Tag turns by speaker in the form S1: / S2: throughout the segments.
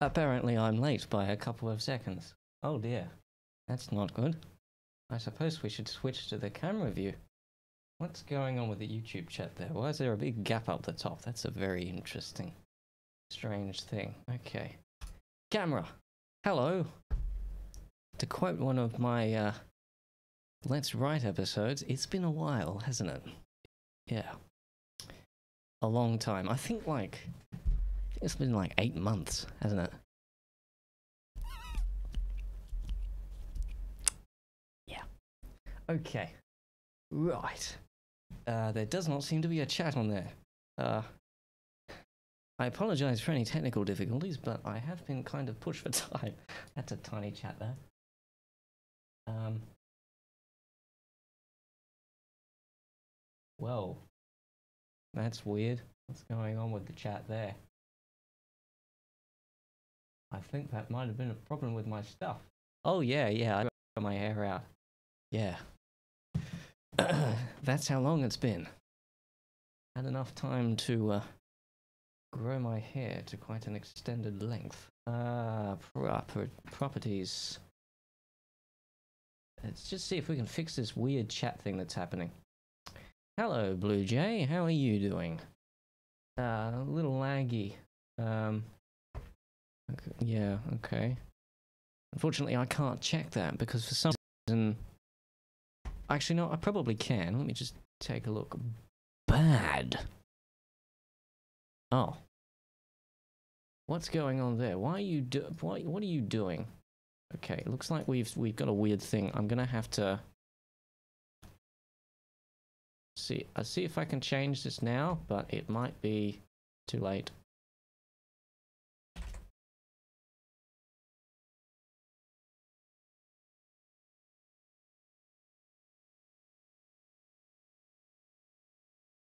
S1: Apparently I'm late by a couple of seconds. Oh dear. That's not good. I suppose we should switch to the camera view. What's going on with the YouTube chat there? Why is there a big gap up the top? That's a very interesting, strange thing. Okay. Camera. Hello. To quote one of my Let's Write episodes, it's been a while, hasn't it? Yeah. A long time. I think it's been like 8 months, hasn't it? Yeah. Okay. Right. There does not seem to be a chat on there. I apologize for any technical difficulties, but I have been kind of pushed for time. That's a tiny chat there. Whoa. That's weird. What's going on with the chat there? I think that might have been a problem with my stuff. Oh yeah, I got my hair out. Yeah. That's how long it's been. Had enough time to grow my hair to quite an extended length. Properties. Let's just see if we can fix this weird chat thing that's happening. Hello, Blue Jay. How are you doing? A little laggy. Okay, yeah, okay. Unfortunately, I can't check that because for some reason... Actually, no, I probably can. Let me just take a look. Bad. Oh. What's going on there? Why are you what are you doing? Okay, it looks like we've got a weird thing. I'm gonna have to see. I'll see if I can change this now, but it might be too late.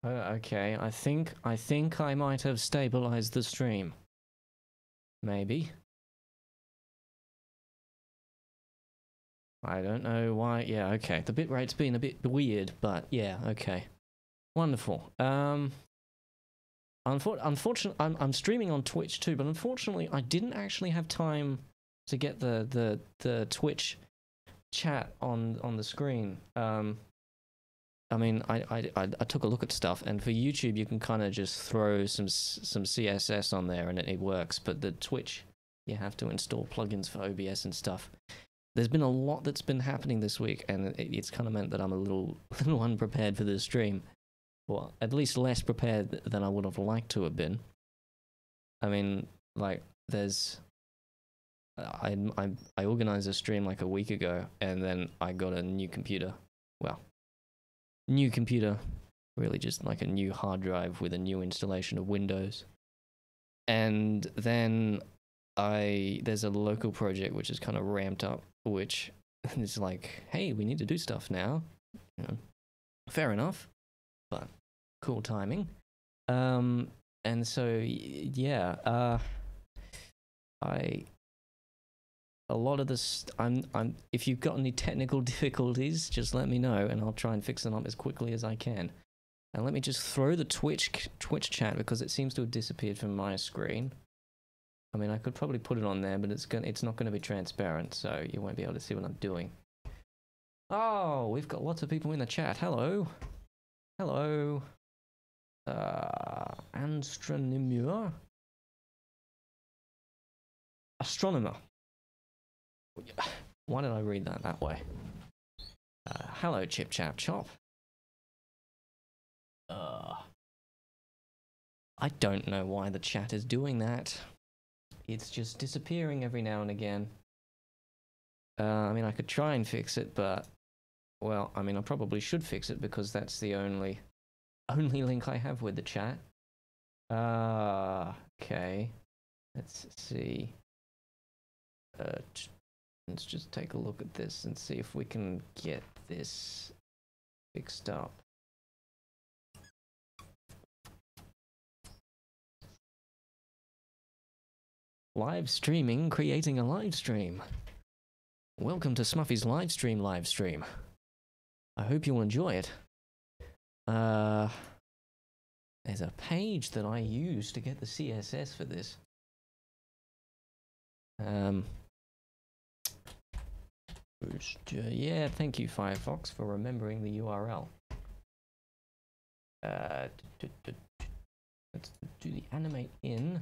S1: Okay, I think I might have stabilized the stream. Maybe. I don't know why. Yeah, okay. The bitrate's been a bit weird, but yeah, okay. Wonderful. Unfortunately, I'm streaming on Twitch too, but unfortunately, I didn't actually have time to get the Twitch chat on the screen. I mean, I took a look at stuff, and for YouTube, you can kind of just throw some CSS on there, and it works. But the Twitch, you have to install plugins for OBS and stuff. There's been a lot that's been happening this week, and it's kind of meant that I'm a little unprepared for this stream. Well, at least less prepared than I would have liked to have been. I mean, like, there's... I organized a stream like a week ago, and then I got a new computer. Well, new computer, really just like a new hard drive with a new installation of Windows. And then there's a local project which is kind of ramped up, which is like, hey, we need to do stuff now. You know, fair enough, but cool timing. And so yeah, a lot of this, if you've got any technical difficulties, just let me know and I'll try and fix them up as quickly as I can. And let me just throw the Twitch chat because it seems to have disappeared from my screen. I mean, I could probably put it on there, but it's not going to be transparent, so you won't be able to see what I'm doing. Oh, we've got lots of people in the chat. Hello. Hello. Astronomer. Astronomer. Why did I read that way? Hello, Chip Chap Chop. I don't know why the chat is doing that. It's just disappearing every now and again. I mean, I could try and fix it, but... Well, I mean, I probably should fix it because that's the only link I have with the chat. Okay. Let's see. Let's just take a look at this and see if we can get this fixed up. Live streaming, creating a live stream. Welcome to Smuffy's livestream. I hope you'll enjoy it. There's a page that I used to get the CSS for this. Um, yeah, thank you, Firefox, for remembering the URL. Let's do the animate in.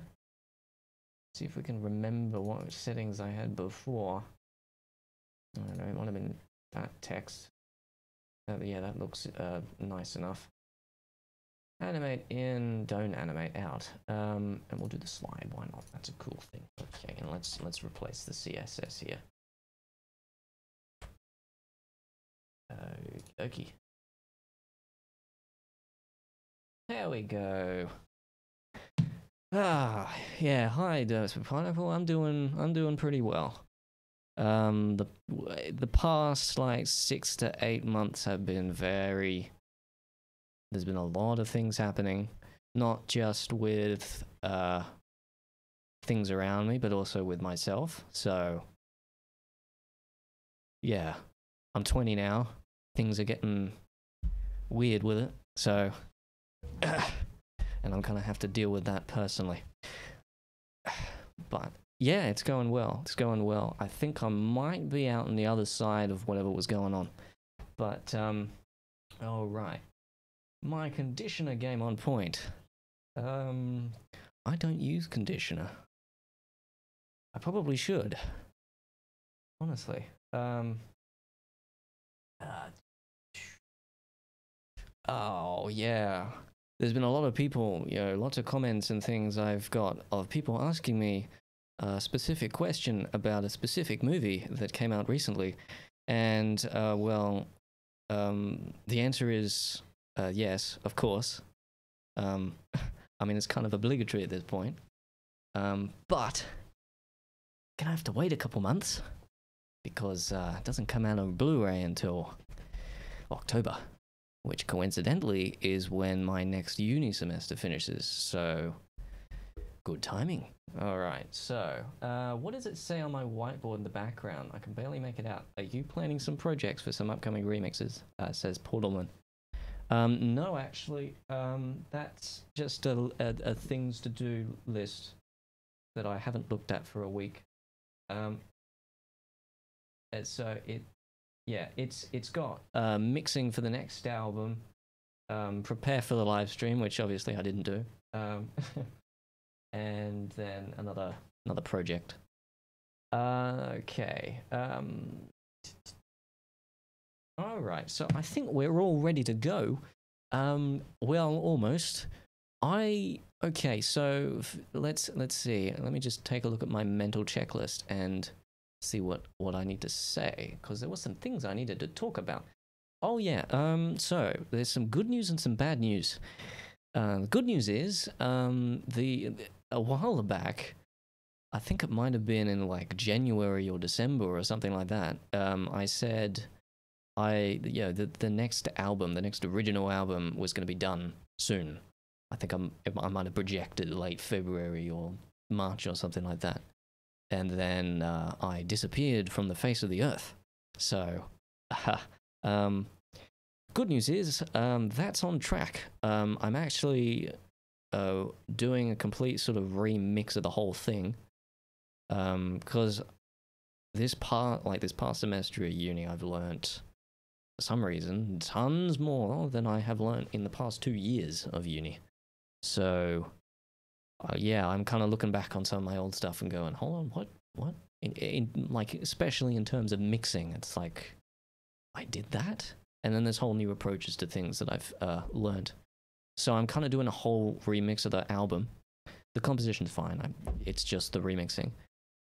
S1: See if we can remember what settings I had before. I don't know, it might have been that text. Yeah, that looks nice enough. Animate in, don't animate out. And we'll do the slide, why not? That's a cool thing. Okay, and let's replace the CSS here. Okay. There we go. Ah, yeah. Hi, Dose Pineapple. I'm doing pretty well. The past like 6 to 8 months have been very. There's been a lot of things happening, not just with things around me, but also with myself. So, yeah, I'm 20 now. Things are getting weird with it. So, and I'm gonna have to deal with that personally. But yeah, it's going well. It's going well. I think I might be out on the other side of whatever was going on. But all right. My conditioner game on point. I don't use conditioner. I probably should. Honestly. Oh yeah. There's been a lot of people, lots of comments and things I've got of people asking me a specific question about a specific movie that came out recently. And, the answer is yes, of course. I mean, it's kind of obligatory at this point. But gonna have to wait a couple months because it doesn't come out on Blu-ray until October, which coincidentally is when my next uni semester finishes. So, good timing. All right. So, what does it say on my whiteboard in the background? I can barely make it out. Are you planning some projects for some upcoming remixes? Says Portalman. No, actually, that's just a things to do list that I haven't looked at for a week. So it's got mixing for the next album, prepare for the live stream, which obviously I didn't do, and then another project. Okay. All right, so I think we're all ready to go. Well, almost. Okay, so let's see. Let me just take a look at my mental checklist and see what I need to say, because there were some things I needed to talk about. Oh yeah. So there's some good news and some bad news. The good news is a while back, I think it might have been in like January or December or something like that. I said. The next album, the next original album was going to be done soon. I think I might have projected late February or March or something like that. And then I disappeared from the face of the earth. So, good news is that's on track. I'm actually doing a complete sort of remix of the whole thing. Because this past semester at uni, I've learnt, for some reason, tons more than I have learnt in the past 2 years of uni. So, yeah, I'm kind of looking back on some of my old stuff and going, hold on, what? Like, especially in terms of mixing, it's like, I did that? And then there's whole new approaches to things that I've learnt. So I'm kind of doing a whole remix of the album. The composition's fine. It's just the remixing.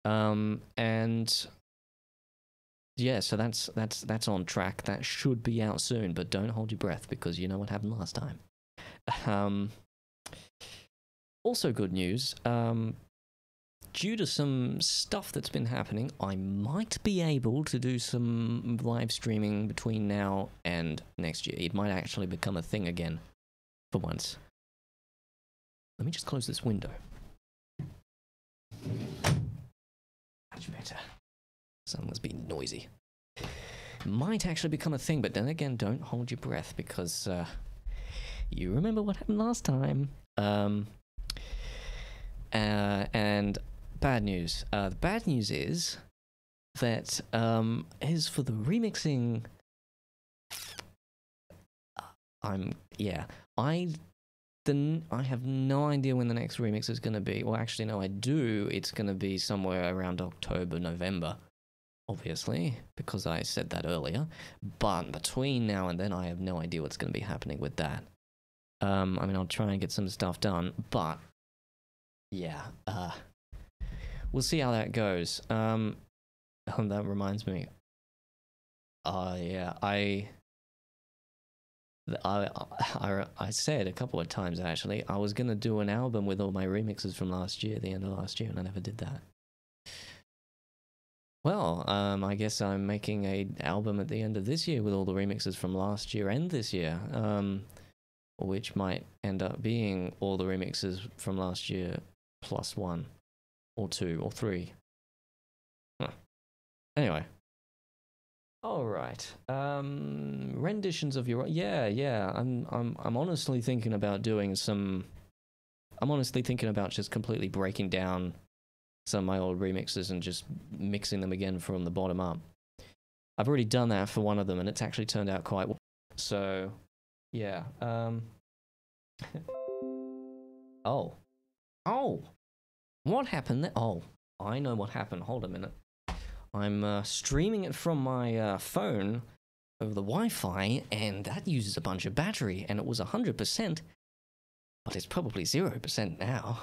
S1: And yeah, so that's on track. That should be out soon, but don't hold your breath because you know what happened last time. Also good news, due to some stuff that's been happening, I might be able to do some live streaming between now and next year. It might actually become a thing again, for once. Let me just close this window. Much better. Someone must be noisy. Might actually become a thing, but then again, don't hold your breath because you remember what happened last time. And bad news. The bad news is that as for the remixing, I have no idea when the next remix is going to be. Well, actually, no, I do. It's going to be somewhere around October, November, obviously, because I said that earlier. But between now and then, I have no idea what's going to be happening with that. I mean, I'll try and get some stuff done, but yeah, we'll see how that goes. That reminds me. Yeah, I said a couple of times, actually, I was going to do an album with all my remixes from last year, the end of last year, and I never did that. Well, I guess I'm making an album at the end of this year with all the remixes from last year and this year, which might end up being all the remixes from last year plus 1 or 2 or 3. Huh. Anyway. All right. Renditions of your I'm honestly thinking about doing some. I'm honestly thinking about just completely breaking down some of my old remixes and just mixing them again from the bottom up. I've already done that for one of them, and it's actually turned out quite well. So, yeah. Oh, what happened there? Oh, I know what happened. Hold a minute. I'm streaming it from my phone over the Wi-Fi, and that uses a bunch of battery, and it was 100%, but it's probably 0% now.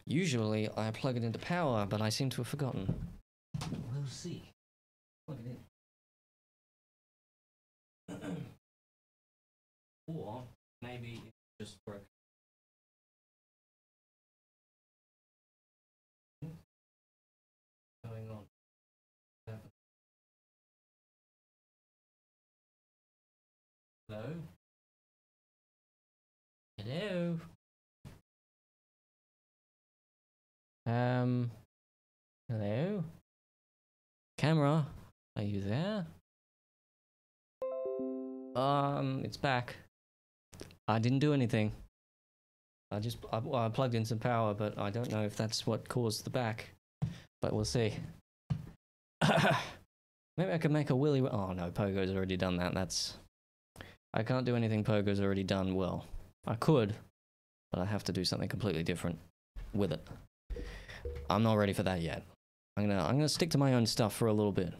S1: Usually, I plug it into power, but I seem to have forgotten. We'll see. Plug it in. Or maybe it just broke. What's going on? Hello? Hello? Hello? Camera, are you there? It's back. I didn't do anything. I plugged in some power, but I don't know if that's what caused the back. But we'll see. Maybe I could make a willy. Oh no, Pogo's already done that. I can't do anything Pogo's already done well. I could, but I have to do something completely different with it. I'm not ready for that yet. I'm gonna stick to my own stuff for a little bit.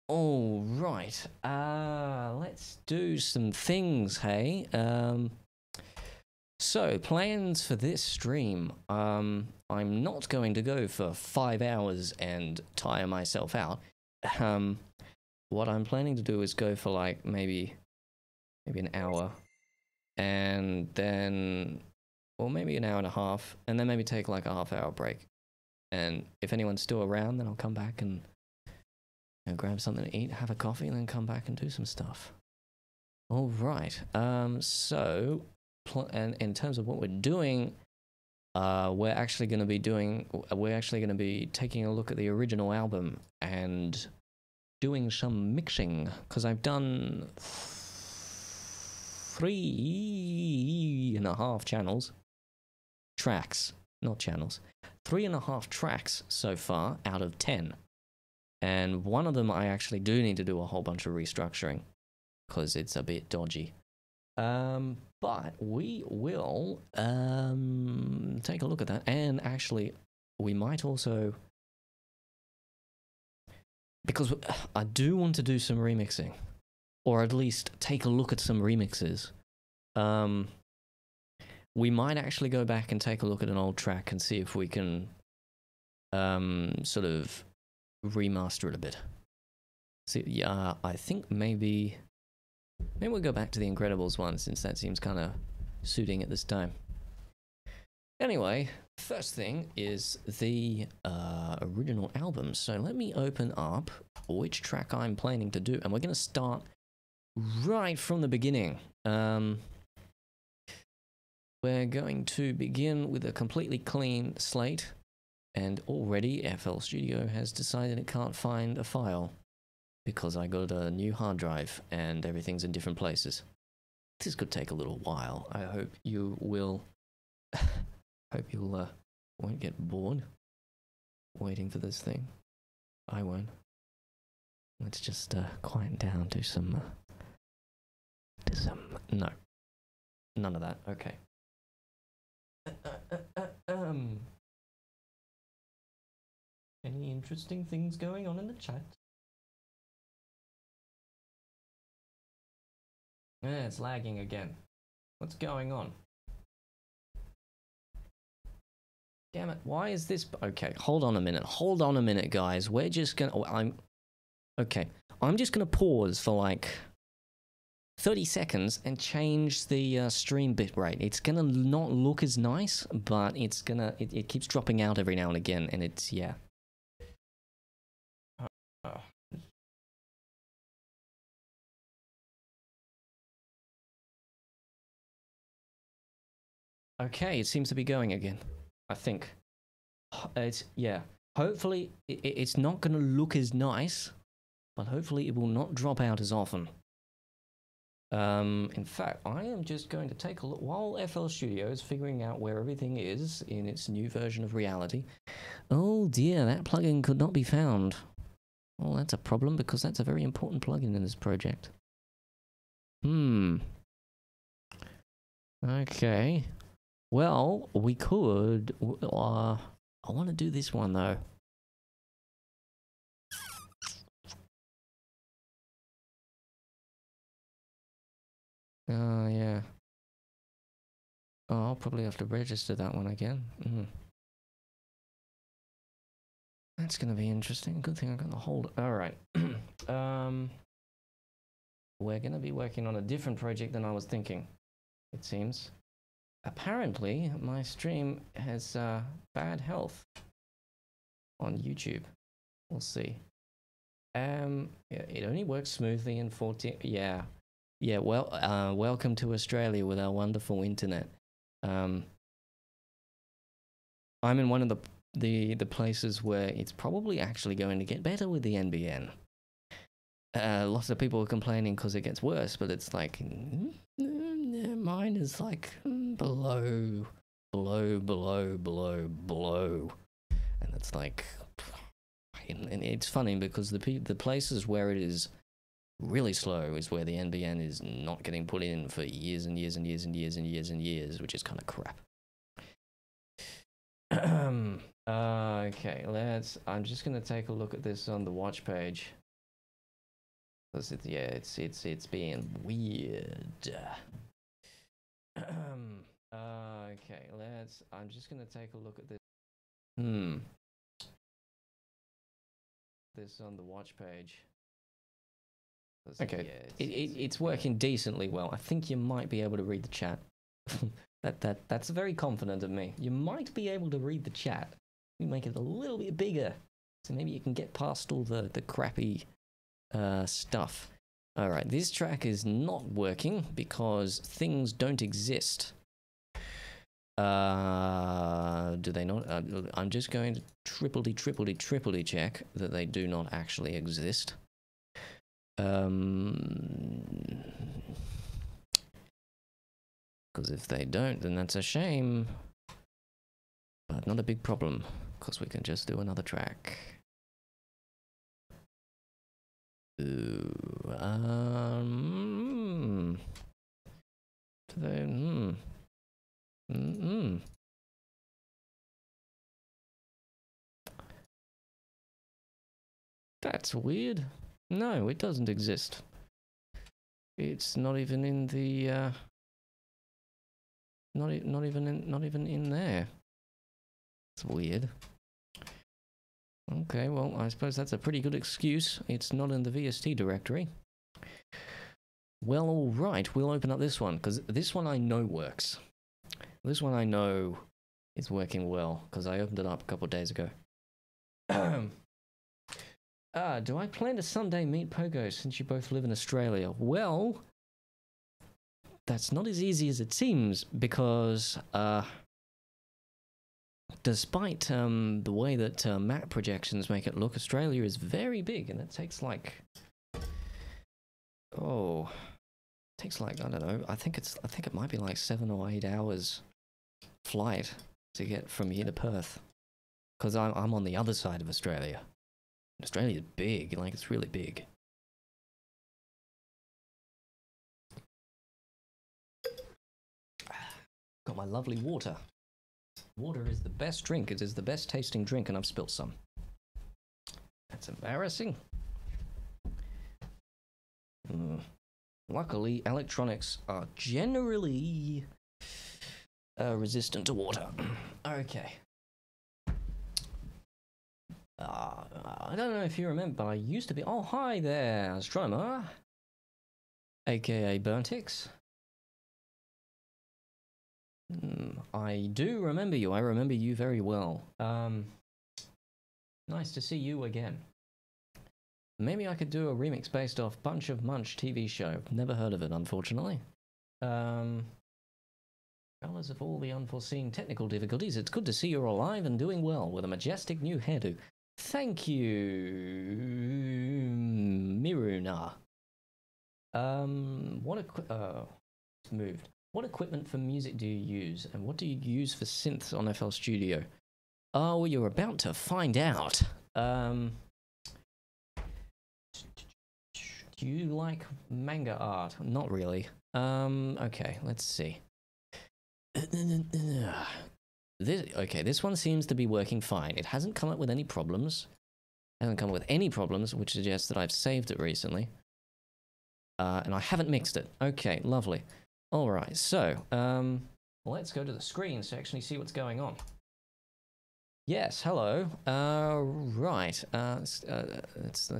S1: All right. Let's do some things, hey. So, plans for this stream. I'm not going to go for 5 hours and tire myself out. What I'm planning to do is go for like maybe an hour, and then, or maybe an hour and a half, and then maybe take like a half-hour break. And if anyone's still around, then I'll come back and grab something to eat, have a coffee, and then come back and do some stuff. All right. So, and in terms of what we're doing, we're actually going to be taking a look at the original album and doing some mixing, because I've done 3.5 tracks, not channels, 3.5 tracks so far out of 10. And one of them I actually do need to do a whole bunch of restructuring because it's a bit dodgy. But we will take a look at that. And actually, we might also, because I do want to do some remixing, or at least take a look at some remixes. We might actually go back and take a look at an old track and see if we can sort of remaster it a bit. See, yeah, I think maybe we'll go back to the Incredibles one, since that seems kind of suiting at this time. Anyway, first thing is the original album. So let me open up which track I'm planning to do, and we're going to start right from the beginning. We're going to begin with a completely clean slate, and already FL Studio has decided it can't find a file because I got a new hard drive and everything's in different places. This could take a little while. I hope you will won't get bored waiting for this thing. I won't. Let's just quiet down, do some no, none of that. Okay. Any interesting things going on in the chat? Yeah, it's lagging again. What's going on? Damn it, why is this... Okay, hold on a minute. Hold on a minute, guys. We're just gonna... Oh, okay, I'm just gonna pause for like 30 seconds and change the stream bitrate. It's gonna not look as nice, but it's gonna... It keeps dropping out every now and again, and it's... Yeah. Okay, it seems to be going again. I think. It's... Yeah. Hopefully, it's not gonna look as nice, but hopefully it will not drop out as often. In fact, I am just going to take a look while FL Studio is figuring out where everything is in its new version of reality. Oh dear, that plugin could not be found. Well, that's a problem because that's a very important plugin in this project. Okay. Well, we could... I want to do this one though. Oh, yeah. Oh, I'll probably have to register that one again. That's going to be interesting. Good thing I got the hold. All right. We're going to be working on a different project than I was thinking, it seems. Apparently, my stream has bad health on YouTube. We'll see. Yeah, it only works smoothly in 14... Yeah. Yeah, well, welcome to Australia with our wonderful internet. I'm in one of the places where it's probably actually going to get better with the NBN. Lots of people are complaining because it gets worse, but it's like mine is like below, and it's like, and it's funny because the places where it is really slow is where the NBN is not getting put in for years and years and years and years and years and years, which is kind of crap. Okay, I'm just gonna take a look at this on the watch page. It's being weird. Okay, I'm just gonna take a look at this. This on the watch page. Okay, it's working decently well. I think you might be able to read the chat. That's very confident of me. You might be able to read the chat. We make it a little bit bigger, so maybe you can get past all the crappy stuff. All right, this track is not working because things don't exist. Do they not? I'm just going to triple check that they do not actually exist. Because if they don't, then that's a shame. But not a big problem, because we can just do another track. Ooh, That's weird. No, it doesn't exist. It's not even in the not even in there. It's weird. Okay, well, I suppose that's a pretty good excuse. It's not in the VST directory. Well, all right, we'll open up this one because this one I know works. This one I know is working well because I opened it up a couple of days ago. Do I plan to someday meet Pogo since you both live in Australia? Well, that's not as easy as it seems because, despite the way that map projections make it look, Australia is very big and it takes like, I don't know, I think it might be like 7 or 8 hours flight to get from here to Perth. Because I'm on the other side of Australia. Australia's big, like it's really big. Got my lovely water. Water is the best drink. It is the best tasting drink, and I've spilt some. That's embarrassing. Luckily, electronics are generally resistant to water. Okay. I don't know if you remember, but I used to be... Oh, hi there, astronomer. AKA Burntix. I do remember you. I remember you very well. Nice to see you again. Maybe I could do a remix based off Bunch of Munch TV show. Never heard of it, unfortunately. Regardless of all the unforeseen technical difficulties, it's good to see you're alive and doing well with a majestic new hairdo. Thank you, Miruna. It's moved. What equipment for music do you use, and what do you use for synths on FL Studio? Oh, well, you're about to find out. Do you like manga art? Not really. Okay, let's see. This one seems to be working fine. It hasn't come up with any problems. Which suggests that I've saved it recently. And I haven't mixed it. Okay, lovely. All right, so let's go to the screen to actually see what's going on. Yes, hello. Right. Let's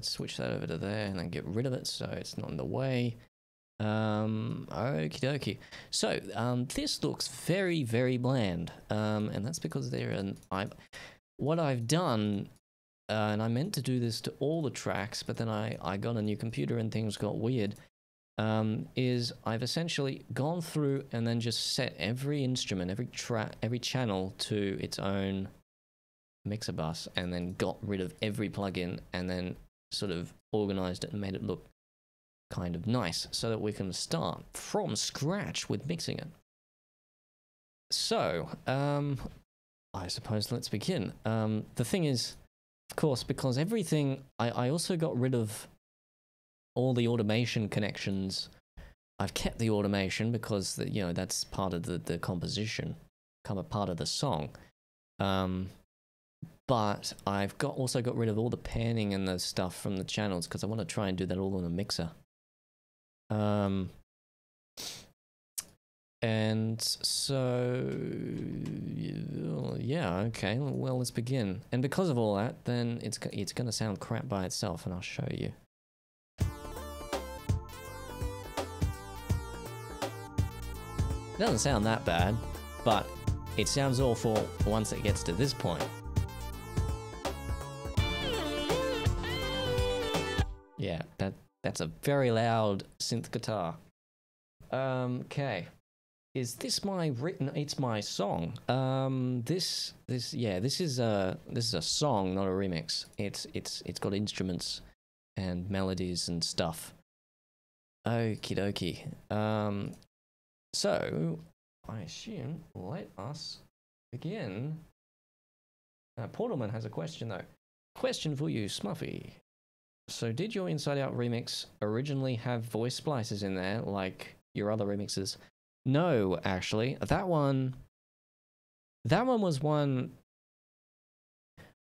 S1: switch that over to there and then get rid of it so it's not in the way. Okie dokie. So this looks very, very bland, and that's because what I've done, and I meant to do this to all the tracks, but then I got a new computer and things got weird. Is I've essentially gone through and then just set every instrument, every channel to its own mixer bus, and then got rid of every plugin, and then sort of organized it and made it look kind of nice so that we can start from scratch with mixing it. So, I suppose let's begin. The thing is, of course, because everything, I also got rid of all the automation connections. I've kept the automation because that's part of the composition, kind of part of the song. But I've also got rid of all the panning and the stuff from the channels because I want to try and do that all in a mixer. And so yeah, okay. Well, let's begin. And because of all that, then it's going to sound crap by itself, and I'll show you. It doesn't sound that bad, but it sounds awful once it gets to this point. Yeah, that's a very loud synth guitar. Okay. Is this my written? It's my song. This is a song, not a remix. It's got instruments and melodies and stuff. Okie dokie. So, I assume, let us begin. Portalman has a question, though. Question for you, Smuffy. So, did your Inside Out remix originally have voice splices in there, like your other remixes? No, actually. That one was one...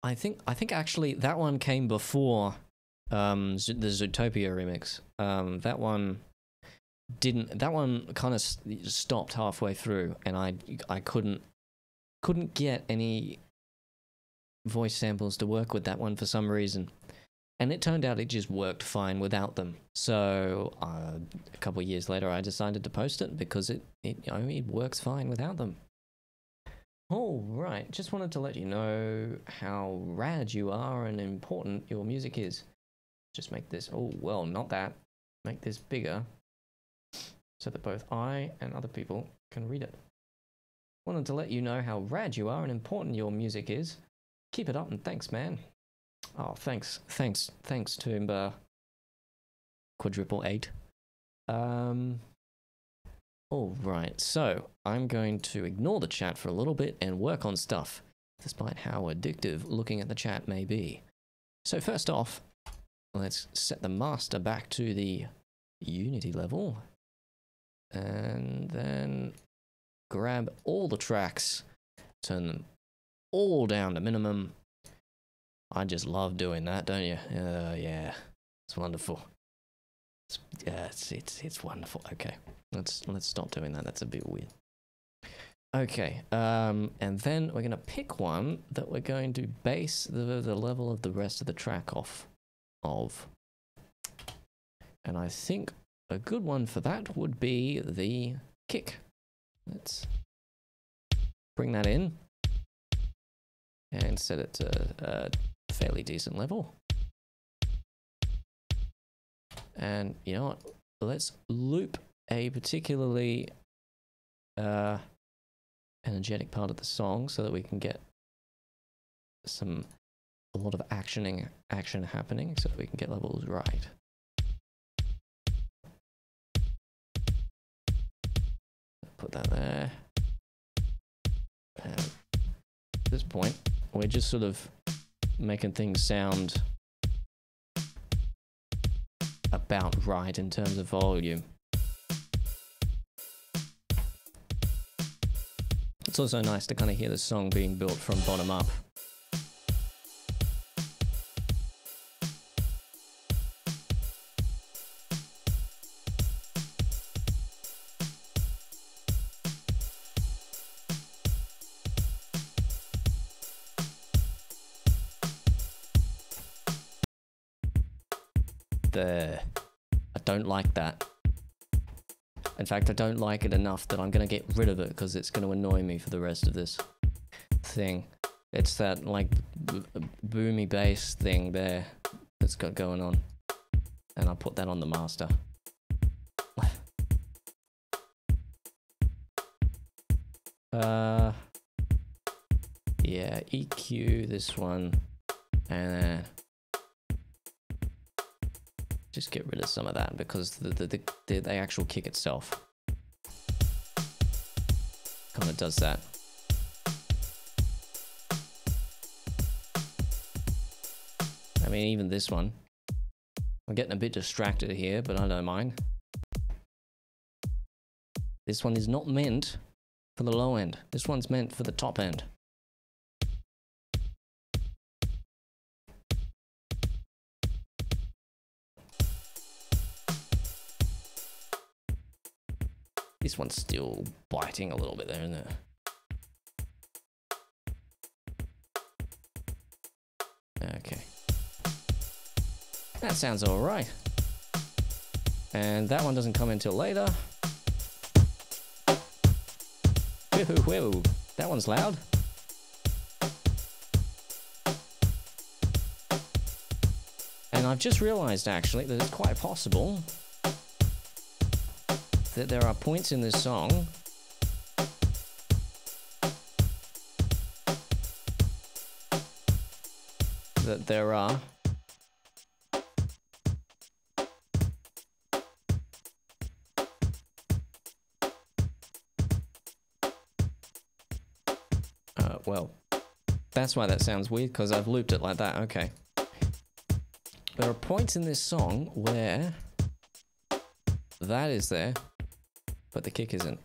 S1: I think actually that one came before the Zootopia remix. That one kind of stopped halfway through, and I couldn't get any voice samples to work with that one for some reason, and it turned out it just worked fine without them. So a couple of years later, I decided to post it because it works fine without them. All right, just wanted to let you know how rad you are and important your music is. Just make this, oh well, not that. Make this bigger, so that both I and other people can read it. Wanted to let you know how rad you are and important your music is. Keep it up and thanks, man. Oh, thanks to quadruple 8. Alright, so I'm going to ignore the chat for a little bit and work on stuff, despite how addictive looking at the chat may be. So first off, let's set the master back to the Unity level, and then grab all the tracks, turn them all down to minimum. I just love doing that, don't you? Yeah, it's wonderful. It's wonderful. Okay, let's stop doing that. That's a bit weird. Okay, and then we're gonna pick one that we're going to base the level of the rest of the track off of. And I think a good one for that would be the kick. Let's bring that in and set it to a fairly decent level. And you know what? Let's loop a particularly energetic part of the song so that we can get a lot of action happening, so that we can get levels right. Put that there. And at this point, we're just sort of making things sound about right in terms of volume. It's also nice to kind of hear the song being built from bottom up. I don't like that. In fact, I don't like it enough that I'm going to get rid of it because it's going to annoy me for the rest of this thing. It's that, like, boomy bass thing there that's got going on. And I'll put that on the master. Yeah, EQ this one. And just get rid of some of that because the actual kick itself kind of does that. I mean, even this one, I'm getting a bit distracted here, but I don't mind. This one is not meant for the low end. This one's meant for the top end. This one's still biting a little bit there, isn't it? Okay. That sounds alright. And that one doesn't come until later. Whoa, that one's loud. And I've just realized actually that it's quite possible that there are points in this song that there are well, that's why that sounds weird, because I've looped it like that. Okay. There are points in this song where that is there, but the kick isn't.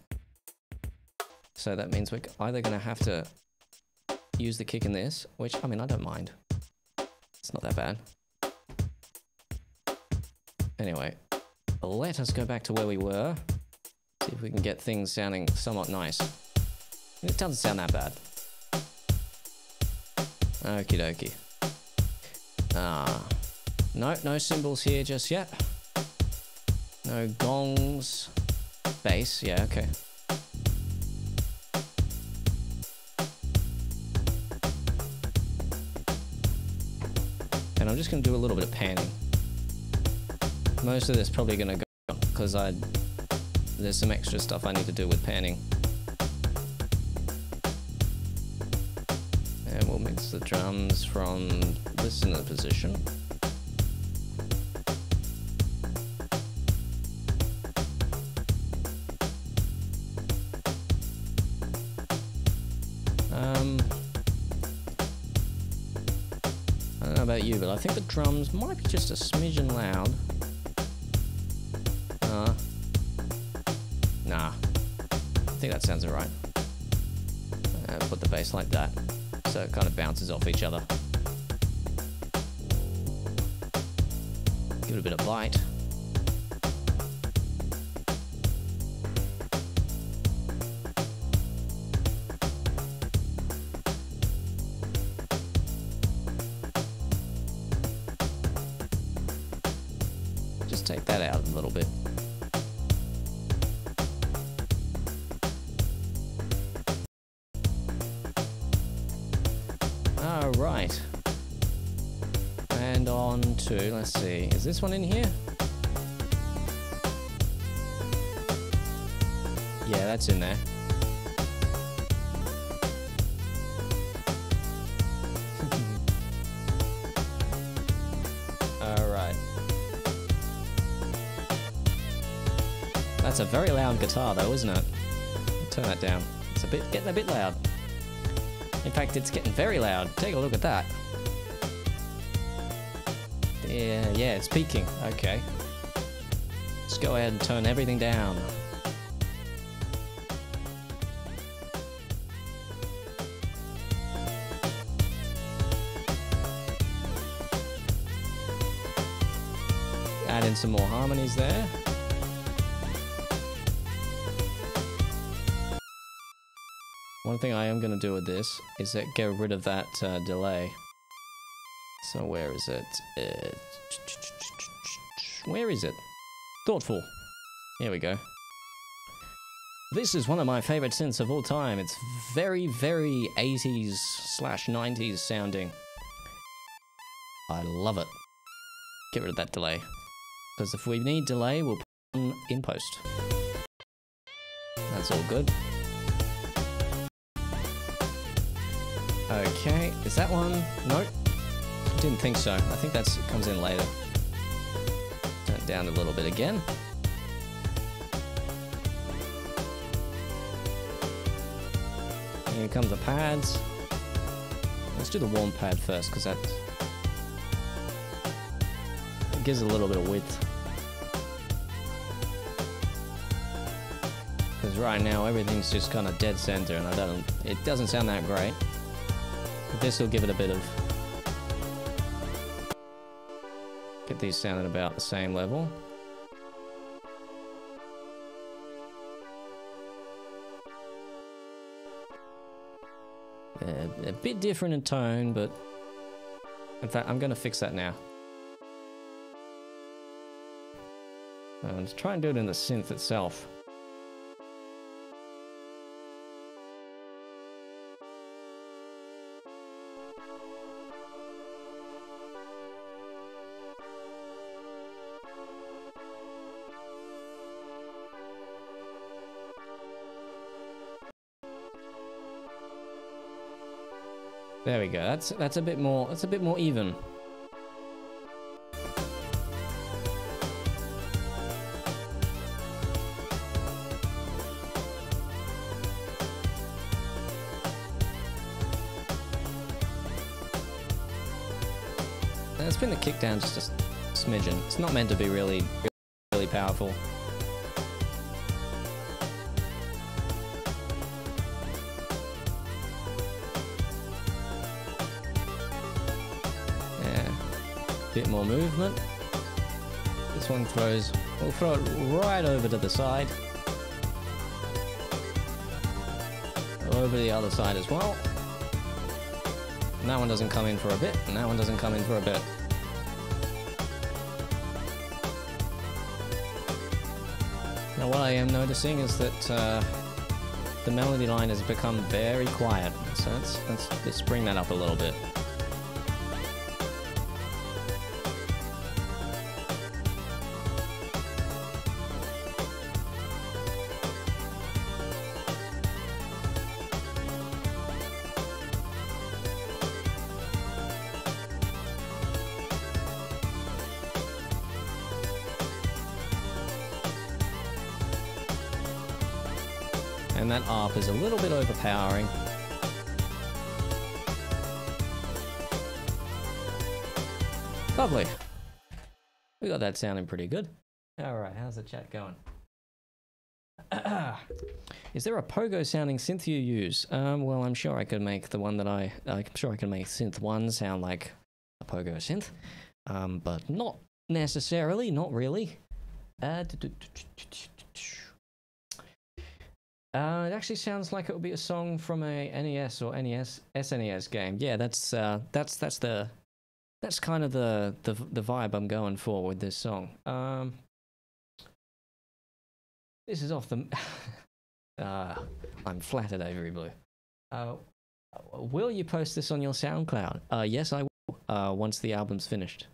S1: So that means we're either going to have to use the kick in this, which, I mean, I don't mind. It's not that bad. Anyway, let us go back to where we were. See if we can get things sounding somewhat nice. It doesn't sound that bad. Okie dokie. No cymbals here just yet. No gongs. Bass, yeah, okay. And I'm just going to do a little bit of panning. Most of this probably going to go because there's some extra stuff I need to do with panning. And we'll mix the drums from listener position. I don't know about you, but I think the drums might be just a smidgen loud. Nah. I think that sounds alright. Put the bass like that, so it kind of bounces off each other. Give it a bit of bite. Just take that out a little bit. Alright. And on to, let's see, is this one in here? Yeah, that's in there. Alright. That's a very loud guitar though, isn't it? Turn that down. It's getting a bit loud. In fact, it's getting very loud. Take a look at that. Yeah, it's peaking. Okay. Let's go ahead and turn everything down. Add in some more harmonies there. One thing I am going to do with this is get rid of that delay. So where is it? Where is it? Thoughtful. Here we go. This is one of my favorite synths of all time. It's very, very 80s/90s sounding. I love it. Get rid of that delay. Because if we need delay, we'll put it in post. That's all good. Okay, is that one? Nope. Didn't think so. I think that comes in later. Turn it down a little bit again. Here comes the pads. Let's do the warm pad first, because that it gives it a little bit of width. Because right now everything's just kind of dead center, and it doesn't sound that great. But this will give it a bit of. Get these sounding about the same level. A bit different in tone, but in fact, I'm going to fix that now. Let's try and do it in the synth itself. There we go. That's a bit more. That's a bit more even. Let's bring the kick down just a smidgen. It's not meant to be really powerful. Bit more movement. This one we'll throw it right over to the side. Over the other side as well. And that one doesn't come in for a bit, and that one doesn't come in for a bit. Now what I am noticing is that the melody line has become very quiet. So let's bring that up a little bit. And that ARP is a little bit overpowering. Lovely. We got that sounding pretty good. Alright, how's the chat going? Is there a pogo sounding synth you use? Well, I'm sure I could make the one that I'm sure I can make synth 1 sound like a pogo synth. But not necessarily, not really. It actually sounds like it would be a song from a NES or SNES game. Yeah, that's kind of the vibe I'm going for with this song. This is off the. I'm flattered, Avery Blue. Will you post this on your SoundCloud? Yes, I will. Once the album's finished.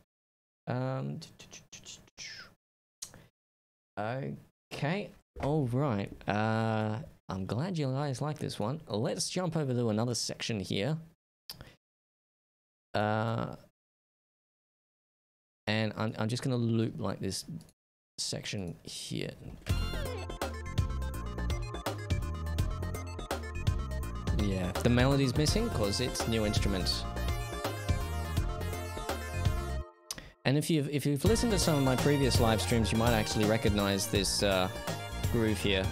S1: Okay. All right. I'm glad you guys like this one. Let's jump over to another section here. And I'm just gonna loop like this section here. Yeah, the melody's missing because it's new instruments. And if you've listened to some of my previous live streams, you might actually recognize this groove here.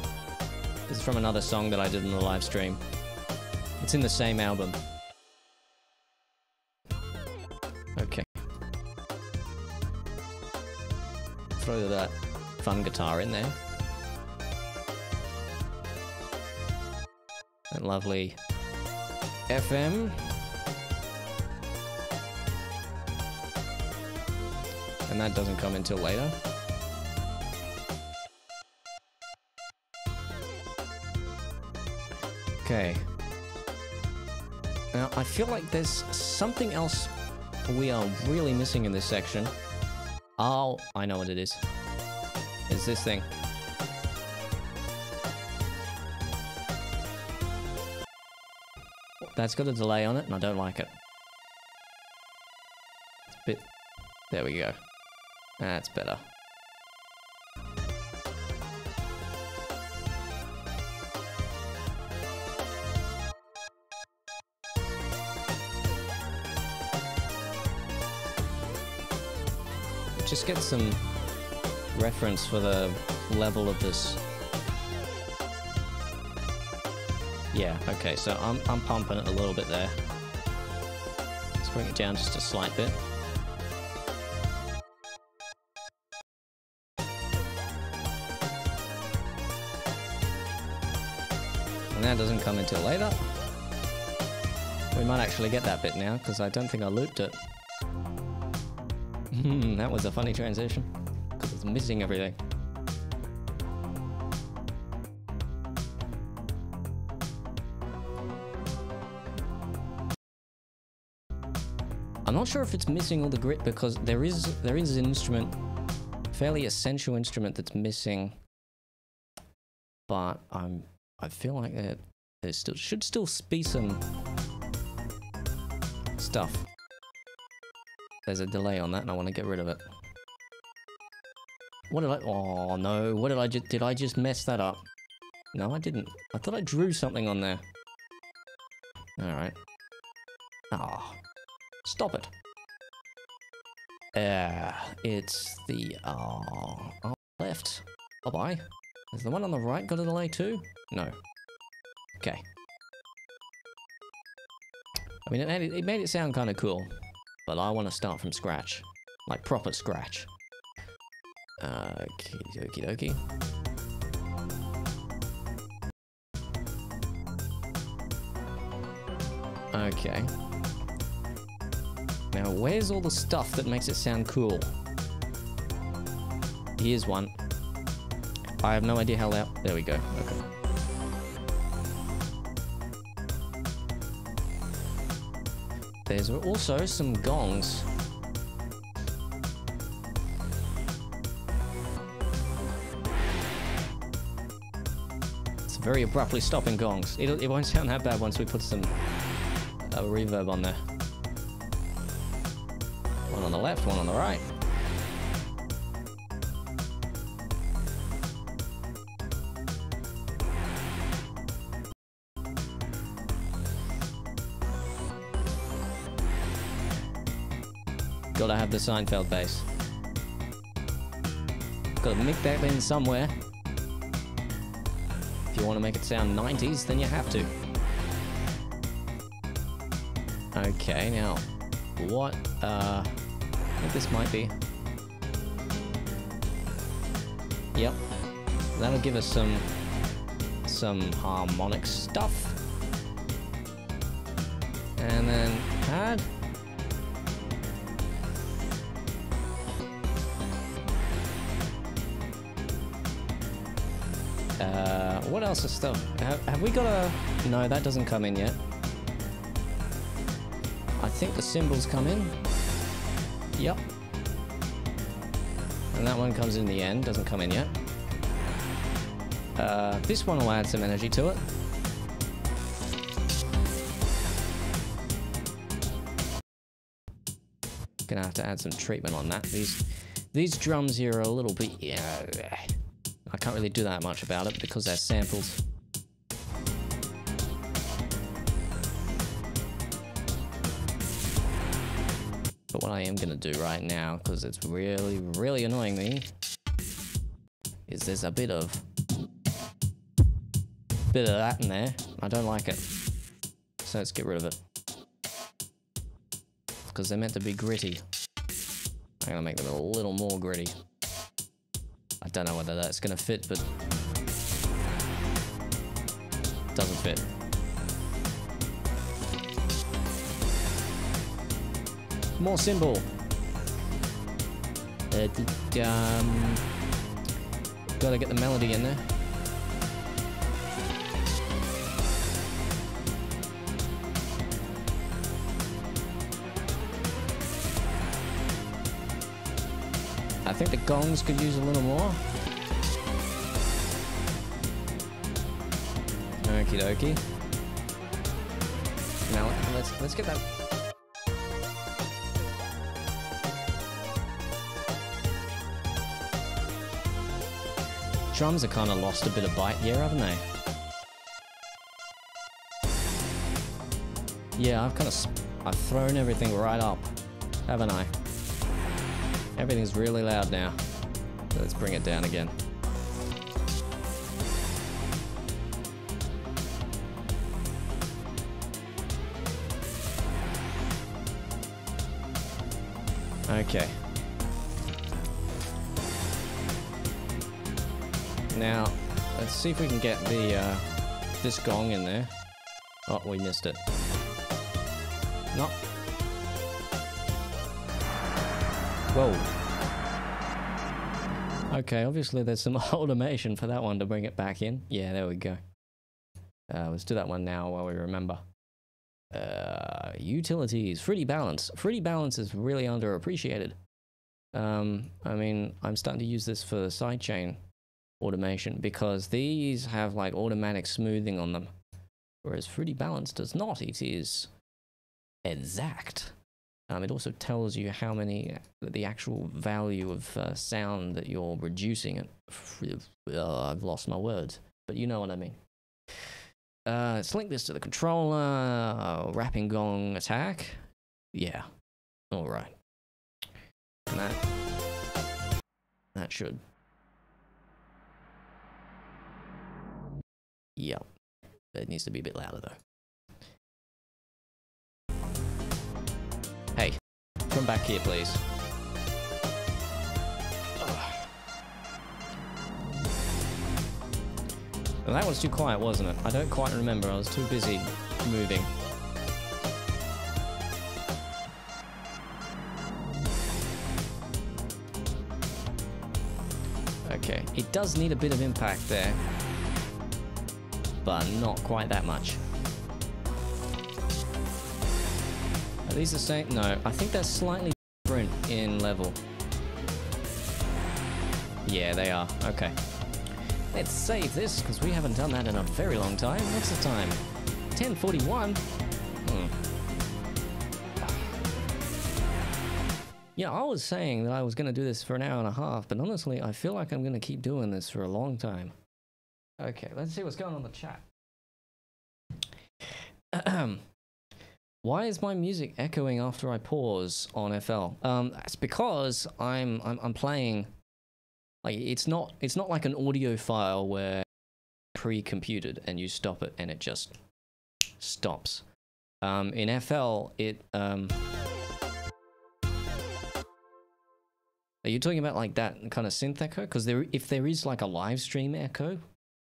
S1: This is from another song that I did in the live stream. It's in the same album. Okay. Throw that fun guitar in there. That lovely FM. And that doesn't come until later. Okay. Now, I feel like there's something else we are really missing in this section. Oh, I know what it is. It's this thing. That's got a delay on it, and I don't like it. It's a bit... There we go. That's better. Just get some reference for the level of this. Yeah, okay, so I'm pumping it a little bit there. Let's bring it down just a slight bit. And that doesn't come until later. We might actually get that bit now, because I don't think I looped it. That was a funny transition, because it's missing everything. I'm not sure if it's missing all the grit, because there is an instrument, fairly essential instrument that's missing, but I feel like there should still be some stuff. There's a delay on that, and I want to get rid of it. What did I? Oh no! What did I just? Did I just mess that up? No, I didn't. I thought I drew something on there. All right. Ah. Oh. Stop it. It's the left. Bye-bye. Is the one on the right got a delay too? No. Okay. I mean, it made it sound kind of cool, but I want to start from scratch. Like proper scratch. Okie dokie. Okay. Now, where's all the stuff that makes it sound cool? Here's one. I have no idea how loud... There we go. Okay. There's also some gongs. It's very abruptly stopping gongs. It won't sound that bad once we put some reverb on there. One on the left, one on the right. Gotta have the Seinfeld bass. Gotta mix that in somewhere. If you want to make it sound 90s, then you have to. Okay, now, what, I think this might be. Yep. That'll give us some harmonic stuff. And then add. What else is stuff? Have we got a... No, that doesn't come in yet. I think the cymbals come in. Yep. And that one comes in the end, doesn't come in yet. This one will add some energy to it. Gonna have to add some treatment on that. These drums here are a little bit... Yeah, I can't really do that much about it because they're samples. But what I am gonna do right now, because it's really, really annoying me, is there's a bit of that in there. I don't like it. So let's get rid of it. Because they're meant to be gritty. I'm gonna make them a little more gritty. I don't know whether that's gonna fit, but doesn't fit. More cymbal. Gotta get the melody in there. I think the gongs could use a little more. Okie dokie. Now let's get that. Drums have kind of lost a bit of bite here, haven't they? Yeah, I've thrown everything right up, haven't I? Everything's really loud now. Let's bring it down again. Okay. Now, let's see if we can get the this gong in there. Oh, we missed it. No. Whoa. Okay, obviously there's some automation for that one to bring it back in. Yeah, there we go. Let's do that one now while we remember. Utilities, Fruity Balance. Fruity Balance is really underappreciated. I mean, I'm starting to use this for sidechain automation because these have like automatic smoothing on them, whereas Fruity Balance does not. It is exact. It also tells you how many, the actual value of sound that you're reducing it. I've lost my words, but you know what I mean. Let's link this to the controller. Rapping gong attack. Yeah. All right. And that should. Yep. It needs to be a bit louder though. Hey, come back here, please. Well, that was too quiet, wasn't it? I don't quite remember. I was too busy moving. Okay, it does need a bit of impact there, but not quite that much. Are these the same? No, I think they're slightly different in level. Yeah, they are. Okay. Let's save this, because we haven't done that in a very long time. What's the time? 10:41? Yeah, I was saying that I was going to do this for an hour and a half, but honestly, I feel like I'm going to keep doing this for a long time. Okay, let's see what's going on in the chat. Why is my music echoing after I pause on FL? That's because I'm playing. Like it's not like an audio file where pre-computed and you stop it and it just stops. In FL, it Are you talking about like that kind of synth echo? Because if there is like a live stream echo,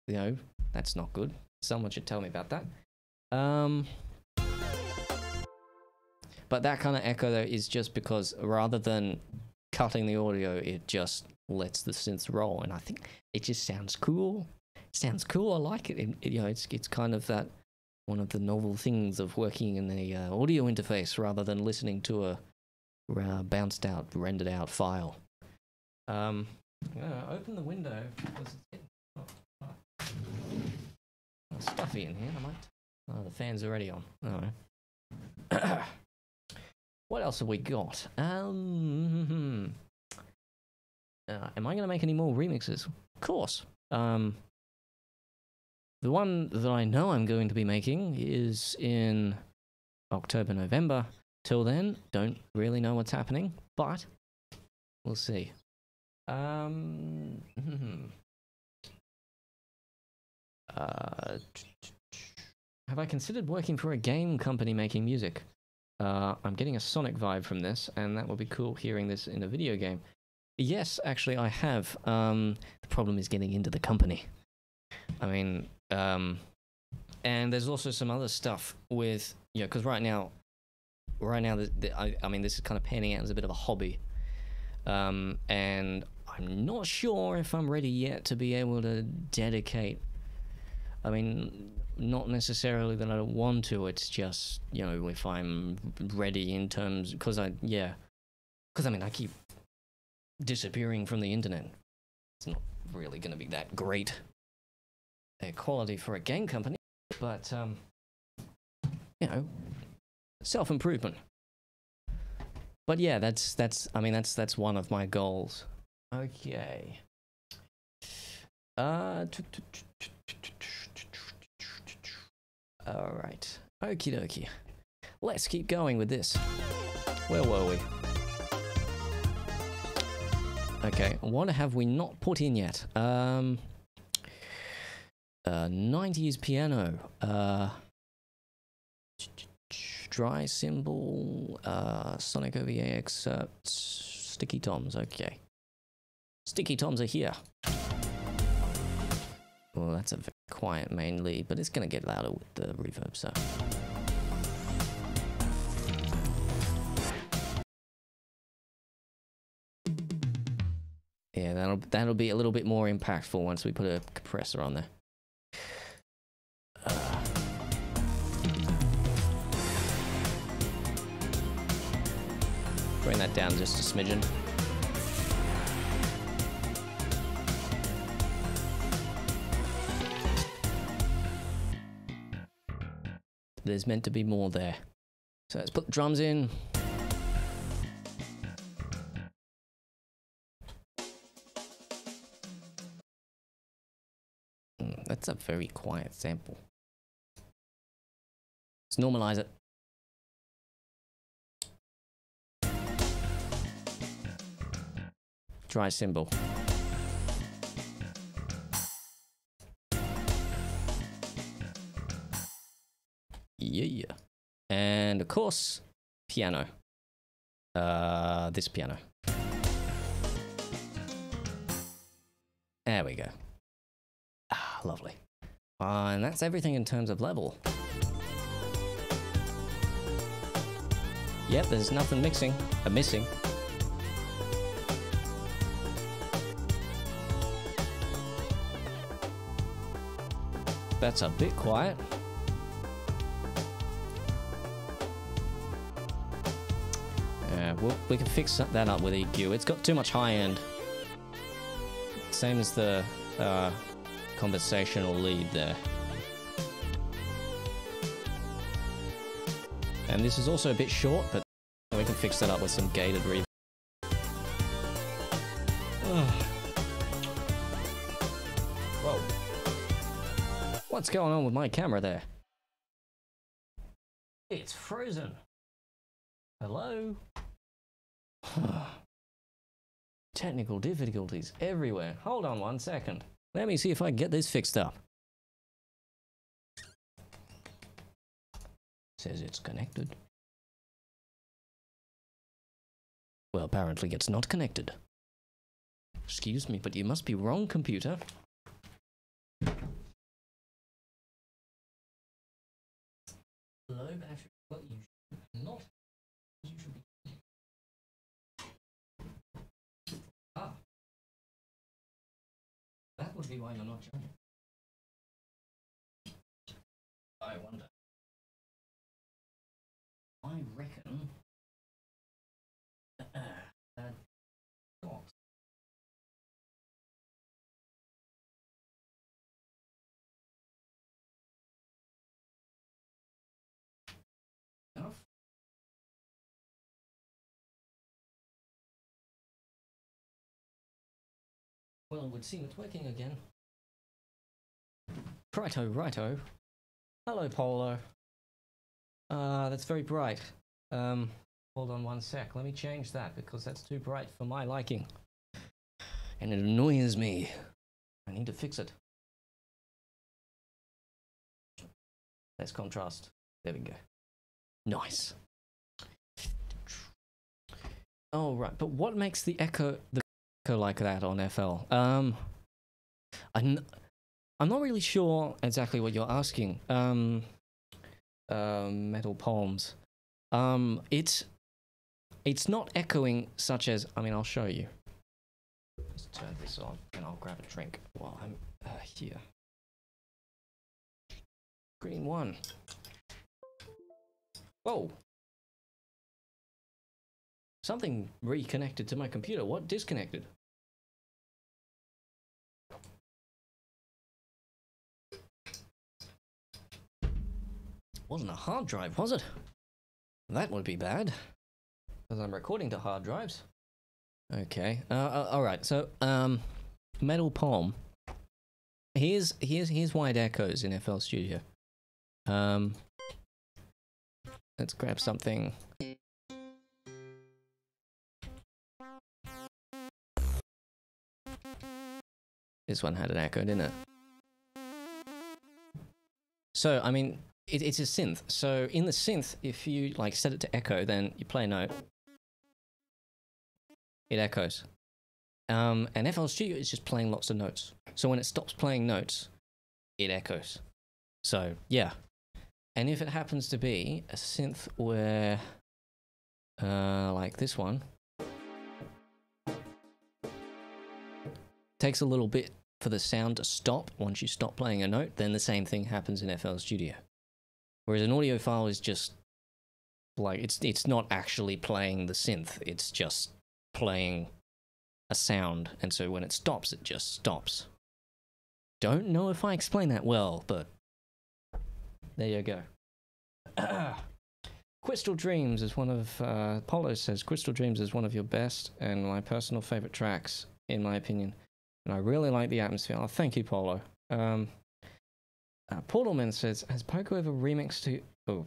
S1: you know, that's not good. Someone should tell me about that. But that kind of echo though is just because rather than cutting the audio, it just lets the synths roll, and I think it just sounds cool. It sounds cool. I like it. You know, it's kind of that one of the novel things of working in the audio interface rather than listening to a bounced out, rendered out file. I'm gonna open the window because it's getting stuffy in here. I might. Oh, the fan's already on. All right. What else have we got? Am I going to make any more remixes? Of course. The one that I know I'm going to be making is in October, November. Till then, don't really know what's happening, but we'll see. Have I considered working for a game company making music? I'm getting a Sonic vibe from this, and that will be cool hearing this in a video game. Yes, actually, I have. The problem is getting into the company. I mean, and there's also some other stuff with, you know, because right now, I mean, this is kind of panning out as a bit of a hobby. And I'm not sure if I'm ready yet to be able to dedicate. I mean, not necessarily that I don't want to, it's just, you know, if I'm ready in terms, because I mean, I keep disappearing from the internet. It's not really going to be that great a quality for a game company, but, you know, self-improvement. But yeah, that's one of my goals. Okay. Alright. Okie dokie. Let's keep going with this. Where were we? Okay, what have we not put in yet? 90s piano. Dry cymbal. Sonic OVA excerpt. Sticky toms, okay. Sticky toms are here. Well, that's a very quiet main lead, but it's going to get louder with the reverb, so. Yeah, that'll be a little bit more impactful once we put a compressor on there. Bring that down just a smidgen. There's meant to be more there. So let's put the drums in. That's a very quiet sample. Let's normalize it. Dry cymbal. Yeah. And of course, piano. This piano. There we go. Ah, lovely. And that's everything in terms of level. Yep, there's nothing missing. That's a bit quiet. Well, we can fix that up with EQ. It's got too much high end. Same as the conversational lead there. And this is also a bit short, but we can fix that up with some gated reverb. Whoa. What's going on with my camera there? It's frozen. Hello? Technical difficulties everywhere. Hold on 1 second. Let me see if I can get this fixed up. Says it's connected. Well, apparently it's not connected. Excuse me, but you must be wrong, computer. Low battery. Well, you should not. You should be. Ah. That would be why you're not charging. I wonder. I reckon. Box. Enough. Well, it would seem it's working again. Righto, righto. Hello, Polo. That's very bright. Hold on 1 sec. Let me change that because that's too bright for my liking. And it annoys me. I need to fix it. Let's contrast. There we go. Nice. Oh, right. But what makes the echo like that on FL? I'm not really sure exactly what you're asking. Metal Palms. It's not echoing such as, I mean, I'll show you. Let's turn this on and I'll grab a drink while I'm here. Green one. Whoa. Something reconnected to my computer. What disconnected? Wasn't a hard drive, was it? That would be bad. Because I'm recording to hard drives. Okay. Alright, so, Metal Palm. Here's why it echoes in FL Studio. Let's grab something. This one had an echo, didn't it? So, I mean, it's a synth. So, in the synth, if you, like, set it to echo, then you play a note. It echoes. And FL Studio is just playing lots of notes. So, when it stops playing notes, it echoes. So, yeah. And if it happens to be a synth where, like this one, takes a little bit for the sound to stop once you stop playing a note, then the same thing happens in FL Studio. Whereas an audio file is just, like, it's not actually playing the synth, it's just playing a sound, and so when it stops, it just stops. Don't know if I explained that well, but there you go. Crystal Dreams is one of, Polo says, Crystal Dreams is one of your best and my personal favorite tracks, in my opinion. And I really like the atmosphere. Oh, thank you, Polo. Portalman says, has Pogo ever remixed to... Oh,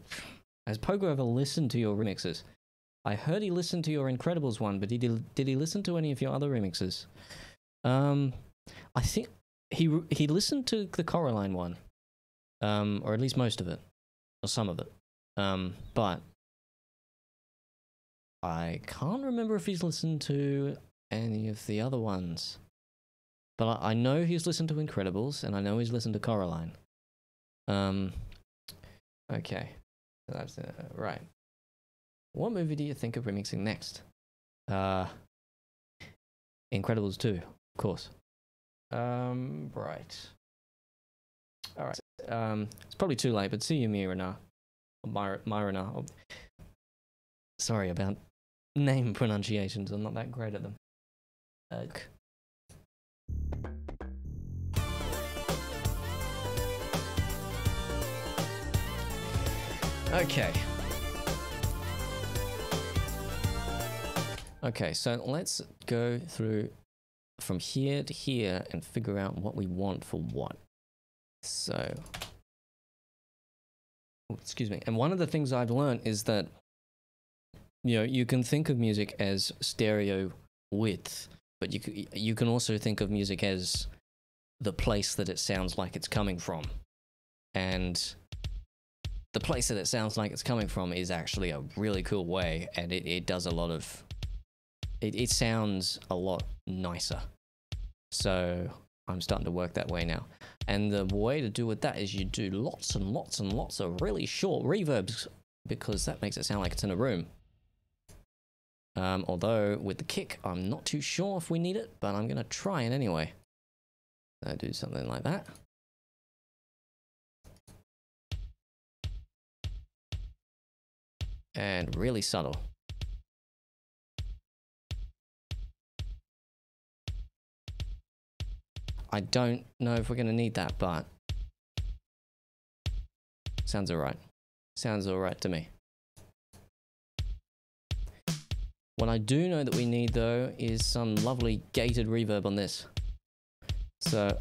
S1: has Pogo ever listened to your remixes? I heard he listened to your Incredibles one, but did he listen to any of your other remixes? I think he listened to the Coraline one. Or at least most of it. Or some of it. But I can't remember if he's listened to any of the other ones. But I know he's listened to Incredibles, and I know he's listened to Coraline. Okay. So that's right. What movie do you think of remixing next? Incredibles 2, of course. Right. Alright. It's probably too late, but see you, Mirana. Myrina. Sorry about name pronunciations, I'm not that great at them. Okay. Okay, so let's go through from here to here and figure out what we want for what. So, excuse me. And one of the things I've learned is that, you know, you can think of music as stereo width, but you can also think of music as the place that it sounds like it's coming from. And the place that it sounds like it's coming from is actually a really cool way, and it does a lot of... It sounds a lot nicer. So I'm starting to work that way now. And the way to do with that is you do lots and lots and lots of really short reverbs, because that makes it sound like it's in a room. Although with the kick, I'm not too sure if we need it, but I'm going to try it anyway. So do something like that. And really subtle. I don't know if we're going to need that, but sounds alright. Sounds alright to me. What I do know that we need, though, is some lovely gated reverb on this. So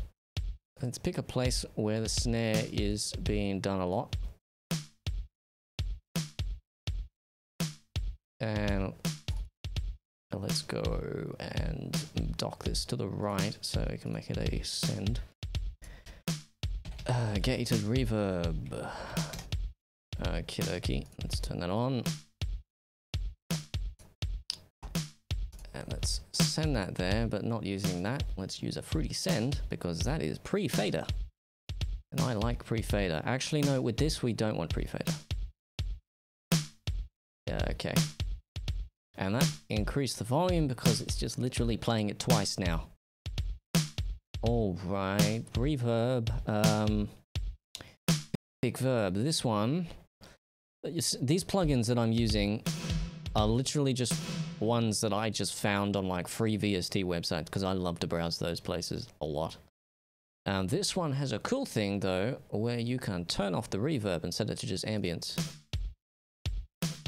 S1: let's pick a place where the snare is being done a lot. And let's go and dock this to the right so we can make it a send. Gated reverb. Okie dokie. Let's turn that on. And let's send that there, but not using that. Let's use a fruity send, because that is pre-fader. And I like pre-fader. Actually, no, with this we don't want pre-fader. Yeah, okay. And that increased the volume because it's just literally playing it twice now. Alright, reverb. Big verb. This one, these plugins that I'm using are literally just ones that I just found on like free VST websites, because I love to browse those places a lot. This one has a cool thing though, where you can turn off the reverb and set it to just ambience,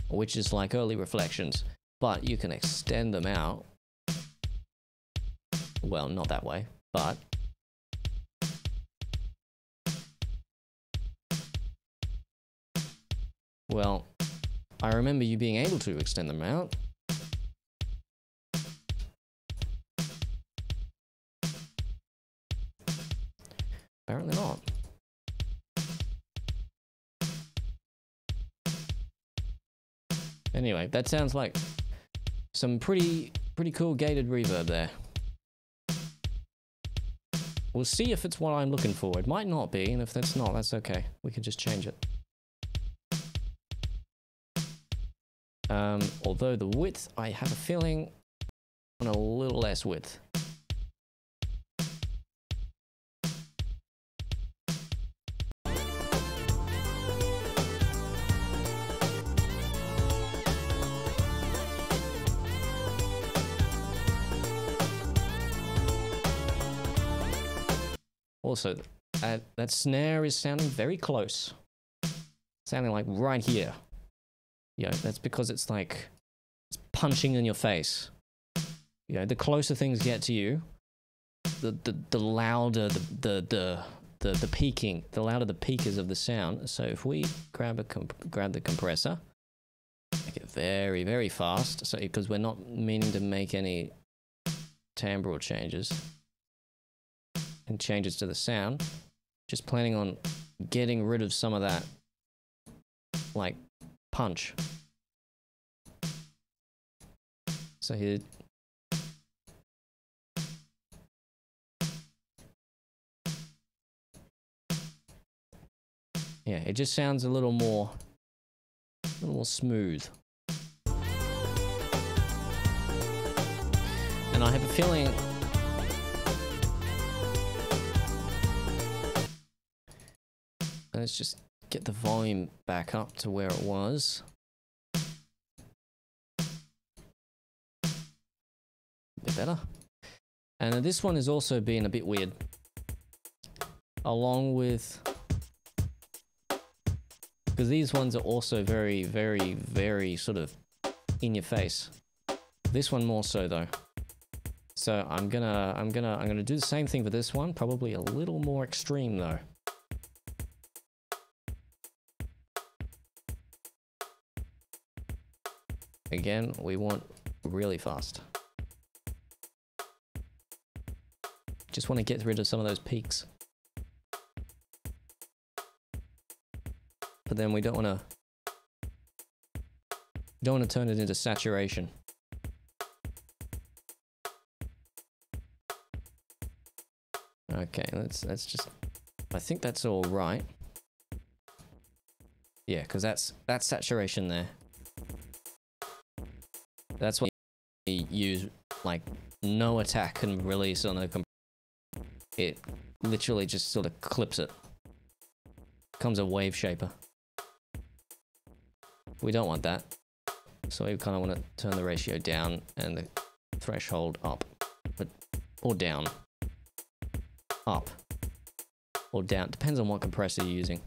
S1: which is like early reflections. But you can extend them out. Well, not that way, but... Well, I remember you being able to extend them out. Apparently not. Anyway, that sounds like some pretty cool gated reverb there. We'll see if it's what I'm looking for. It might not be, and if that's not, that's okay. We can just change it. Although the width, I have a feeling on a little less width. Also, that snare is sounding very close. Sounding like right here. You know, that's because it's like, it's punching in your face. You know, the closer things get to you, the louder the peaking, the louder the peak is of the sound. So if we grab the compressor, make it very, very fast, so because we're not meaning to make any timbral changes and changes to the sound, just planning on getting rid of some of that like punch. So here, yeah, it just sounds a little more smooth. And I have a feeling let's just get the volume back up to where it was. A bit better. And this one is also being a bit weird. Along with... because these ones are also very, very, very sort of in your face. This one more so though. So I'm gonna do the same thing for this one, probably a little more extreme though. again, we want really fast. Just want to get rid of some of those peaks. But then we don't want to turn it into saturation. Okay, let's just, I think that's all right. Yeah, because that's saturation there. That's what you use, like, no attack and release on a computer. It literally just sort of clips it. Becomes a wave shaper. We don't want that. So we kind of want to turn the ratio down and the threshold up. Or down. Up. Or down. Depends on what compressor you're using.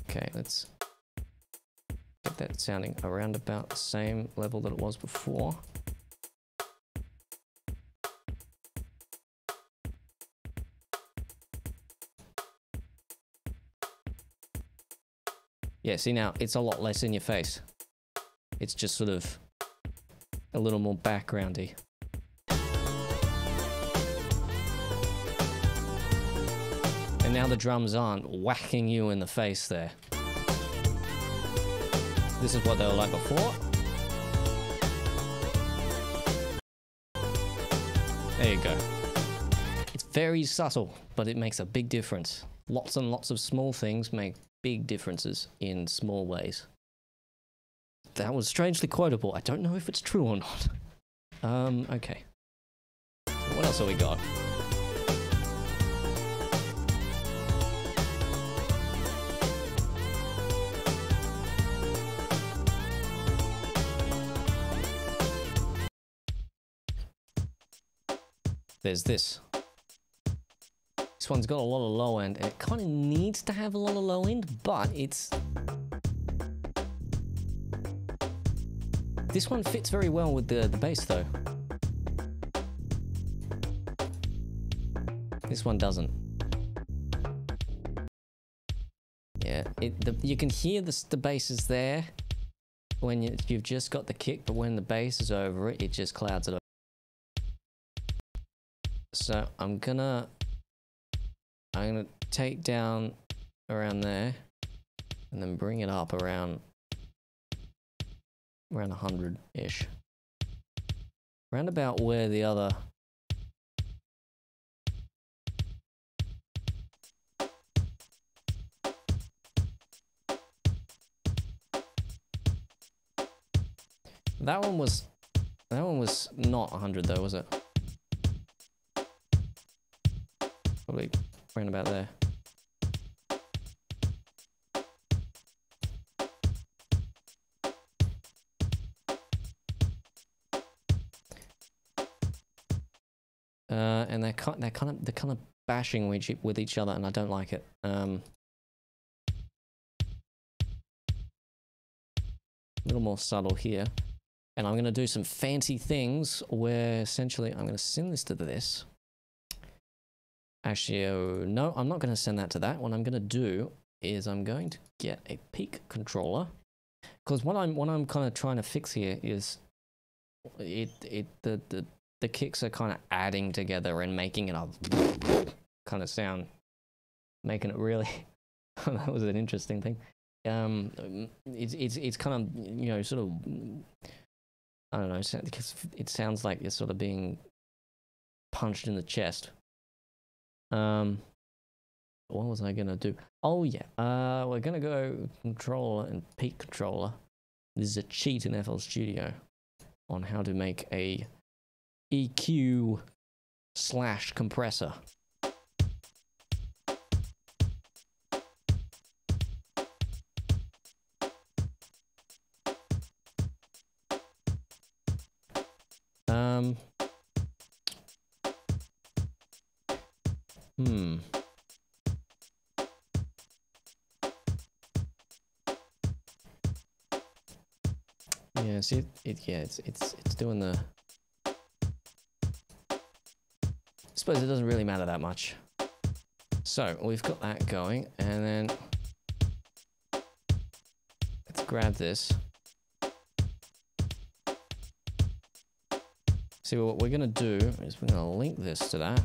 S1: Okay, let's get that sounding around about the same level that it was before. Yeah, see now, it's a lot less in your face. It's just sort of a little more backgroundy. And now the drums aren't whacking you in the face there. This is what they were like before. There you go. It's very subtle, but it makes a big difference. Lots and lots of small things make big differences in small ways. That was strangely quotable. I don't know if it's true or not. Okay. So what else have we got? There's this. This one's got a lot of low end, and it kind of needs to have a lot of low end, but it's... This one fits very well with the bass, though. This one doesn't. Yeah, you can hear the bass is there when you've just got the kick, but when the bass is over it, it just clouds it over. So I'm gonna take down around there and then bring it up around 100-ish. Round about where the other that one was not 100 though, was it? Probably round about there. And they're kind of bashing with each other, and I don't like it. A little more subtle here, and I'm going to do some fancy things where essentially I'm going to send this to this. Actually, no, I'm not going to send that to that. What I'm going to do is I'm going to get a peak controller, because what I'm kind of trying to fix here is the kicks are kind of adding together and making it a kind of sound, making it really. That was an interesting thing. It's kind of, you know, sort of, I don't know, because it sounds like you're sort of being punched in the chest. What was I gonna do? Oh yeah, we're gonna go controller and peak controller. This is a cheat in FL Studio on how to make a EQ / compressor. Yeah, see, it's doing the. I suppose it doesn't really matter that much. So we've got that going, and then let's grab this. See, what we're gonna do is we're gonna link this to that,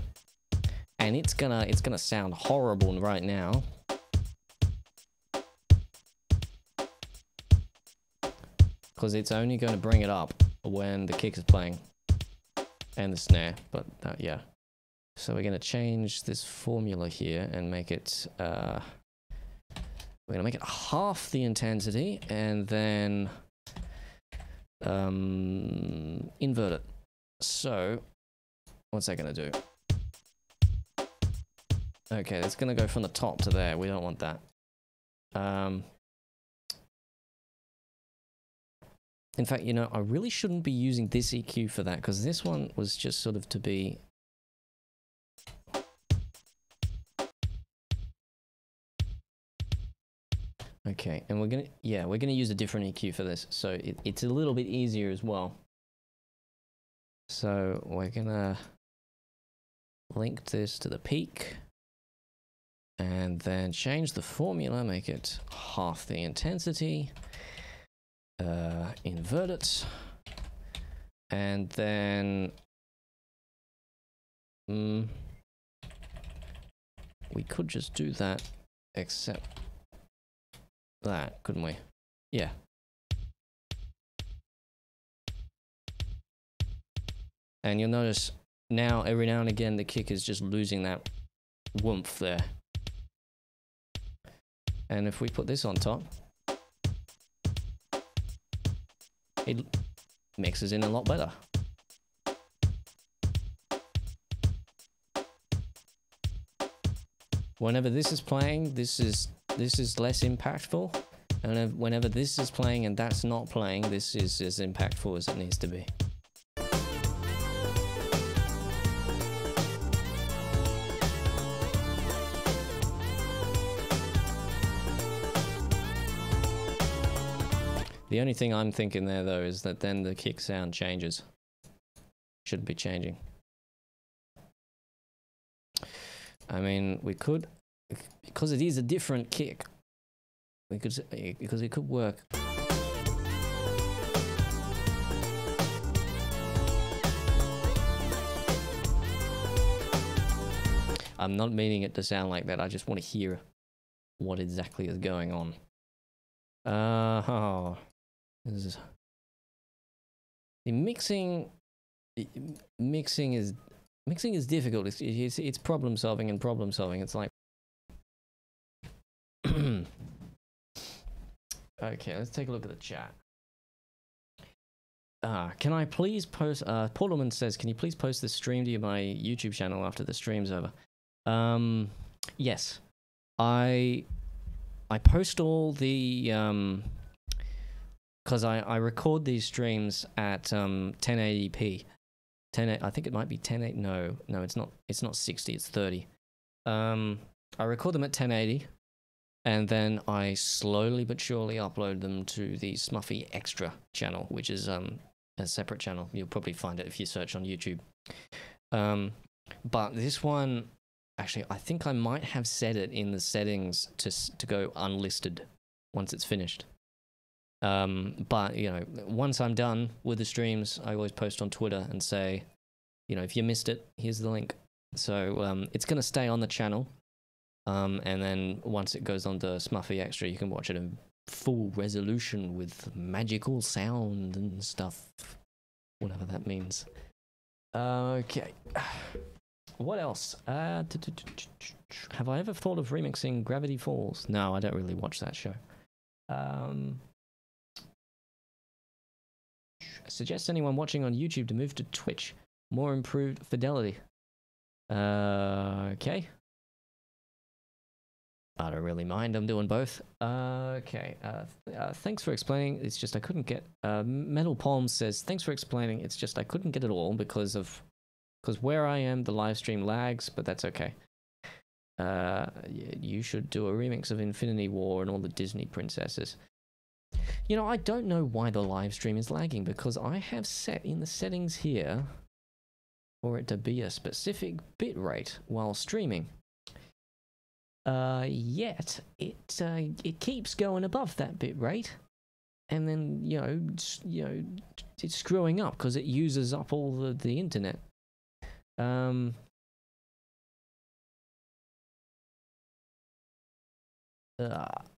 S1: and it's gonna sound horrible right now. Because it's only going to bring it up when the kick is playing. And the snare, but yeah. So we're going to change this formula here and make it, we're going to make it half the intensity and then invert it. So, what's that going to do? Okay, that's going to go from the top to there. We don't want that. In fact, you know, I really shouldn't be using this EQ for that, because this one was just sort of to be... Okay, and we're gonna use a different EQ for this, so it's a little bit easier as well. So we're gonna link this to the peak, and then change the formula, make it half the intensity. Invert it, and then we could just do that, except that, couldn't we? Yeah. And you'll notice now, every now and again, the kick is just losing that woomph there. And if we put this on top, it mixes in a lot better. Whenever this is playing, this is less impactful, and whenever this is playing and that's not playing, this is as impactful as it needs to be. The only thing I'm thinking there, though, is that then the kick sound changes. Shouldn't be changing. I mean, we could, because it is a different kick, we could, because it could work. I'm not meaning it to sound like that, I just want to hear what exactly is going on. This is... The mixing is difficult. It's problem solving and problem solving. It's like okay, let's take a look at the chat. Can I please post? Portleman says, "Can you please post the stream to my YouTube channel after the stream's over?" Yes, I post all the because I record these streams at 1080p. I think it might be 1080. No, it's not. It's not 60. It's 30. I record them at 1080, and then I slowly but surely upload them to the Smuffy Extra channel, which is a separate channel. You'll probably find it if you search on YouTube. But this one, actually, I think I might have set it in the settings to go unlisted once it's finished. But, you know, once I'm done with the streams, I always post on Twitter and say, you know, if you missed it, here's the link. So it's going to stay on the channel. And then once it goes on to Smuffy Extra, you can watch it in full resolution with magical sound and stuff. Whatever that means. Okay. What else? Have I ever thought of remixing Gravity Falls? No, I don't really watch that show. Suggest anyone watching on YouTube to move to Twitch. More improved fidelity. Okay. I don't really mind. I'm doing both. Okay. Thanks for explaining. It's just I couldn't get... Metal Palm says, thanks for explaining. It's just I couldn't get it all because where I am, the live stream lags, but that's okay. You should do a remix of Infinity War and all the Disney princesses. You know, I don't know why the live stream is lagging, because I have set in the settings here for it to be a specific bitrate while streaming. Yet it keeps going above that bitrate, and then it's screwing up because it uses up all the internet.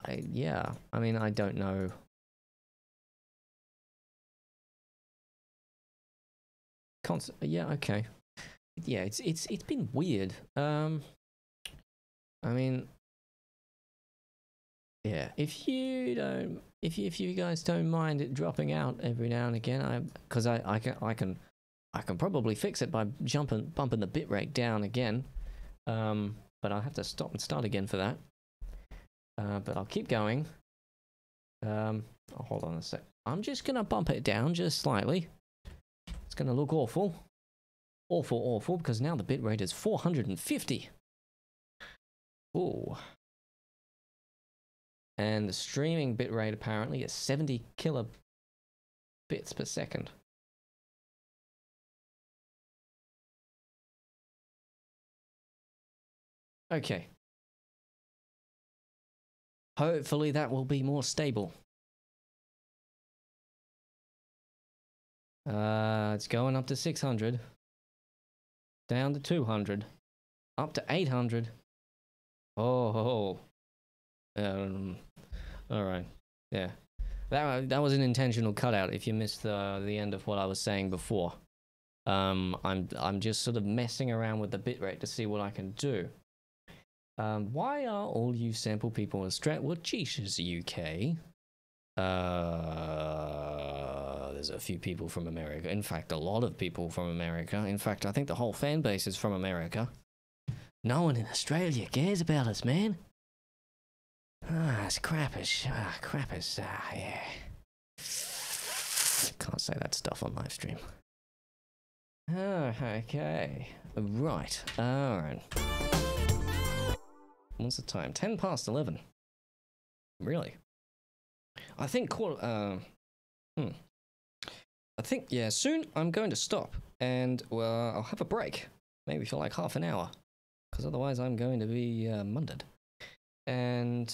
S1: Yeah, I mean, I don't know. Yeah, okay. Yeah, it's been weird. I mean, yeah, if you guys don't mind it dropping out every now and again, because I can probably fix it by bumping the bitrate down again. But I'll have to stop and start again for that. But I'll keep going. Hold on a sec. I'm just gonna bump it down just slightly. It's gonna look awful. Awful, because now the bitrate is 450. Ooh. And the streaming bitrate apparently is 70 kilobits per second. Okay. Hopefully that will be more stable. It's going up to 600. Down to 200. Up to 800. Oh. Alright. Yeah. That was an intentional cutout if you missed the end of what I was saying before. I'm just sort of messing around with the bitrate to see what I can do. Why are all you sample people in Australia? Well, Jesus, UK. There's a few people from America. In fact, a lot of people from America. In fact, I think the whole fan base is from America. No one in Australia cares about us, man. It's crappish. Yeah. Can't say that stuff on Livestream. Oh, okay. Right. Alright. What's the time? 10 past 11. Really? I think I think, yeah, soon I'm going to stop and I'll have a break. Maybe for like half an hour. Because otherwise I'm going to be munded. And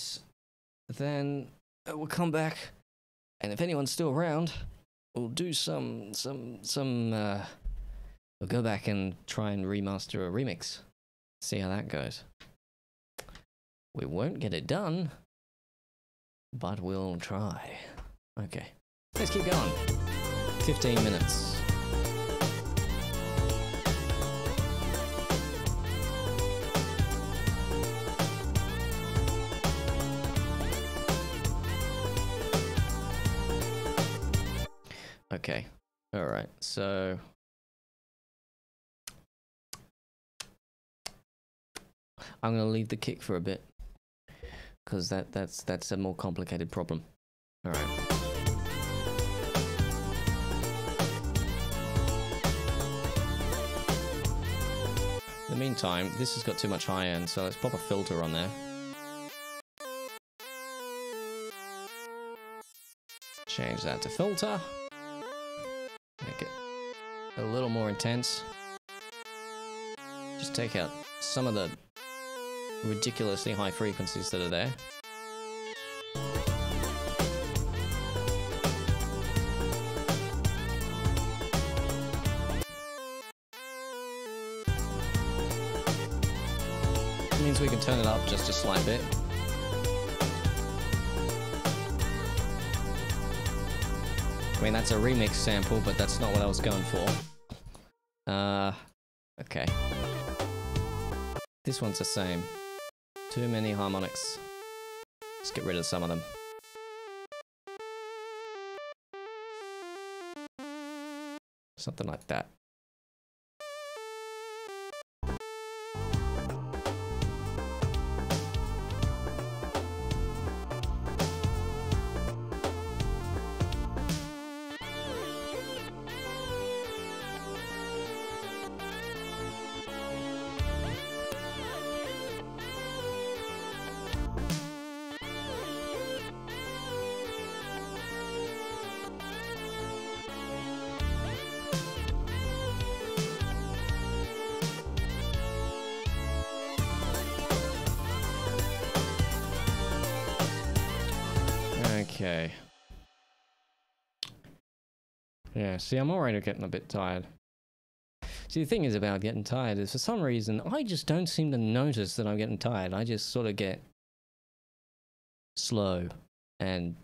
S1: then we'll come back, and if anyone's still around, we'll do we'll go back and try and remaster a remix. See how that goes. We won't get it done, but we'll try. Okay, let's keep going. 15 minutes. Okay, all right, so I'm gonna leave the kick for a bit because that's a more complicated problem. All right. In the meantime, this has got too much high end, so let's pop a filter on there. Change that to filter. Make it a little more intense. Just take out some of the ridiculously high frequencies that are there. It means we can turn it up just a slight bit. I mean, that's a remix sample, but that's not what I was going for. Okay. This one's the same. Too many harmonics. Let's get rid of some of them. Something like that. Okay. Yeah, see, I'm already getting a bit tired. See, the thing is about getting tired is for some reason, I just don't seem to notice that I'm getting tired. I just sort of get slow and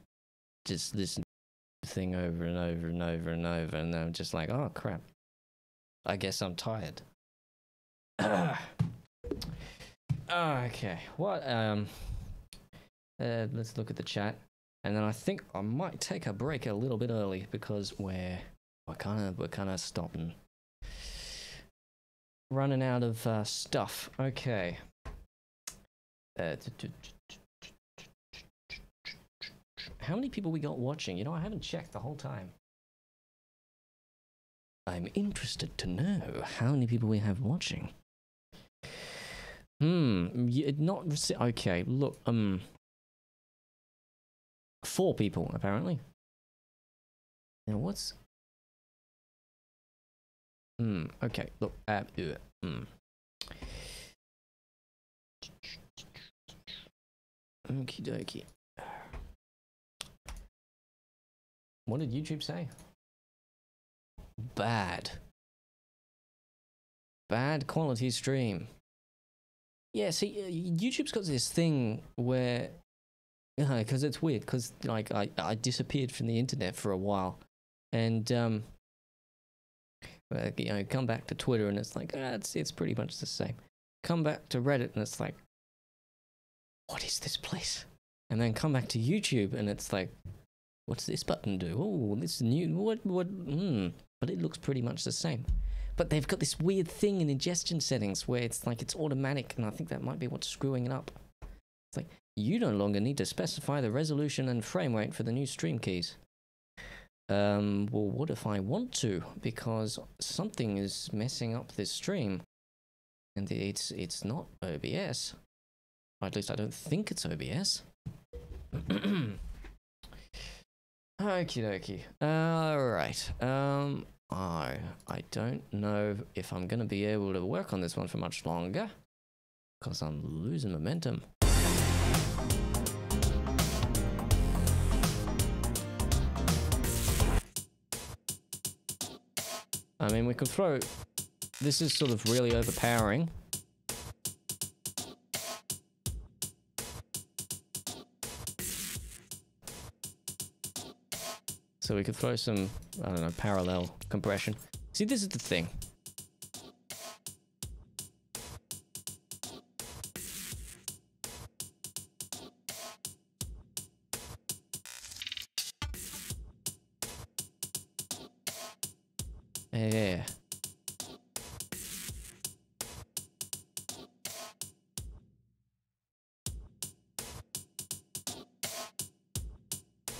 S1: just listen to the thing over and over and over and over. And I'm just like, oh, crap. I guess I'm tired. Okay, what, let's look at the chat. And then I think I might take a break a little bit early because we're kind of stopping, running out of stuff. Okay. How many people we got watching? You know, I haven't checked the whole time. I'm interested to know how many people we have watching. Not okay. Look, 4 people apparently. Now what's? Okay. Look. Okie dokie. What did YouTube say? Bad quality stream. Yeah, see, YouTube's got this thing where, because it's weird, because like I disappeared from the internet for a while, and you know, come back to Twitter and it's like, it's pretty much the same. Come back to Reddit and it's like, what is this place? And then come back to YouTube and it's like, what's this button do? Oh, this is new. What? But it looks pretty much the same. But they've got this weird thing in ingestion settings where it's like it's automatic, and I think that might be what's screwing it up. It's like, you no longer need to specify the resolution and frame rate for the new stream keys. Well, what if I want to? Because something is messing up this stream, and it's not OBS. Or at least I don't think it's OBS. Okie dokie. Alright. I don't know if I'm gonna be able to work on this one for much longer, because I'm losing momentum. I mean, we could throw... This is sort of really overpowering. So we could throw some, I don't know, parallel compression. See, this is the thing. Yeah.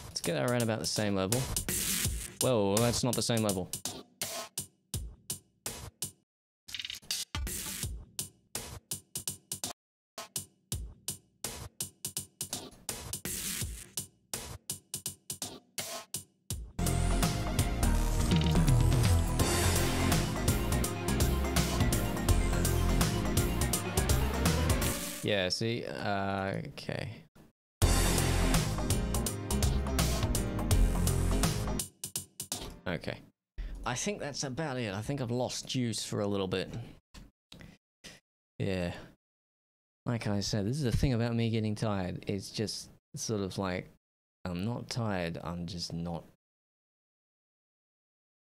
S1: Let's get that around about the same level. Whoa, that's not the same level. Yeah, see, okay. Okay. I think that's about it. I think I've lost juice for a little bit. Yeah. Like I said, this is the thing about me getting tired. It's just sort of like, I'm not tired, I'm just not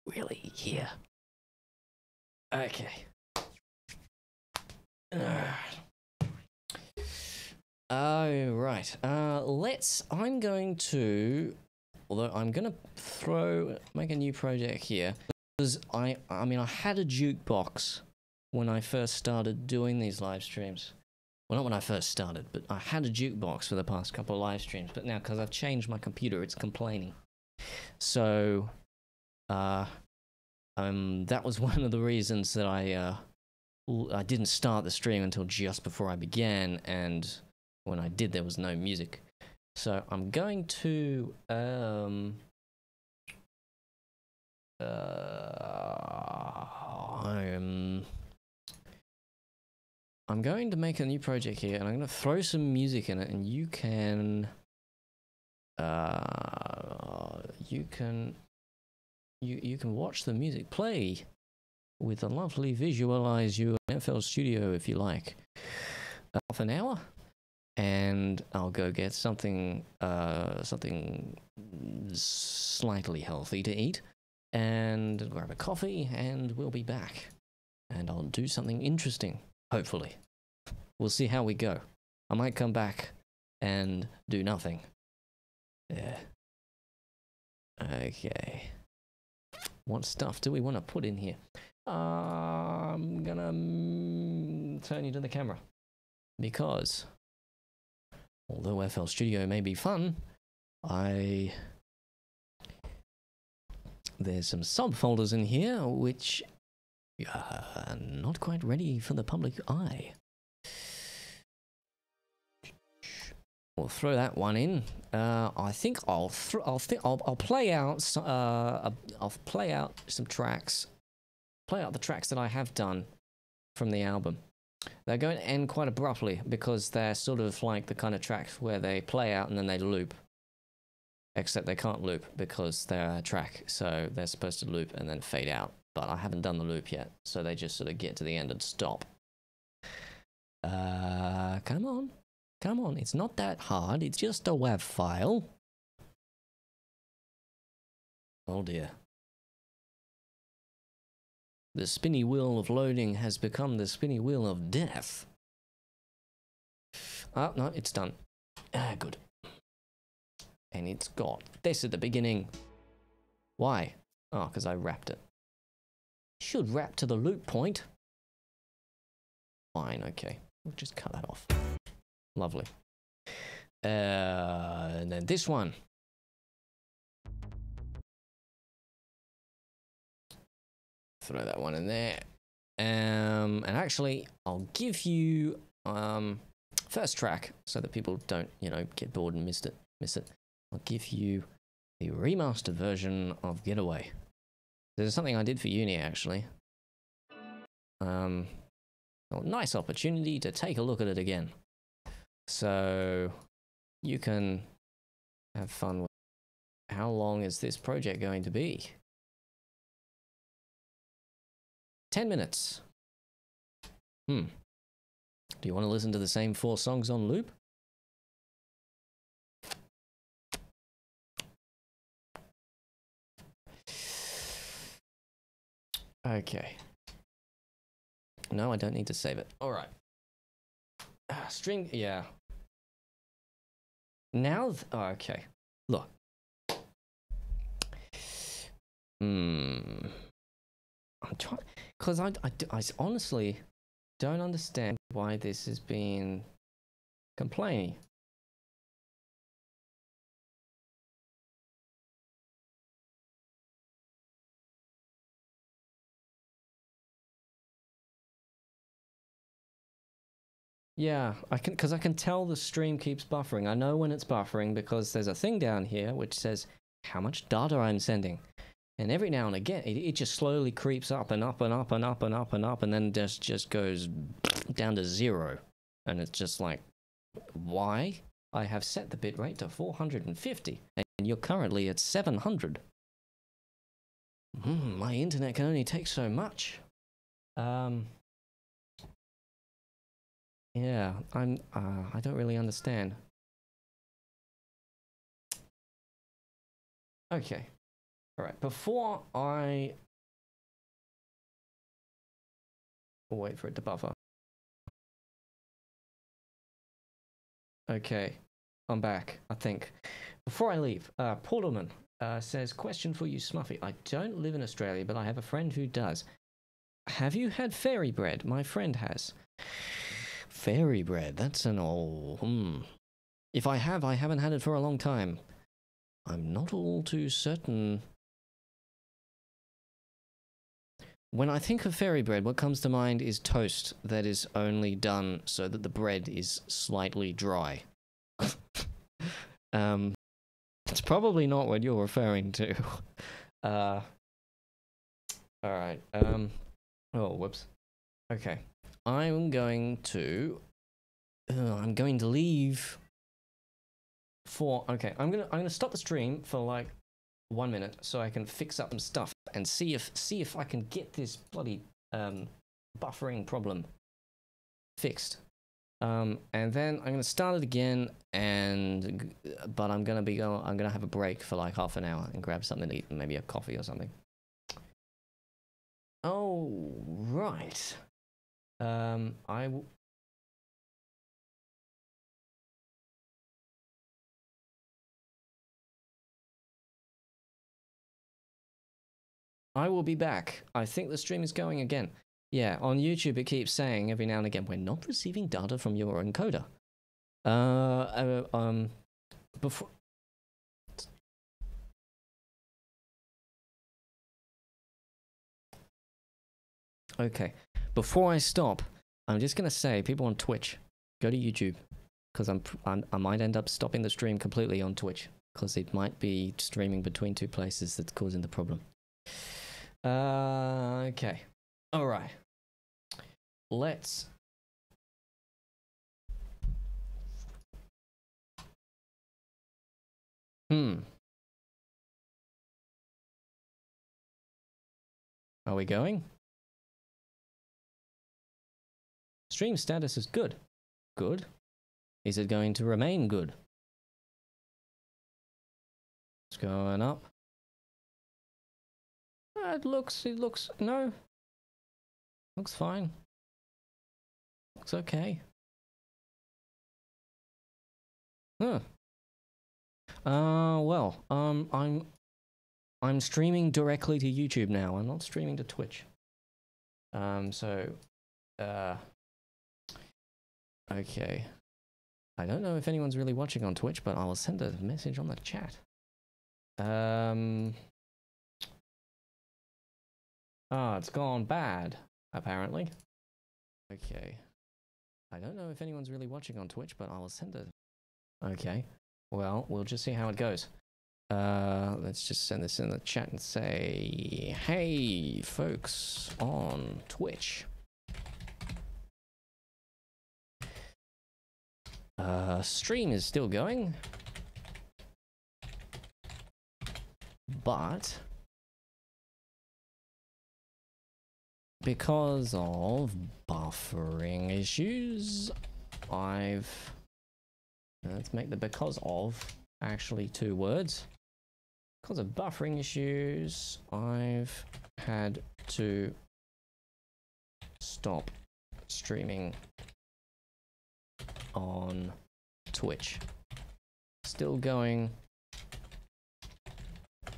S1: really here. Okay. Oh, right. I'm going to, although I'm going to make a new project here. Because I mean, I had a jukebox when I first started doing these live streams. Well, not when I first started, but I had a jukebox for the past couple of live streams. But now, because I've changed my computer, it's complaining. So, that was one of the reasons that I didn't start the stream until just before I began, and when I did, there was no music. So I'm going to I'm going to make a new project here, and I'm going to throw some music in it, and you can you can watch the music play with a lovely visualize you in FL Studio if you like. Half an hour, and I'll go get something slightly healthy to eat, and grab a coffee, and we'll be back. And I'll do something interesting, hopefully. We'll see how we go. I might come back and do nothing. Yeah. Okay. What stuff do we want to put in here? I'm gonna turn you to the camera. Because, although FL Studio may be fun, there's some subfolders in here which are not quite ready for the public eye. We'll throw that one in. I think I'll play out some tracks. Play out the tracks that I have done from the album. They're going to end quite abruptly because they're sort of like the kind of tracks where they play out and then they loop. Except they can't loop because they're a track, so they're supposed to loop and then fade out. But I haven't done the loop yet, so they just sort of get to the end and stop. Come on. Come on, it's not that hard, it's just a WAV file. Oh dear. The spinny wheel of loading has become the spinny wheel of death. Oh, no, it's done. Ah, good. And it's got this at the beginning. Why? Oh, because I wrapped it. Should wrap to the loop point. Fine, okay. We'll just cut that off. Lovely. And then this one. Throw that one in there. And actually, I'll give you first track so that people don't, get bored and miss it. I'll give you the remastered version of Getaway. There's something I did for uni actually. Well, nice opportunity to take a look at it again. So you can have fun with how long is this project going to be? 10 minutes. Do you want to listen to the same 4 songs on loop? Okay. No, I don't need to save it. All right. String, yeah. Now, okay. Look. I'm trying, because I honestly don't understand why this has been complaining. Yeah, because I can tell the stream keeps buffering. I know when it's buffering because there's a thing down here which says how much data I'm sending. And every now and again, it just slowly creeps up and up and up and up and up and up and then just goes down to 0. And it's just like, why? I have set the bitrate to 450 and you're currently at 700. My internet can only take so much. Yeah, I don't really understand. Okay. All right, before I wait for it to buffer. Okay, I'm back, I think. Before I leave, Portalman says, question for you, Smuffy. I don't live in Australia, but I have a friend who does. Have you had fairy bread? My friend has. Fairy bread, that's an old... If I have, I haven't had it for a long time. I'm not all too certain. When I think of fairy bread, what comes to mind is toast that is only done so that the bread is slightly dry. It's probably not what you're referring to. Alright, oh, whoops. Okay. I'm going to leave for... Okay, I'm gonna stop the stream for like 1 minute so I can fix up some stuff and see if I can get this bloody buffering problem fixed. And then I'm gonna start it again, but I'm gonna have a break for like half an hour and grab something to eat, maybe a coffee or something. Oh right. I will be back. I think the stream is going again. Yeah, on YouTube it keeps saying every now and again, we're not receiving data from your encoder. Before... Okay, before I stop, I'm just gonna say, people on Twitch, go to YouTube, because I might end up stopping the stream completely on Twitch, because it might be streaming between two places that's causing the problem. Okay. All right. Let's... Are we going? Stream status is good. Good. Is it going to remain good? It's going up. It looks, no. Looks fine. Looks okay. Huh. Well, I'm streaming directly to YouTube now. I'm not streaming to Twitch. Okay. I don't know if anyone's really watching on Twitch, but I will send a message on the chat. It's gone bad, apparently. Okay. I don't know if anyone's really watching on Twitch, but I will send a... Okay. Well, we'll just see how it goes. Let's just send this in the chat and say, hey, folks on Twitch. Stream is still going. But because of buffering issues, let's make the because of actually 2 words. Because of buffering issues, I've had to stop streaming on Twitch. Still going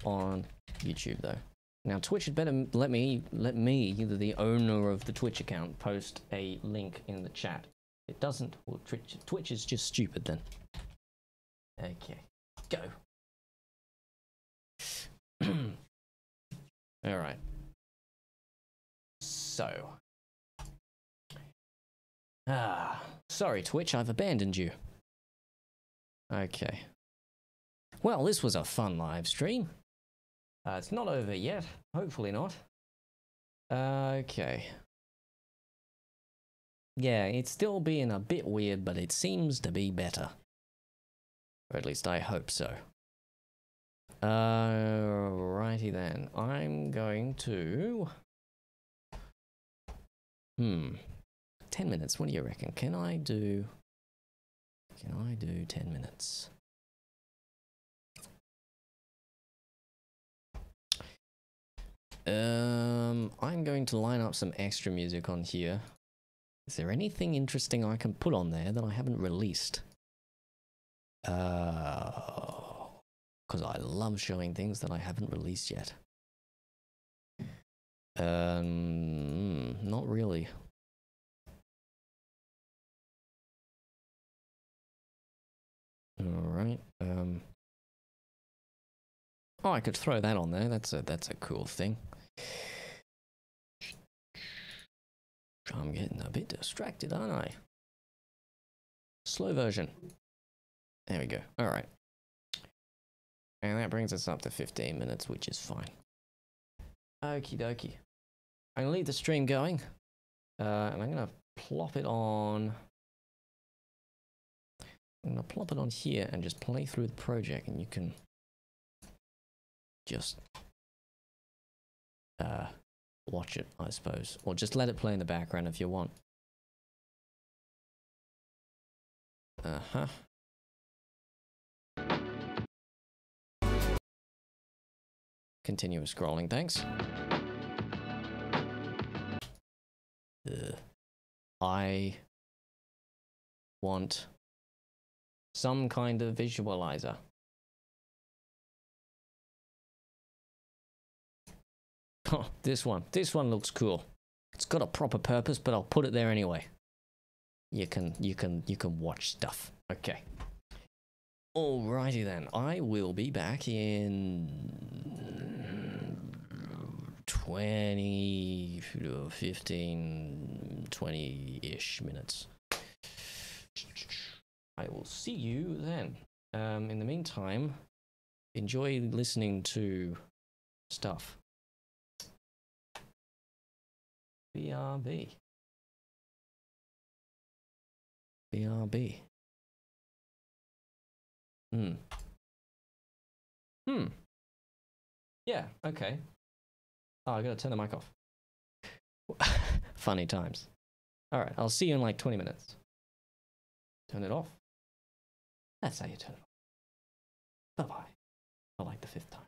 S1: on YouTube though. Now Twitch had better let me, the owner of the Twitch account, post a link in the chat. It doesn't, well, Twitch is just stupid then. Okay, go. All right. So. Sorry Twitch, I've abandoned you. Okay. Well, this was a fun live stream. It's not over yet. Hopefully not. Okay. Yeah, it's still being a bit weird, but it seems to be better. Or at least I hope so. Righty then. I'm going to... 10 minutes, what do you reckon? Can I do 10 minutes? I'm going to line up some extra music on here. Is there anything interesting I can put on there that I haven't released? Because I love showing things that I haven't released yet. Not really. All right. Oh, I could throw that on there. That's a cool thing. I'm getting a bit distracted, aren't I? Slow version. There we go. All right. And that brings us up to 15 minutes, which is fine. Okie dokie. I'm gonna leave the stream going. And I'm gonna plop it on. I'm gonna plop it on here and just play through the project, and you can just watch it, I suppose, or just let it play in the background if you want. Continuous scrolling, thanks. I want some kind of visualizer. Oh, this one looks cool. It's got a proper purpose, but I'll put it there anyway. You can watch stuff. Okay. Alrighty then. I will be back in 20, 15, 20-ish minutes. I will see you then. In the meantime, enjoy listening to stuff. BRB. BRB. Yeah, okay. Oh, I gotta turn the mic off. Funny times. Alright, I'll see you in like 20 minutes. Turn it off. That's how you turn it off. Bye-bye. I like the 5th time.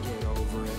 S2: Get over it.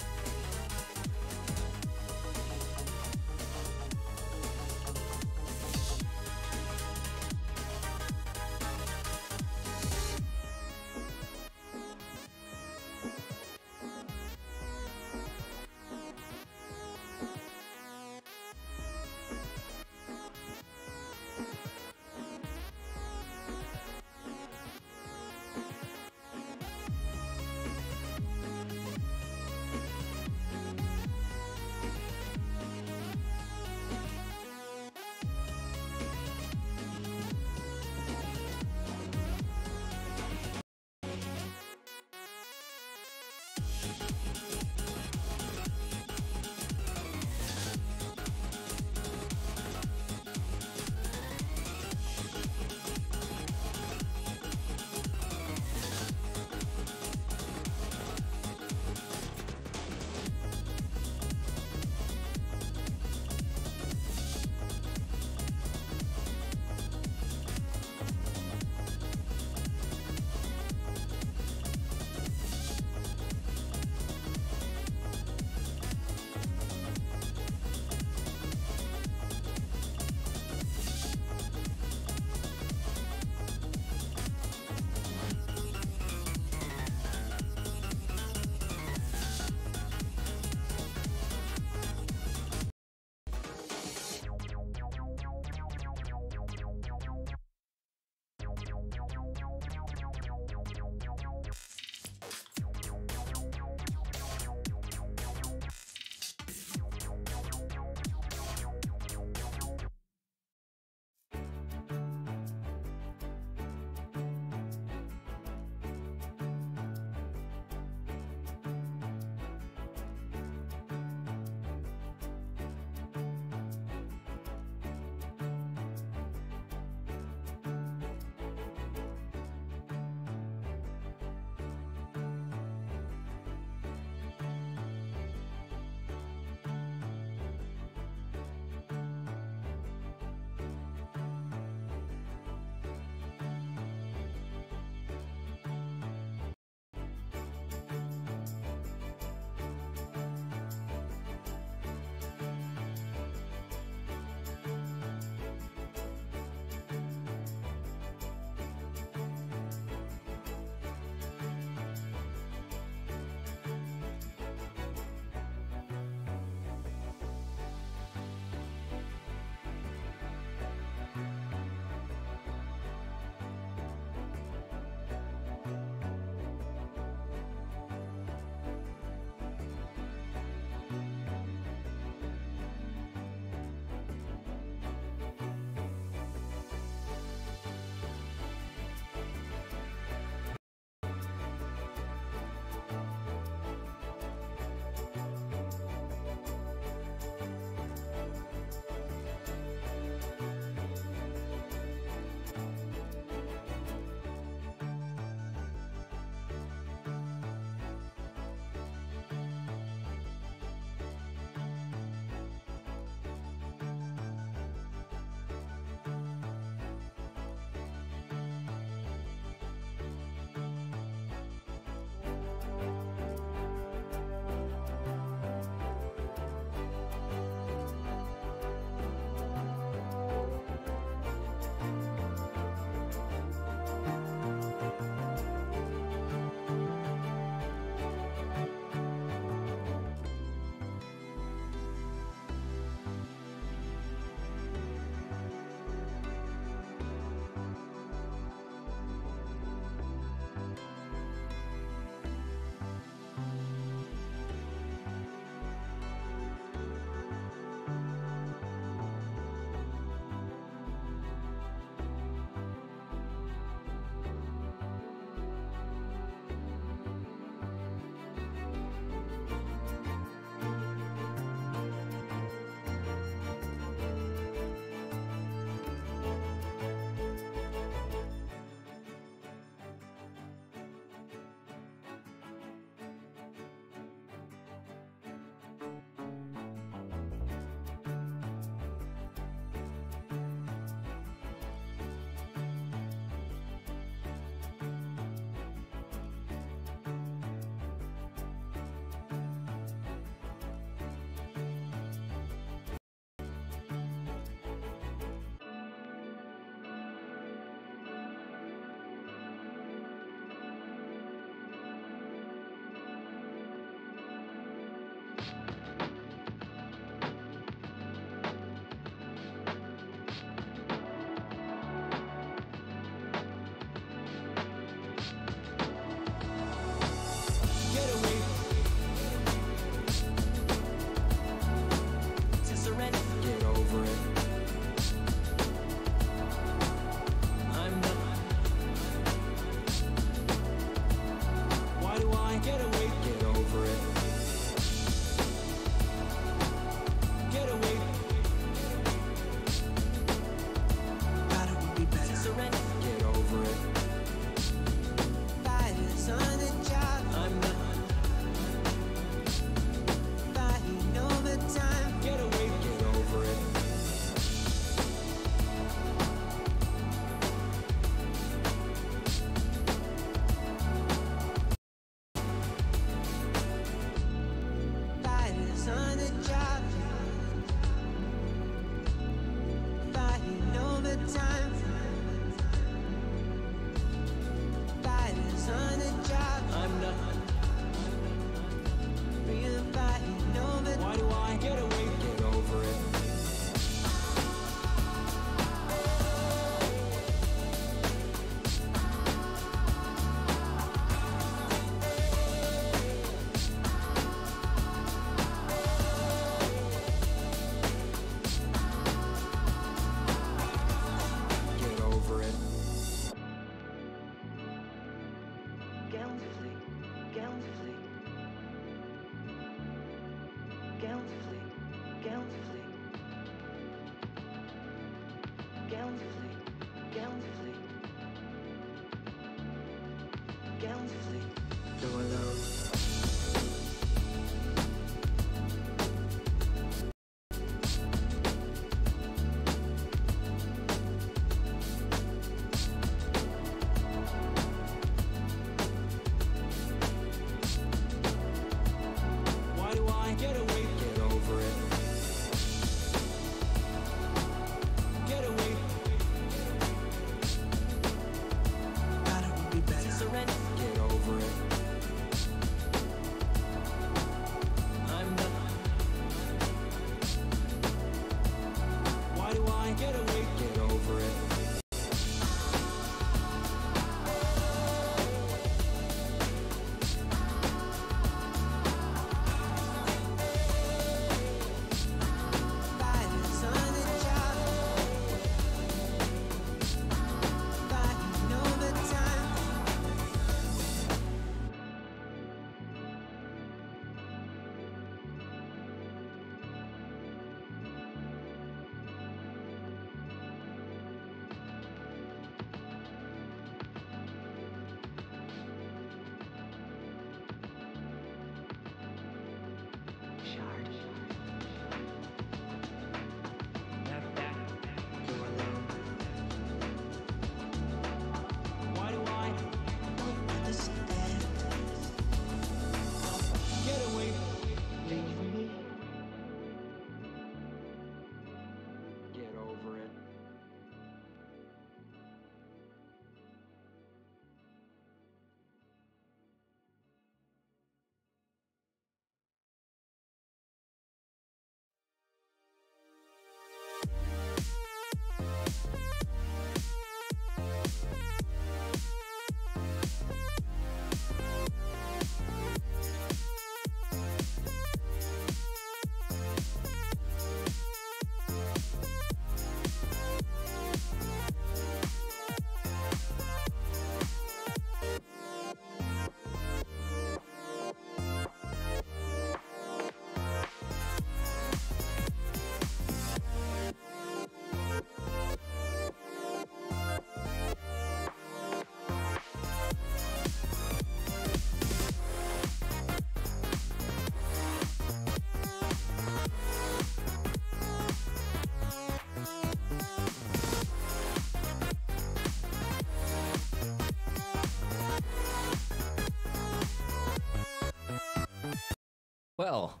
S1: Well,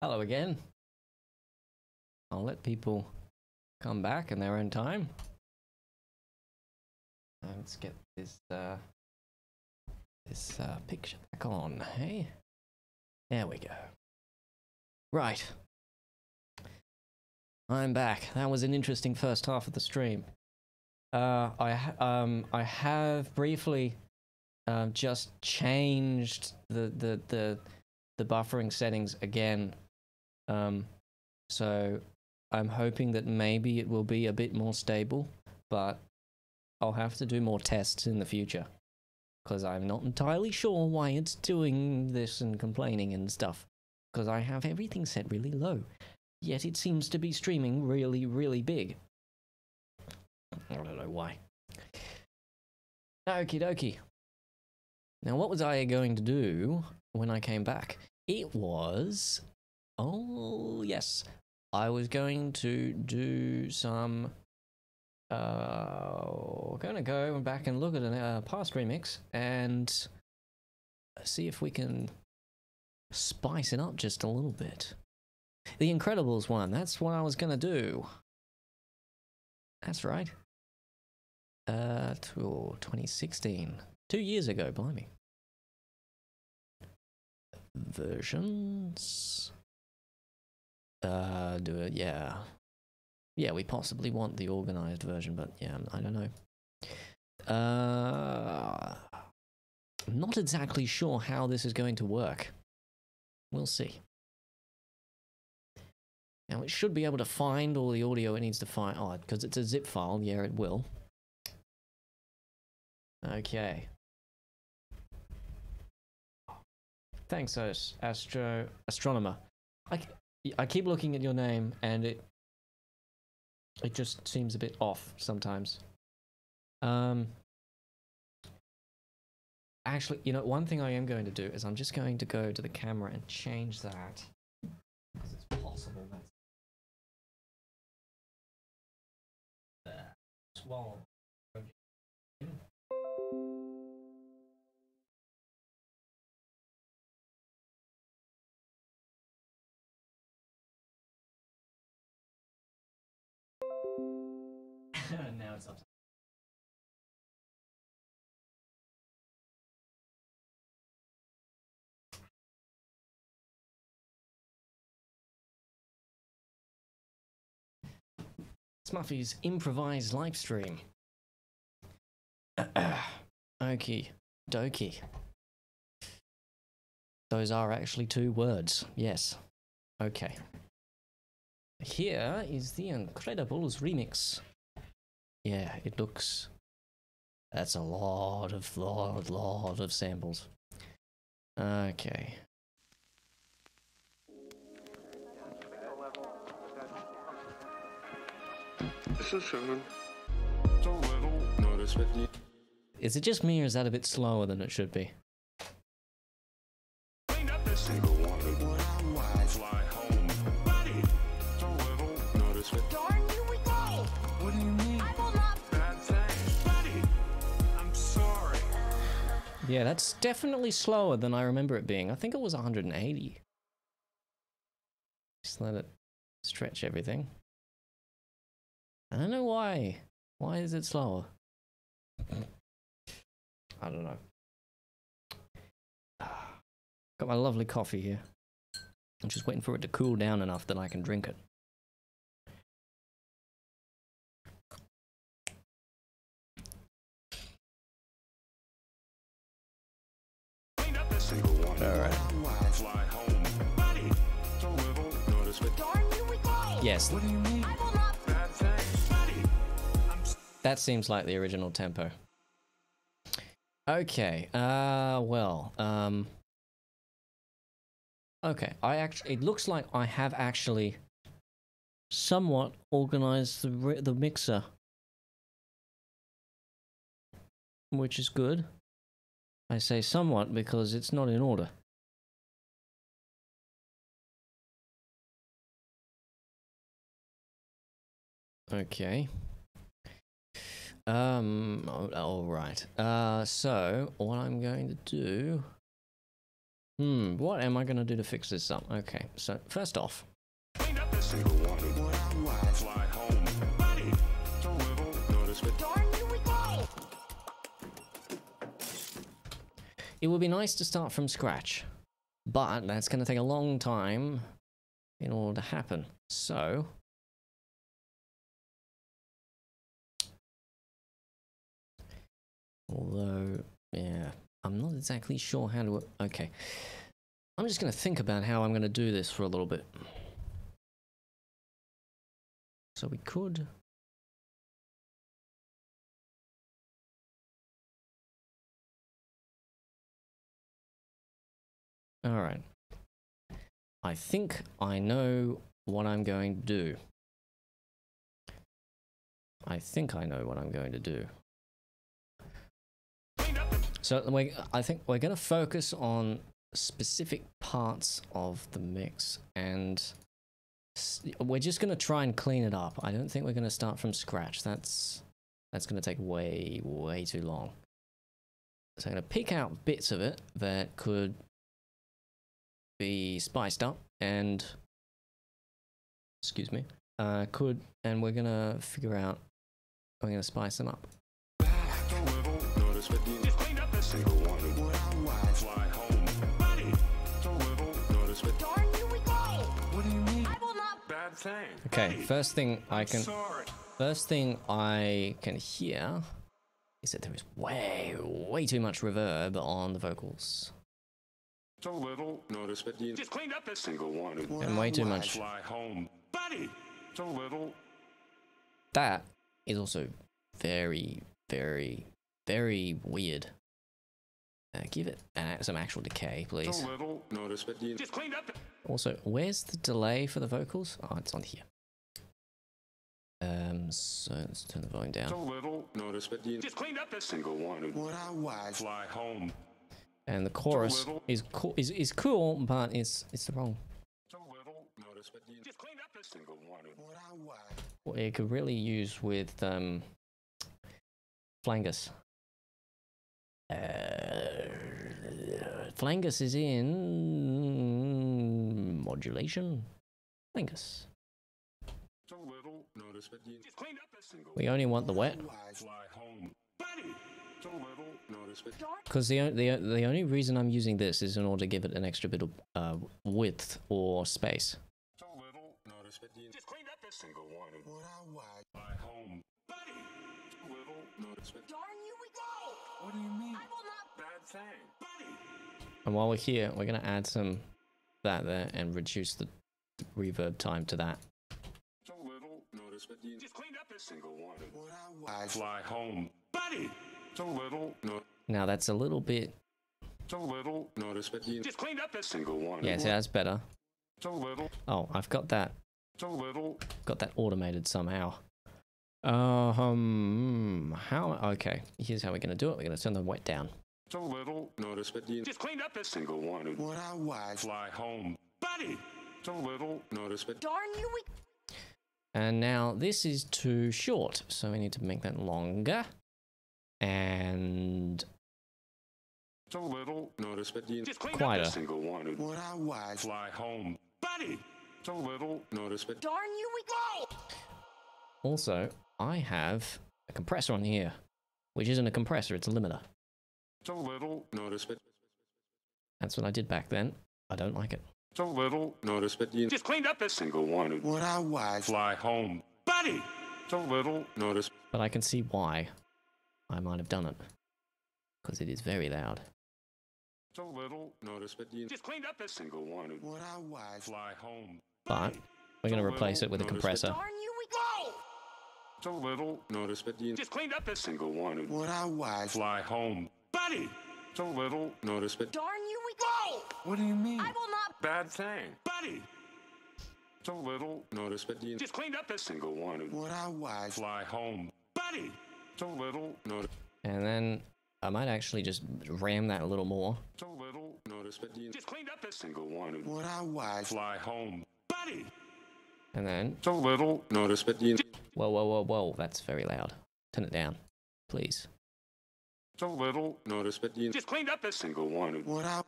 S1: hello again. I'll let people come back in their own time. Let's get this picture back on, hey? There we go. Right. I'm back. That was an interesting first half of the stream. I have briefly just changed the buffering settings again. So I'm hoping that maybe it will be a bit more stable, but I'll have to do more tests in the future because I'm not entirely sure why it's doing this and complaining and stuff, because I have everything set really low, yet it seems to be streaming really, really big. I don't know why. Okie dokie. Now, what was I going to do when I came back? It was... Oh, yes. I was going to do some... gonna go back and look at a past remix and see if we can spice it up just a little bit. The Incredibles one, that's what I was gonna do. That's right. 2016. 2 years ago, blimey. Versions. Do it, yeah. Yeah, we possibly want the organized version, but yeah, I don't know. I'm not exactly sure how this is going to work. We'll see. Now, it should be able to find all the audio it needs to find. Oh, because it's a zip file. Yeah, it will. Okay. Thanks, astronomer. I keep looking at your name, and it just seems a bit off sometimes. Actually, you know, one thing I am going to do is I'm just going to go to the camera and change that. Because it's possible that's there. Swallow. Now it's up. Smuffy's improvised live stream. Okie dokie. Those are actually 2 words. Yes. Okay. Here is the Incredibles remix. Yeah, it looks... That's a lot of samples. Okay.
S2: This is Sherman.
S1: Is it just me, or is that a bit slower than it should be?
S2: What do you mean? Bad thing. Buddy, I'm sorry.
S1: Yeah, that's definitely slower than I remember it being. I think it was 180. Just let it stretch everything. I don't know why. Why is it slower? I don't know. Got my lovely coffee here. I'm just waiting for it to cool down enough that I can drink it. Alright. Yes.
S2: What do you mean?
S1: That seems like the original tempo. Okay, well, okay, it looks like I have actually somewhat organized the mixer, which is good. I say somewhat because it's not in order. Okay. All right. So what I'm going to do What am I gonna do to fix this up? Okay, so first off,
S2: Clean up the single one. What I want. Fly home. Buddy. So little. Notice but darn you we go.
S1: it would be nice to start from scratch, but that's gonna take a long time in order to happen. So, although, yeah, I'm not exactly sure how to. Okay, I'm just gonna think about how I'm gonna do this for a little bit. So we could. All right. I think I know what I'm going to do. I think I know what I'm going to do. So I think we're going to focus on specific parts of the mix, and we're just going to try and clean it up. I don't think we're going to start from scratch. That's going to take way too long. So I'm going to pick out bits of it that could be spiced up and, excuse me, and we're going to figure out, we're going to spice them up.
S2: Just clean up the single one. What I want. Fly home. Buddy. So little. Notice but darn you we go. What do you mean? I will not. Bad thing.
S1: Okay,
S2: Buddy.
S1: first thing I can hear is that there is way too much reverb on the vocals.
S2: So little. Notice but just cleaned up the single one.
S1: And way too much.
S2: Fly home. Buddy. So little.
S1: That is also very weird. Give it some actual decay, please.
S2: So little. Notice but just cleaned up.
S1: Also, where's the delay for the vocals? Oh, it's on here. So let's turn the volume down.
S2: So little. Notice but just cleaned up the single one. What I want. Fly home.
S1: And the chorus is cool, but it's the wrong.
S2: So little. Notice but just cleaned up the single one. What I want.
S1: What you could really use with Flangus. Flangus is in modulation. Flangus.
S2: So little. Notice but just cleaned up the single.
S1: We only want the wet.
S2: Fly home. Buddy. So little. Notice but
S1: because the only reason I'm using this is in order to give it an extra bit of width or space.
S2: so little. Notice but just cleaned up the single one. What I want. Fly home. Buddy. So little. Notice but darn you we go. What do you mean? I will not. Bad thing. Buddy.
S1: And while we're here, we're gonna add some that there and reduce the reverb time to that.
S2: So little. Notice but just cleaned up the single one. What I want. Fly home. Buddy. So little. No.
S1: Now that's a little bit.
S2: So little. Notice but just cleaned up the single one.
S1: Yeah, see, that's better.
S2: So little.
S1: Oh, I've got that.
S2: So little.
S1: Got that automated somehow. How? Okay, here's how we're gonna do it. We're gonna turn the wet down.
S2: So little. Notice but just cleaned up the single one. What I want. Fly home. Buddy. So little. Notice but darn you we.
S1: And now this is too short, so we need to make that longer. And
S2: so little. Notice but just cleaned
S1: quieter.
S2: up the single one. What I want. Fly home. Buddy. So little. Notice but darn you we go.
S1: Also, I have a compressor on here, which isn't a compressor, it's a limiter.
S2: So little. Notice but
S1: That's what I did back then. I don't like it.
S2: so little. Notice but just cleaned up the single one. What I want. Fly home. Buddy. So little. Notice.
S1: But I can see why I might have done it. Because it is very loud.
S2: So little. Notice but just cleaned up the single one. What I want. Fly home.
S1: But we're going to replace it with a compressor.
S2: Darn you we go. So little. Notice but just cleaned up the single one. What I want. Fly home. Buddy. So little. Notice but darn you we go. What do you mean? I will not. Bad thing. Buddy. So little. Notice but just cleaned up the single one. What I want. Fly home. Buddy. So little. Notice.
S1: And then I might actually just ram that a little more.
S2: So little. Notice but just cleaned up the single one. What I want. Fly home. Buddy.
S1: And then,
S2: So little. Notice but
S1: whoa, that's very loud. Turn it down, please.
S2: so little. Notice but just cleaned up the single one. What I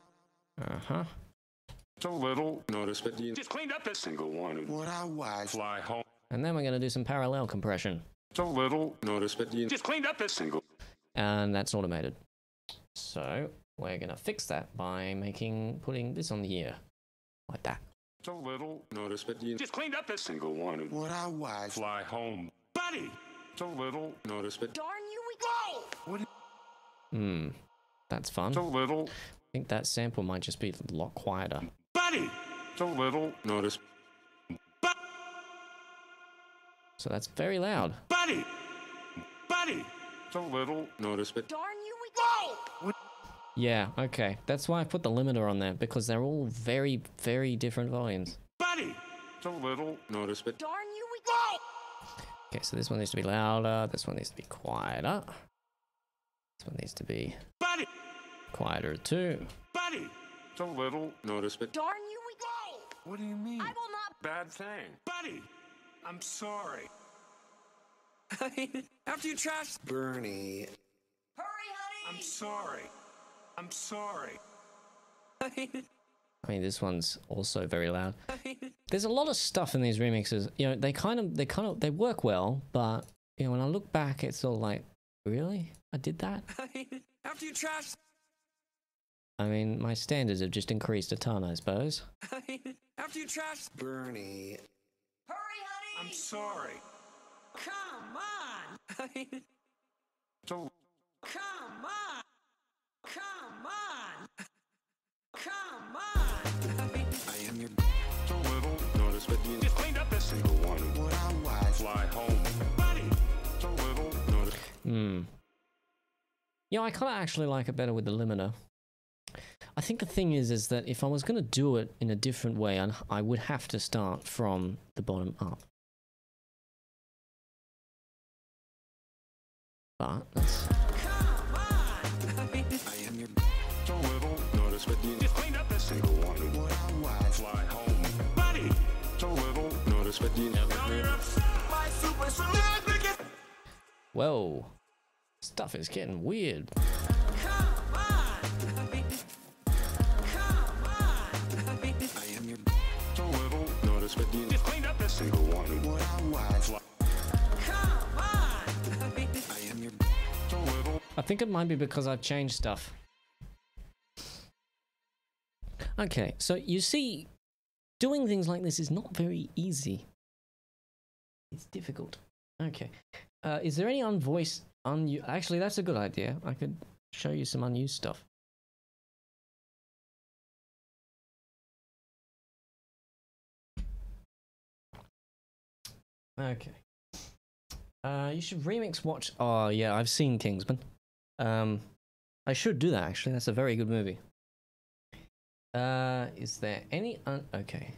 S1: Uh-huh.
S2: So little, notice, but you just cleaned up a single one. What I was. Fly home.
S1: And then we're going to do some parallel compression.
S2: So little, notice, but you just cleaned up a single.
S1: And that's automated. So we're going to fix that by putting this on the ear. Like that.
S2: So little, notice, but you just cleaned up a single one. What I was. Fly home. Buddy! So little, notice, but darn you, we go! What?
S1: That's fun.
S2: So little.
S1: I think that sample might just be a lot quieter.
S2: Buddy! So little, notice.
S1: So that's very loud.
S2: Buddy! Buddy! So little, notice, but darn you, we go! What?
S1: Yeah, okay. That's why I put the limiter on there, because they're all very, very different volumes.
S2: Buddy! So little, notice, but darn you, we go!
S1: Okay, so this one needs to be louder, this one needs to be quieter. This one needs to be
S2: Buddy!
S1: Quieter too.
S2: Buddy! So little, notice, but darn you, we go! What do you mean? I will not. Bad thing. Buddy! I'm sorry. After you trash Bernie. Hurry, honey! I'm sorry. I'm sorry.
S1: I mean, this one's also very loud. There's a lot of stuff in these remixes. You know, they work well, but you know, when I look back, it's all like, really? I did that?
S2: After you trash.
S1: I mean, my standards have just increased a ton, I suppose.
S2: After you trash Bernie. Hurry, honey! I'm sorry. Come on! So come on! Come on! Come on! I am your so little, notice, but you just cleaned up this single one. What I was. Fly home. Buddy! So little, notice.
S1: Yeah, I kind of actually like it better with the limiter. I think the thing is that if I was going to do it in a different way, I would have to start from the bottom up. But let's...
S2: Come on! I am your so little, notice, but you just cleaned up this single one. What I was. Fly home. Buddy! So little, notice, but you never heard. My super celebrity.
S1: Whoa. Stuff is getting weird.
S2: But you just cleaned up this single one. What I was. Come on! I am your so little.
S1: I think it might be because I've changed stuff. Okay, so you see, doing things like this is not very easy. It's difficult. Okay. Is there any unvoiced, actually, that's a good idea. I could show you some unused stuff. Okay. You should remix watch. Oh yeah, I've seen Kingsman. I should do that actually. That's a very good movie. Is there any okay.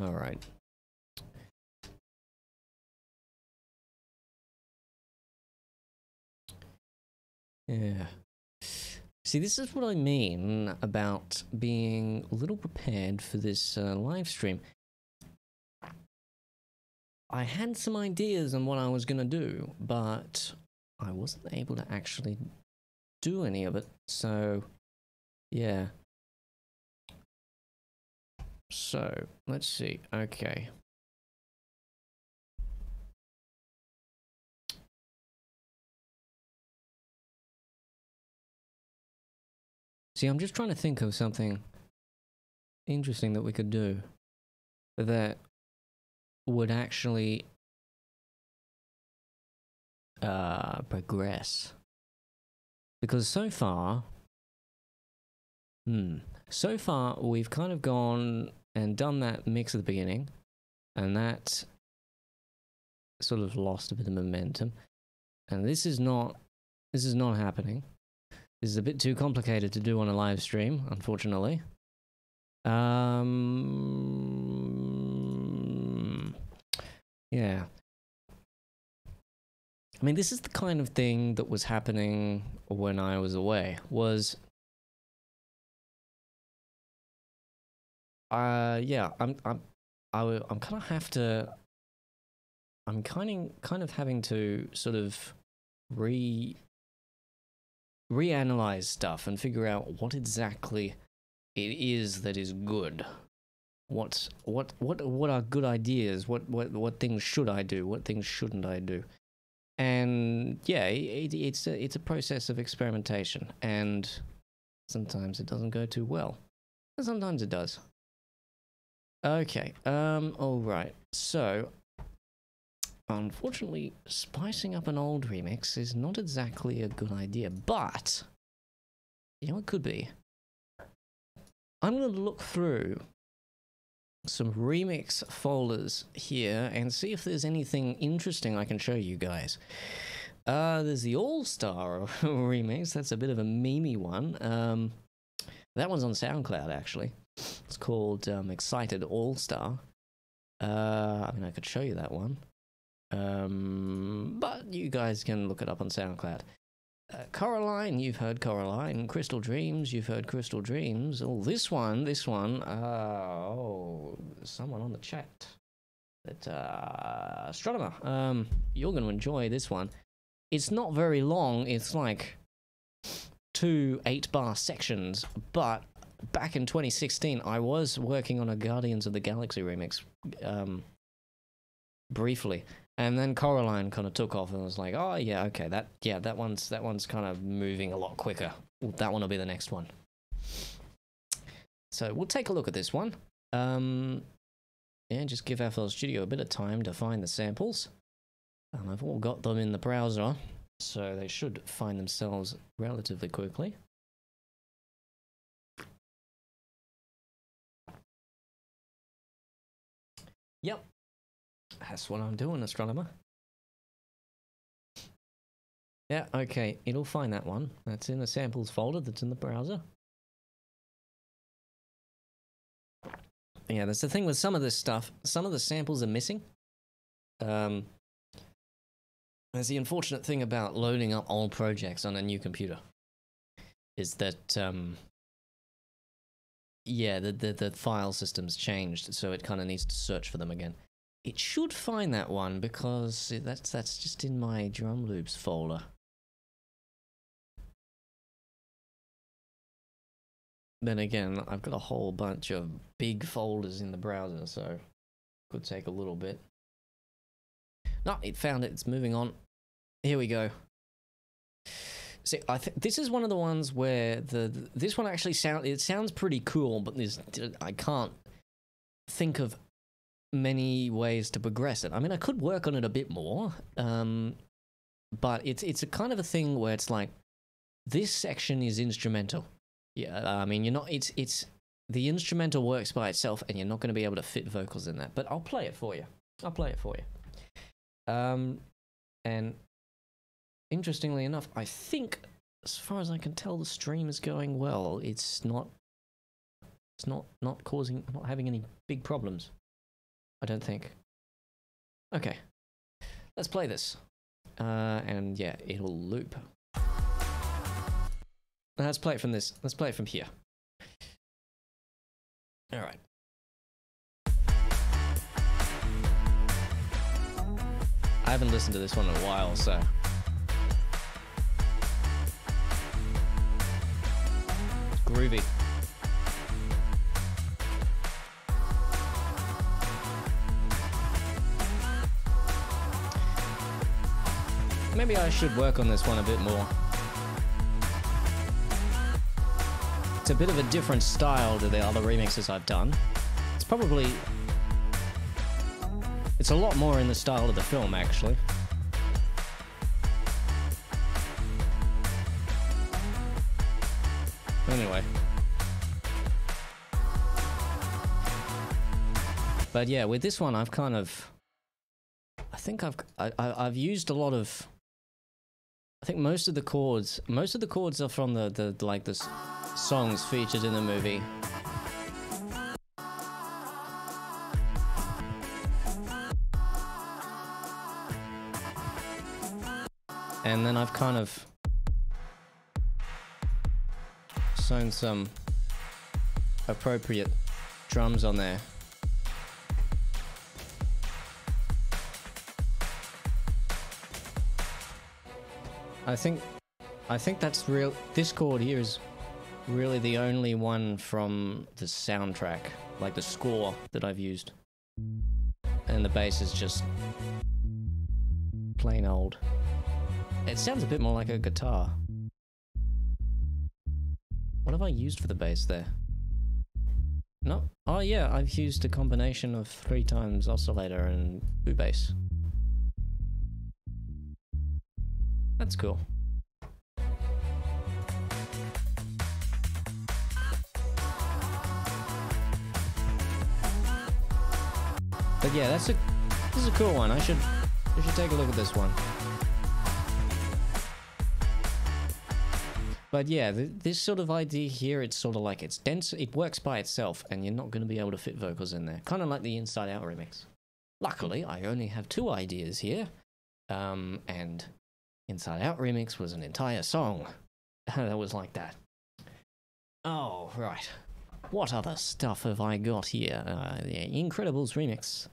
S1: All right. Yeah. See, this is what I mean about being a little prepared for this live stream. I had some ideas on what I was going to do, but I wasn't able to actually do any of it. So, yeah. So, let's see. Okay. See, I'm just trying to think of something interesting that we could do that would actually progress, because so far we've kind of gone and done that mix at the beginning, and that sort of lost a bit of momentum, and this is not happening. This is a bit too complicated to do on a live stream, unfortunately. Yeah. I mean, this is the kind of thing that was happening when I was away. Yeah, I'm kind of having to sort of reanalyze stuff and figure out what exactly it is that is good. What are good ideas? What things should I do? What things shouldn't I do? And yeah, it's a process of experimentation, and sometimes it doesn't go too well, and sometimes it does. Okay, all right. So, unfortunately, spicing up an old remix is not exactly a good idea, but you know what could be? I'm going to look through some remix folders here and see if there's anything interesting I can show you guys. There's the All-Star remix. That's a bit of a memey one. That one's on SoundCloud, actually. It's called Excited All-Star. I mean, I could show you that one. But you guys can look it up on SoundCloud. Coraline, you've heard Coraline. Crystal Dreams, you've heard Crystal Dreams. Oh, this one, oh, someone on the chat. That, Astronomer, you're going to enjoy this one. It's not very long, it's like 2 8-bar sections, but back in 2016, I was working on a Guardians of the Galaxy remix, briefly. And then Coraline kind of took off and was like, oh yeah, okay, that one's kind of moving a lot quicker. That one will be the next one. So we'll take a look at this one. And just give FL Studio a bit of time to find the samples. I've all got them in the browser, so they should find themselves relatively quickly. Yep. That's what I'm doing, Astronomer. Yeah, okay, it'll find that one. That's in the samples folder that's in the browser. Yeah, that's the thing with some of this stuff. Some of the samples are missing. There's the unfortunate thing about loading up old projects on a new computer. Is that, yeah, the file system's changed, so it kind of needs to search for them again. It should find that one because that's just in my drum loops folder. Then again, I've got a whole bunch of big folders in the browser, so it could take a little bit. No, it found it. It's moving on. Here we go. See, I think this is one of the ones where this one actually sounds pretty cool, but I can't think of many ways to progress it. I mean, I could work on it a bit more, but it's a kind of a thing where it's like, this section is instrumental. Yeah, I mean, you're not. It's the instrumental works by itself, and you're not going to be able to fit vocals in that. But I'll play it for you. And interestingly enough, I think, as far as I can tell, the stream is going well. It's not having any big problems. I don't think. Okay, let's play this. And yeah, it'll loop. Let's play it from this. Let's play it from here. All right. I haven't listened to this one in a while, so. Groovy. Maybe I should work on this one a bit more. It's a bit of a different style to the other remixes I've done. It's a lot more in the style of the film, actually. Anyway. But yeah, with this one, I've kind of... I think I've used a lot of... I think most of the chords are from the songs featured in the movie. And then I've kind of sewn some appropriate drums on there. I think I think that's real. This chord here is really the only one from the soundtrack, like the score that I've used. And the bass is just plain old. It sounds a bit more like a guitar. What have I used for the bass there? No. Oh yeah, I've used a combination of 3 times oscillator and boo bass. That's cool. But yeah, this is a cool one. I should take a look at this one. But yeah, this sort of idea here, it's sort of like it's dense, it works by itself, and you're not going to be able to fit vocals in there. Kind of like the Inside Out remix. Luckily, I only have 2 ideas here, and Inside Out remix was an entire song. That was like that. Oh, right. What other stuff have I got here? The Incredibles remix.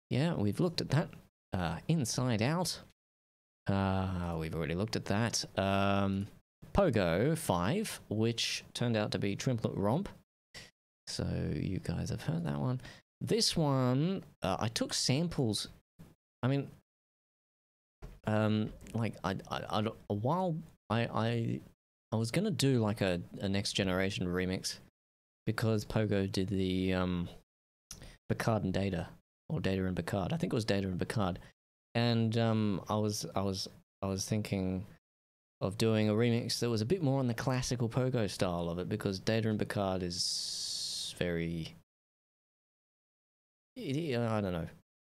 S1: Yeah, we've looked at that. Inside Out. We've already looked at that. Pogo 5, which turned out to be Triplet Romp. So you guys have heard that one. This one, I took samples. I mean, like I was gonna do like a next generation remix because Pogo did the Picard and Data, or Data and Picard. I think it was Data and Picard, and I was thinking of doing a remix that was a bit more on the classical Pogo style of it, because Data and Picard is very... I don't know.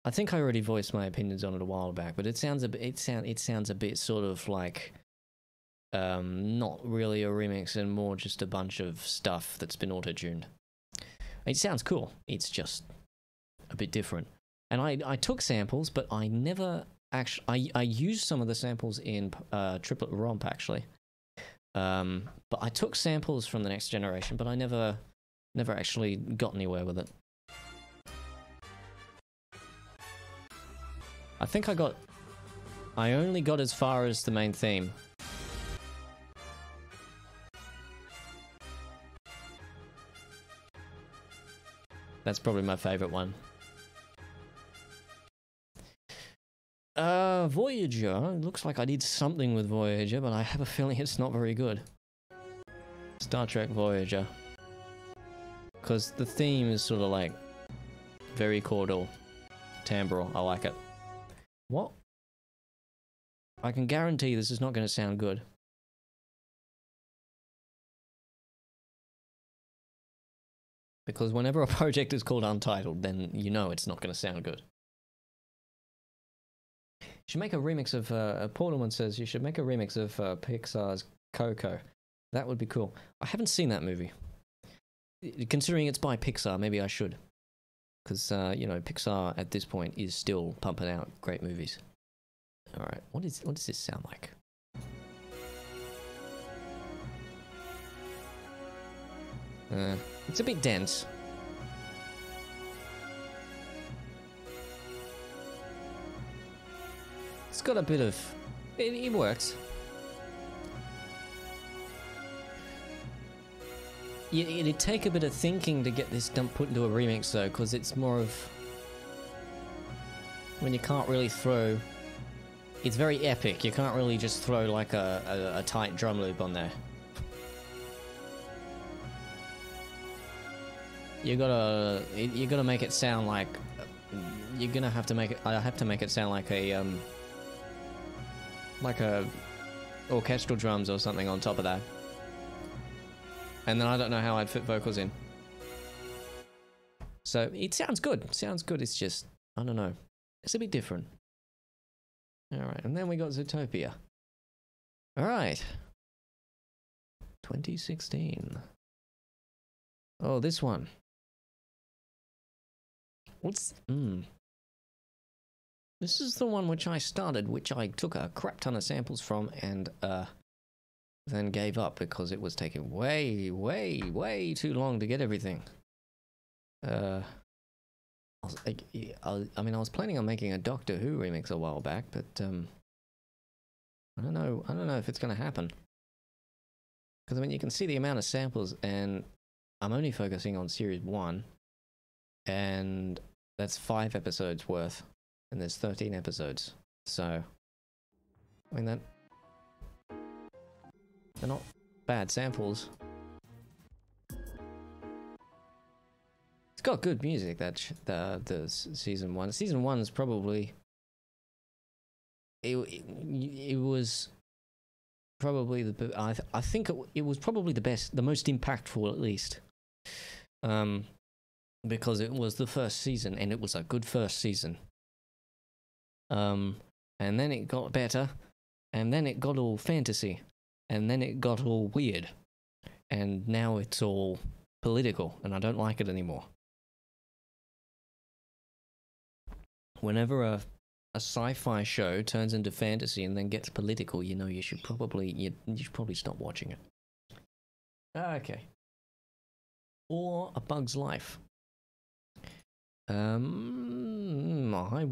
S1: I think I already voiced my opinions on it a while back, but it sounds a bit, it sounds a bit sort of like not really a remix and more just a bunch of stuff that's been auto-tuned. It sounds cool. It's just a bit different. And I took samples, but I never actually... I used some of the samples in Triplet Romp, actually. But I took samples from the Next Generation, but I never actually got anywhere with it. I think I only got as far as the main theme. That's probably my favorite one. Voyager. Looks like I did something with Voyager, but I have a feeling it's not very good. Star Trek Voyager. Because the theme is sort of like very chordal, timbral. I like it. What? I can guarantee this is not going to sound good. Because whenever a project is called Untitled, then you know it's not going to sound good. You should make a remix of, Portland says you should make a remix of Pixar's Coco. That would be cool. I haven't seen that movie. Considering it's by Pixar, maybe I should. Because, you know, Pixar at this point is still pumping out great movies. Alright, what does this sound like? It's a bit dense. It's got a bit of... It works. It'd take a bit of thinking to get this put into a remix, though, because it's more of... When you can't really throw... It's very epic. You can't really just throw, like, a tight drum loop on there. You gotta make it sound like... You're gonna have to make it... I have to make it sound like a, orchestral drums or something on top of that. And then I don't know how I'd fit vocals in. So, it sounds good. It sounds good, it's just... I don't know. It's a bit different. Alright, and then we got Zootopia. Alright. 2016. Oh, this one. What's... This is the one which I started, which I took a crap ton of samples from, and, then gave up because it was taking way, way, way too long to get everything. I mean, I was planning on making a Doctor Who remix a while back, but I don't know if it's going to happen. Because, I mean, you can see the amount of samples, and I'm only focusing on Series 1, and that's 5 episodes worth, and there's 13 episodes. So, I mean, they're not bad samples. It's got good music, the Season 1. Season 1 is probably... It was... probably I think it was probably the best, the most impactful at least, because it was the first season and it was a good first season, and then it got better, and then it got all fantasy, and then it got all weird, and now it's all political, and I don't like it anymore. Whenever a sci-fi show turns into fantasy and then gets political, you know, you should probably stop watching it. Okay. Or A Bug's Life. I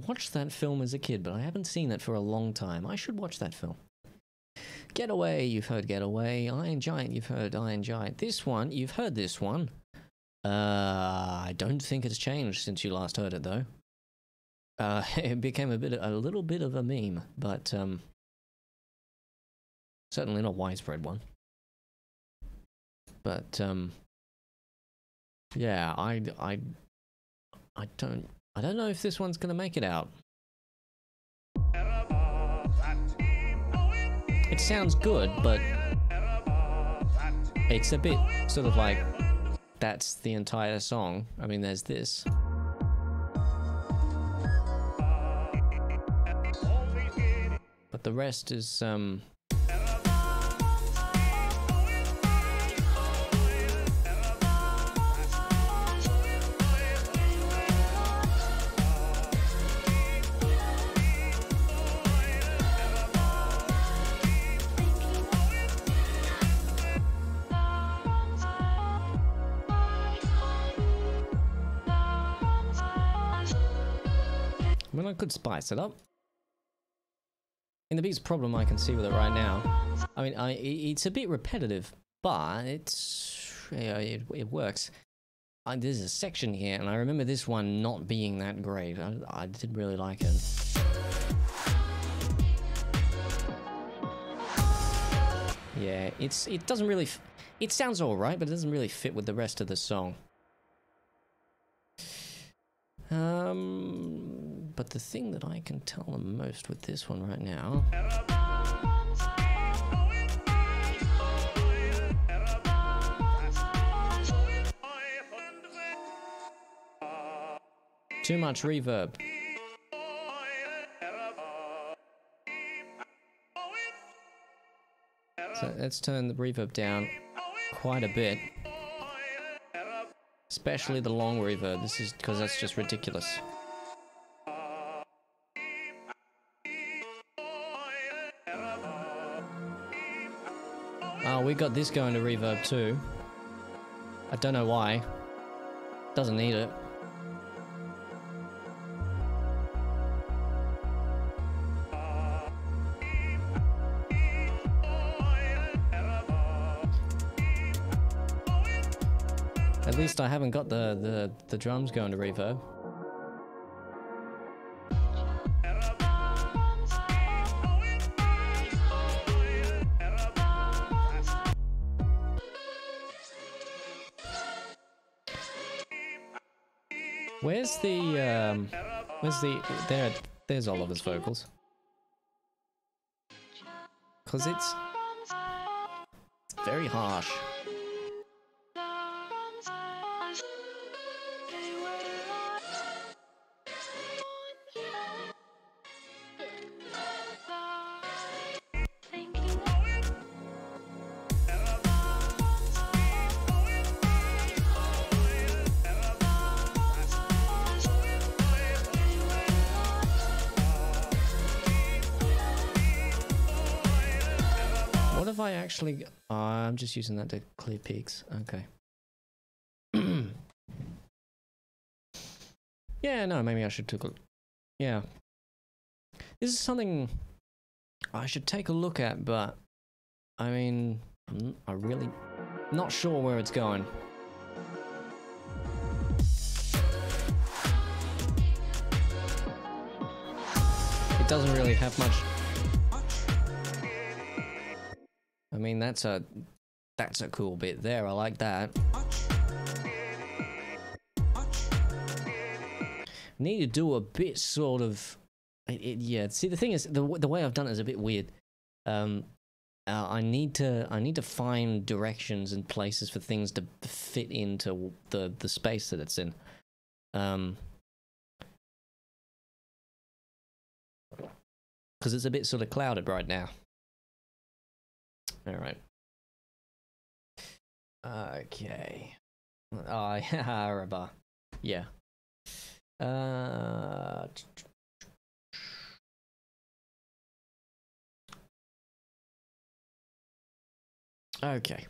S1: watched that film as a kid, but I haven't seen it for a long time. I should watch that film. Getaway, you've heard Getaway. Iron Giant, you've heard Iron Giant. This one, you've heard this one. I don't think it's changed since you last heard it, though. It became a little bit of a meme, but certainly not a widespread one. But yeah, I don't know if this one's gonna make it out. It sounds good, but it's a bit sort of like that's the entire song. I mean, there's this. But the rest is, I mean, I could spice it up. And the biggest problem I can see with it right now, I mean, it's a bit repetitive, but it's, it works. There's a section here, and I remember this one not being that great. I didn't really like it. Yeah, it doesn't really, it sounds alright, but it doesn't really fit with the rest of the song. But the thing that I can tell the most with this one right now... Too much reverb. So let's turn the reverb down quite a bit. Especially the long reverb. This is because that's just ridiculous. Oh, we got this going to reverb too. I don't know why. Doesn't need it. At least I haven't got the drums going to reverb. Where's there's Oliver's vocals. 'Cause it's very harsh. What if I actually... I'm just using that to clear peaks. Okay. Yeah, no, maybe I should take a... Yeah. This is something I should take a look at, but I mean, I'm really not sure where it's going. It doesn't really have much. I mean, that's a cool bit there. I like that. Need to do a bit sort of. Yeah. See, the thing is, the way I've done it is a bit weird. I need to find directions and places for things to fit into the space that it's in. Because it's a bit sort of clouded right now. All right. Okay. Oh, Araba. Yeah. Okay.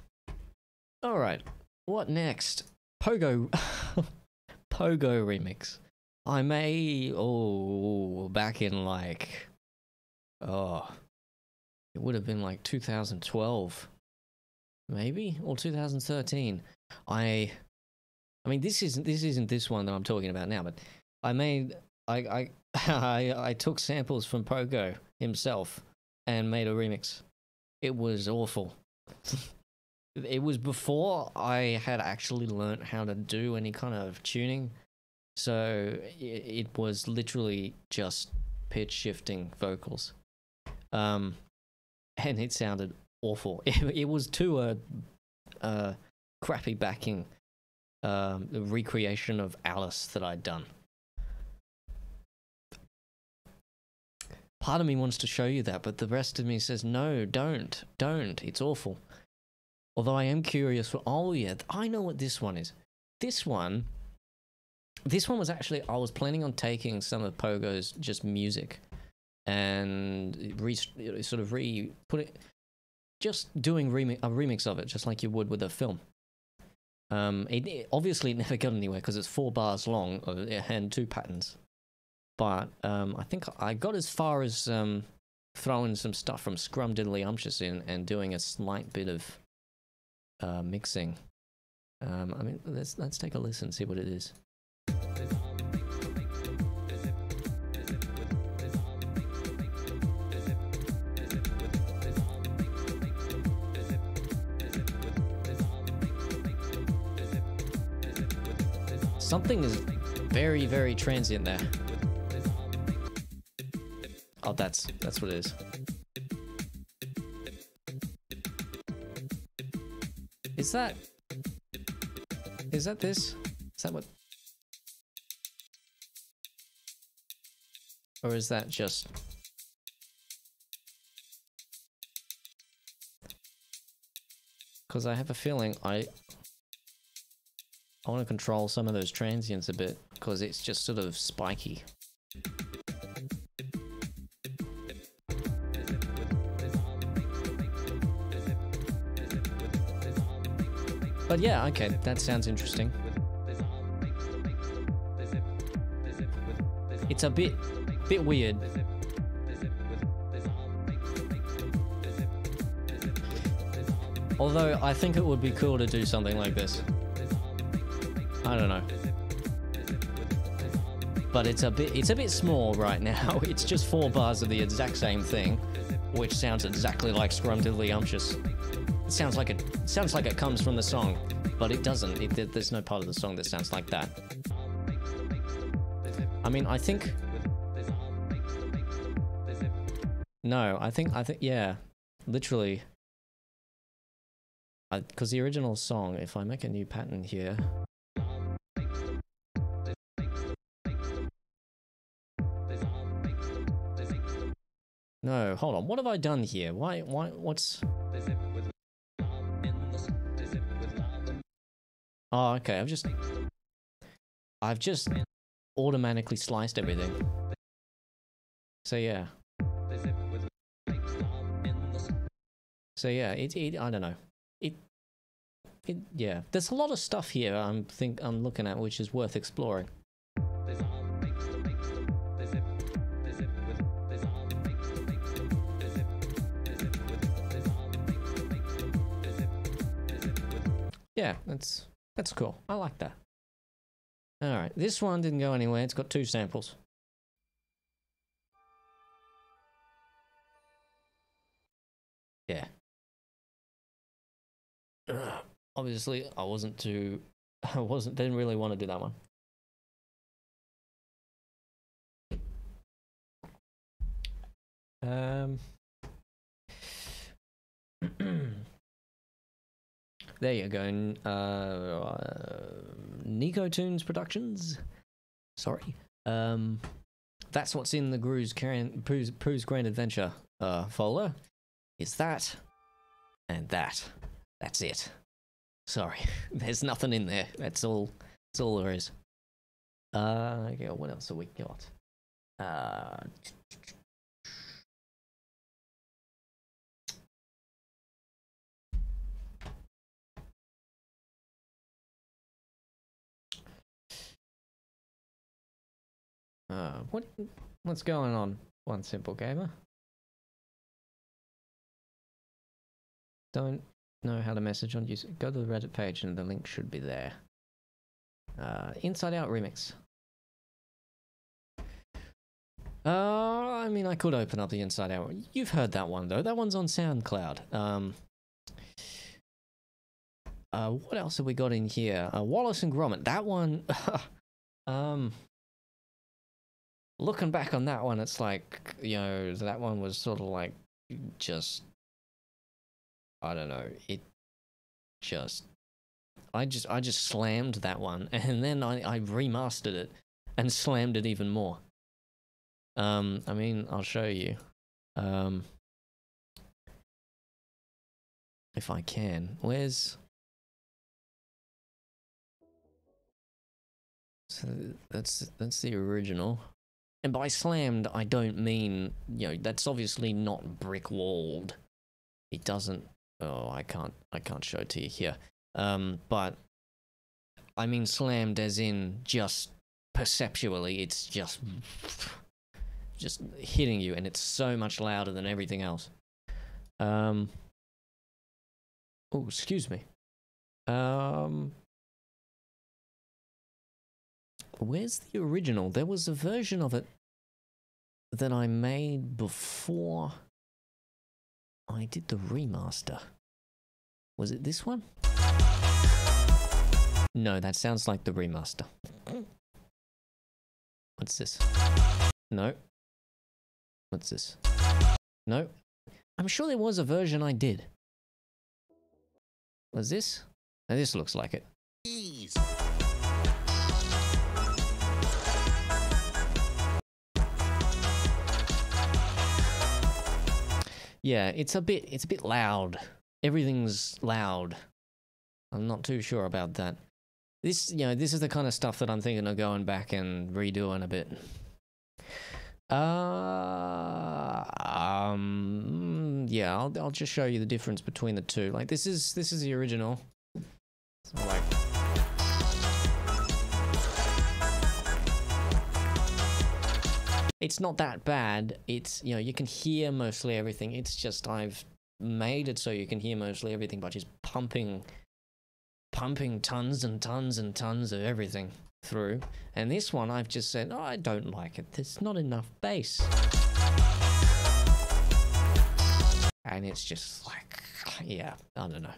S1: All right. What next? Pogo. Pogo remix. I may. Oh, back in like. Oh. It would have been like 2012. Maybe? Or 2013. I mean, this isn't this one that I'm talking about now, but I took samples from Pogo himself and made a remix. It was awful. It was before I had actually learnt how to do any kind of tuning, so it was literally just pitch shifting vocals, and it sounded awful. It was to a crappy backing recreation of Alice that I'd done. Part of me wants to show you that, but the rest of me says, no, don't. It's awful. Although I am curious for, oh yeah, I know what this one is. This one was actually, I was planning on taking some of Pogo's just music and just doing a remix of it, just like you would with a film. It obviously never got anywhere because it's 4 bars long and 2 patterns. But I think I got as far as throwing some stuff from Scrumdiddlyumptious in and doing a slight bit of mixing. I mean, let's take a listen, see what it is. Something is very, very transient there. Oh, that's what it is. Is that this? Is that what? Or is that just? Because I have a feeling I want to control some of those transients a bit, because it's just sort of spiky. But yeah, okay, that sounds interesting. It's a bit weird. Although I think it would be cool to do something like this. I don't know. But it's a bit small right now. It's just 4 bars of the exact same thing, which sounds exactly like Scrumdiddlyumptious. It sounds like it comes from the song, but it doesn't. There's no part of the song that sounds like that. I mean, I think. No, I think yeah, literally. Because the original song, if I make a new pattern here. No, hold on. What have I done here? What's... Oh, okay. I've just automatically sliced everything. So yeah. So yeah, I don't know. Yeah. There's a lot of stuff here I'm looking at which is worth exploring. Yeah, that's cool. I like that. All right, this one didn't go anywhere. It's got 2 samples. Yeah. Obviously, didn't really want to do that one. There you go. Nico Tunes Productions. Sorry. That's what's in the Pooh's Grand Adventure folder. Is that and that. That's it. Sorry, there's nothing in there. That's all there is. Okay, what else have we got? What's going on, One Simple Gamer? Don't know how to message on YouTube. Go to the Reddit page and the link should be there. Inside Out remix. I mean, I could open up the Inside Out. You've heard that one though. That one's on SoundCloud. What else have we got in here? Wallace and Gromit. That one. Looking back on that one, it's like, you know, that one was sort of like just, I don't know. I just slammed that one, and then I remastered it and slammed it even more. I mean, I'll show you. If I can. Where's... So that's the original. And by slammed, I don't mean, you know, that's obviously not brick walled. It doesn't... Oh, I can't show it to you here. But I mean slammed as in just perceptually, it's just hitting you, and it's so much louder than everything else. Oh, excuse me. Where's the original? There was a version of it that I made before I did the remaster. Was it this one? No, that sounds like the remaster. What's this? No. What's this? No. I'm sure there was a version I did. Was this? Now this looks like it. Jeez. Yeah, it's a bit loud. Everything's loud. I'm not too sure about that. This is the kind of stuff that I'm thinking of going back and redoing a bit. Yeah, I'll just show you the difference between the two. Like this is the original. So like, it's not that bad. It's, you know, you can hear mostly everything. It's just I've made it so you can hear mostly everything by just pumping tons and tons and tons of everything through. And this one I've just said, oh, I don't like it. There's not enough bass. And it's just like, yeah, I don't know.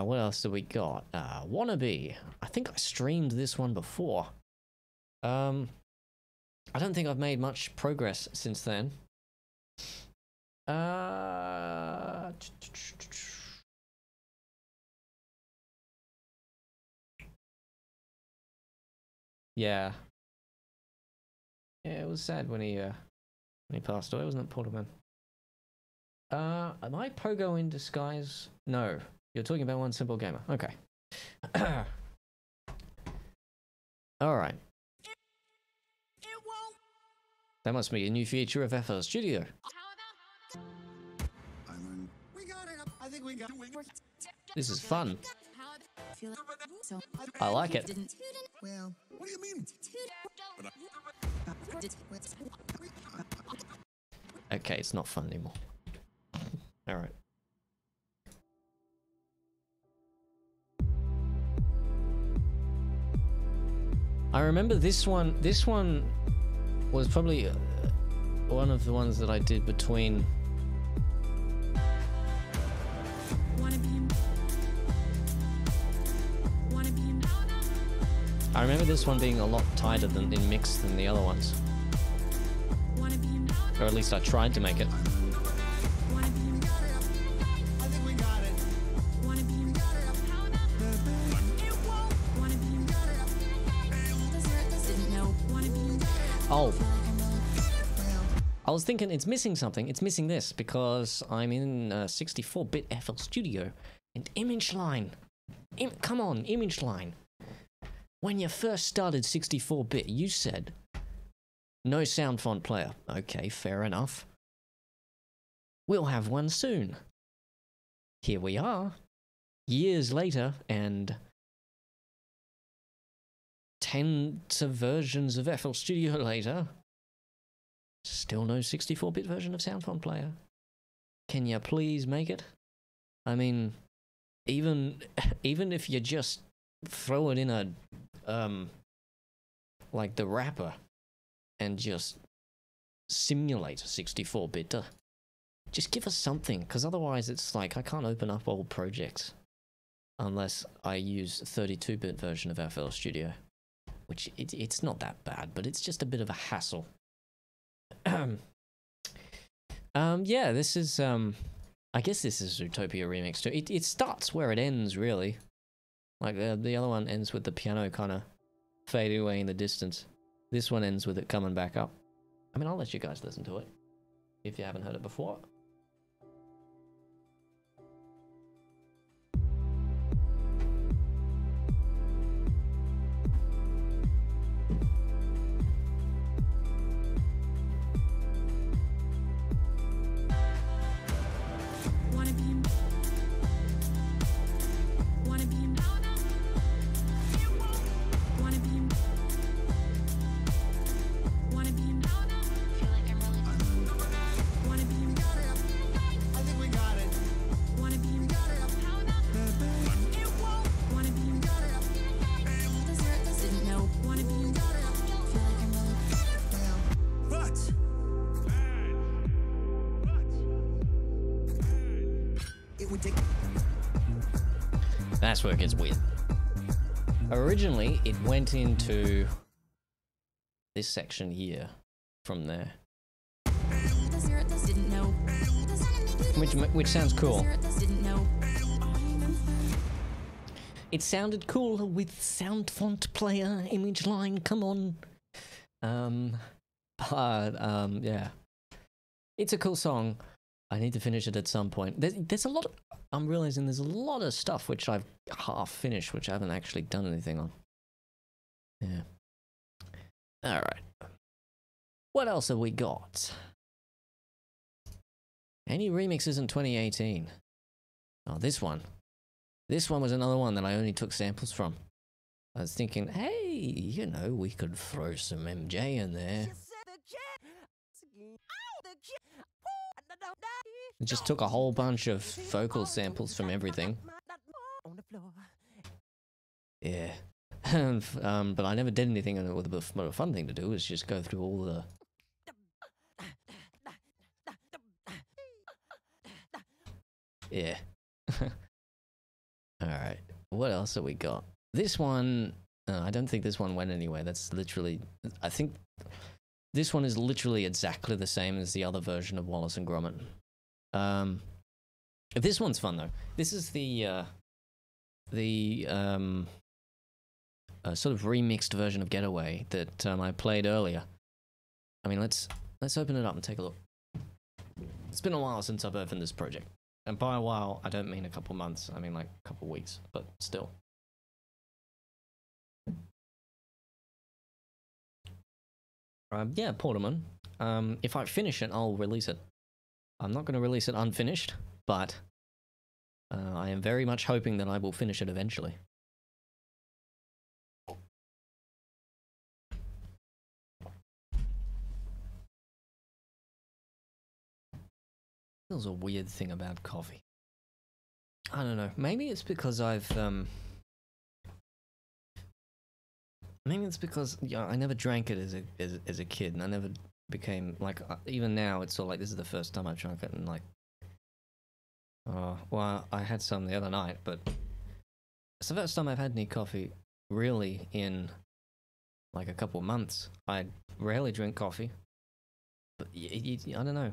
S1: What else do we got? Wannabe. I think I streamed this one before. I don't think I've made much progress since then. Yeah. Yeah, it was sad when he passed away, wasn't it, Porterman? Am I Pogo in disguise? No. You're talking about One Simple Gamer. Okay. Alright. That must be a new feature of FL Studio. This is fun. I like it.
S2: Well, what do you mean?
S1: Okay, it's not fun anymore. Alright. I remember this one. This one was probably one of the ones that I did between. I remember this one being a lot tighter than in mix than the other ones. Or at least I tried to make it. Oh. I was thinking it's missing something. It's missing this because I'm in 64-bit FL Studio and image line. Come on, image line. When you first started 64-bit, you said no sound font player. Okay, fair enough. We'll have one soon. Here we are, years later, and tens of versions of FL Studio later. Still no 64-bit version of sound font player. Can you please make it? I mean, even if you just throw it in a like the wrapper and just simulate a 64-bit. Just give us something, because otherwise it's like I can't open up old projects unless I use 32-bit version of FL Studio, which it's not that bad, but it's just a bit of a hassle. Yeah, this is I guess this is Zootopia Remix too. It starts where it ends, really. Like the other one ends with the piano kind of fading away in the distance. This one ends with it coming back up. I mean, I'll let you guys listen to it if you haven't heard it before. That's where it gets weird. Originally, it went into this section here from there. Which sounds cool. It sounded cool with sound font player, image line, come on. Yeah. It's a cool song. I need to finish it at some point. There's a lot of, I'm realizing there's a lot of stuff which I've half finished, which I haven't actually done anything on. Yeah. Alright. What else have we got? Any remixes in 2018? Oh, this one. This one was another one that I only took samples from. I was thinking, hey, you know, we could throw some MJ in there. I just took a whole bunch of vocal samples from everything. Yeah. But I never did anything, and what a fun thing to do is just go through all the... Yeah. Alright, what else have we got? This one, I don't think this one went anywhere. That's literally, I think this one is literally exactly the same as the other version of Wallace and Gromit. This one's fun though. This is the sort of remixed version of Getaway that I played earlier. I mean, let's open it up and take a look. It's been a while since I've opened this project. And by a while, I don't mean a couple months. I mean like a couple weeks, but still. Yeah, Porterman. If I finish it, I'll release it. I'm not going to release it unfinished, but I am very much hoping that I will finish it eventually. Feels a weird thing about coffee. I don't know. Maybe it's because I've Maybe it's because I never drank it as a kid, and I never became like. Even now, it's sort of like this is the first time I've drunk it, and like, well, I had some the other night, but it's the first time I've had any coffee really in like a couple of months. I rarely drink coffee, but I don't know.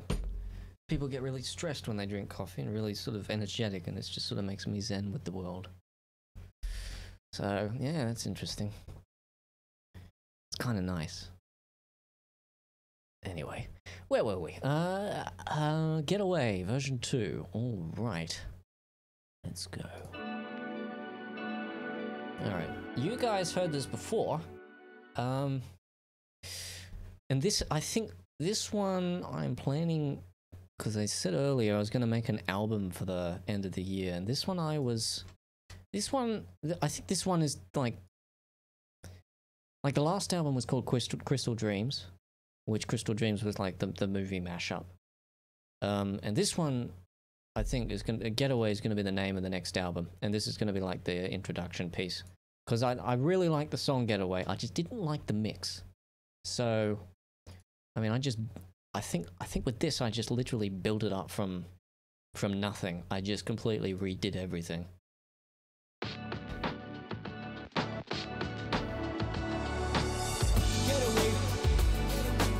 S1: People get really stressed when they drink coffee and really sort of energetic, and it just sort of makes me zen with the world. So yeah, that's interesting. It's kind of nice. Anyway, where were we? Getaway version 2. All right, let's go. All right, you guys heard this before, and this, I think this one I'm planning, because I said earlier I was going to make an album for the end of the year, and this one I think this one is like the last album was called Crystal Dreams, which Crystal Dreams was like the movie mashup. And this one, I think, Getaway is going to be the name of the next album, and this is going to be like the introduction piece. Because I really like the song Getaway, I just didn't like the mix. So, I mean, I think with this, I just literally built it up from nothing. I just completely redid everything.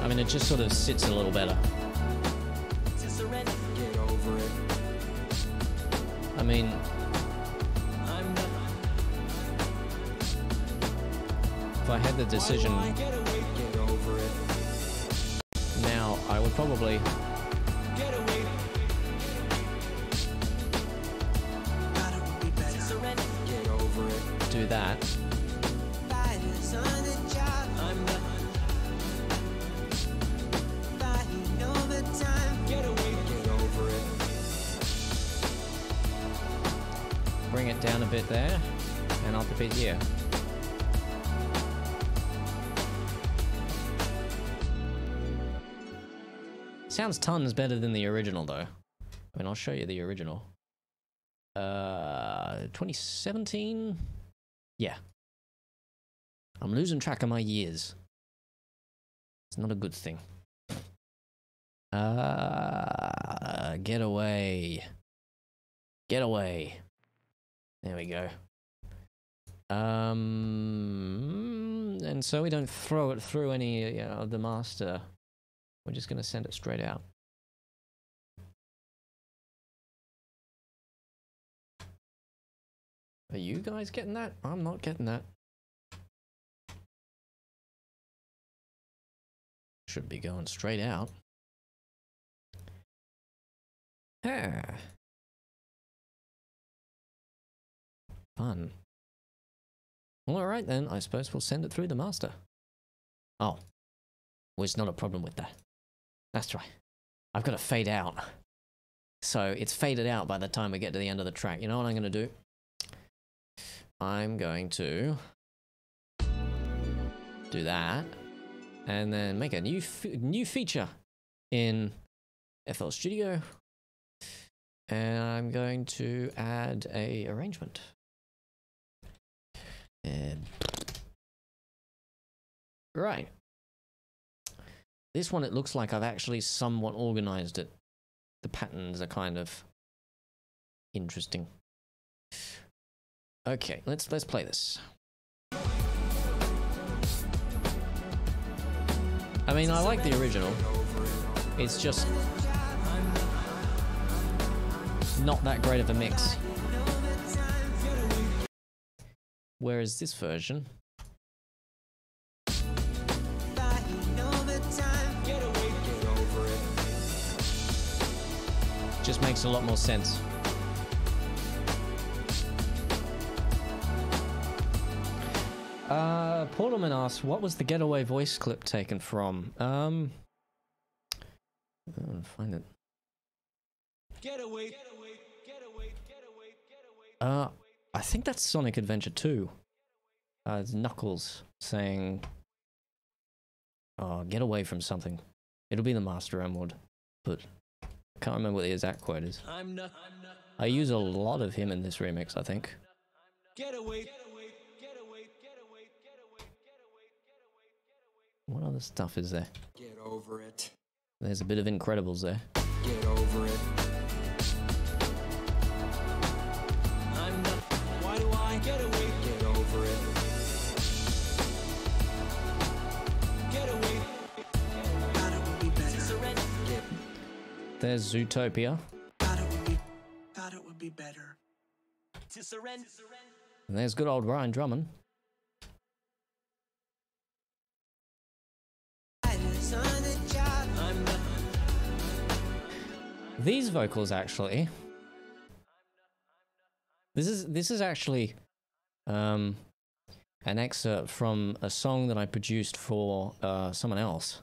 S1: I mean, it just sort of sits a little better.
S2: Get over it.
S1: I mean, if I had the decision now, I would probably do that. Bring it down a bit there, and up a bit here. Sounds tons better than the original, though. I mean, I'll show you the original. 2017? Yeah. I'm losing track of my years. It's not a good thing. Getaway. Getaway. There we go. And so we don't throw it through any of the master. We're just going to send it straight out. Are you guys getting that? I'm not getting that. Should be going straight out. Ah. Fun. Well, alright then, I suppose we'll send it through the master. Oh. Well, it's not a problem with that. That's right. I've got to fade out. So it's faded out by the time we get to the end of the track. You know what I'm going to do? I'm going to do that. And then make a new feature in FL Studio. And I'm going to add a arrangement. And right. This one, it looks like I've actually somewhat organized it. The patterns are kind of interesting. Okay, let's play this. I mean, I like the original. It's just not that great of a mix. Whereas this version just makes a lot more sense. Portalman asks, what was the Getaway voice clip taken from? I'll find it. I think that's Sonic Adventure 2. It's Knuckles saying, get away from something. It'll be the Master Emerald, but I can't remember what the exact quote is. I use a lot of him in this remix, I think. What other stuff is there?
S2: Get over it.
S1: There's a bit of Incredibles there.
S2: Get over it. I'm not. Why do I get away? Get over it. Get away. Thought it would be better. Surrender.
S1: There's Zootopia.
S2: Thought it would be better. To surrender.
S1: And there's good old Ryan Drummond. These vocals actually. This is actually an excerpt from a song that I produced for someone else.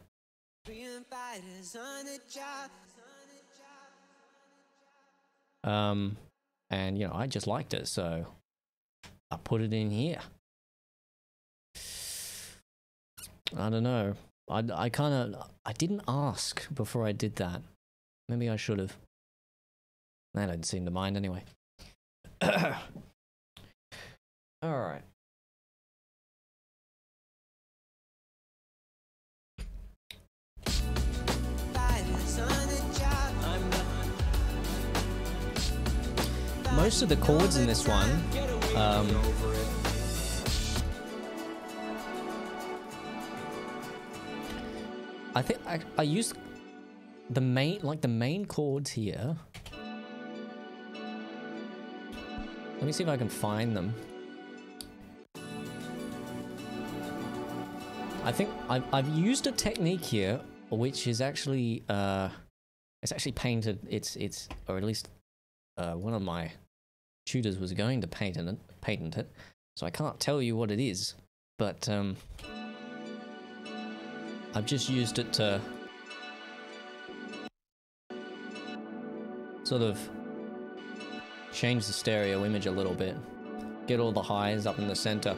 S1: And you know, I just liked it, so I put it in here. I don't know. I didn't ask before I did that. Maybe I should have. I don't seem to mind anyway. All right. Most of the chords in this one, I think I used the main chords here. Let me see if I can find them. I think I've used a technique here, which is actually it's actually painted. It's or at least one of my tutors was going to patent it, so I can't tell you what it is, but I've just used it to sort of change the stereo image a little bit, get all the highs up in the center.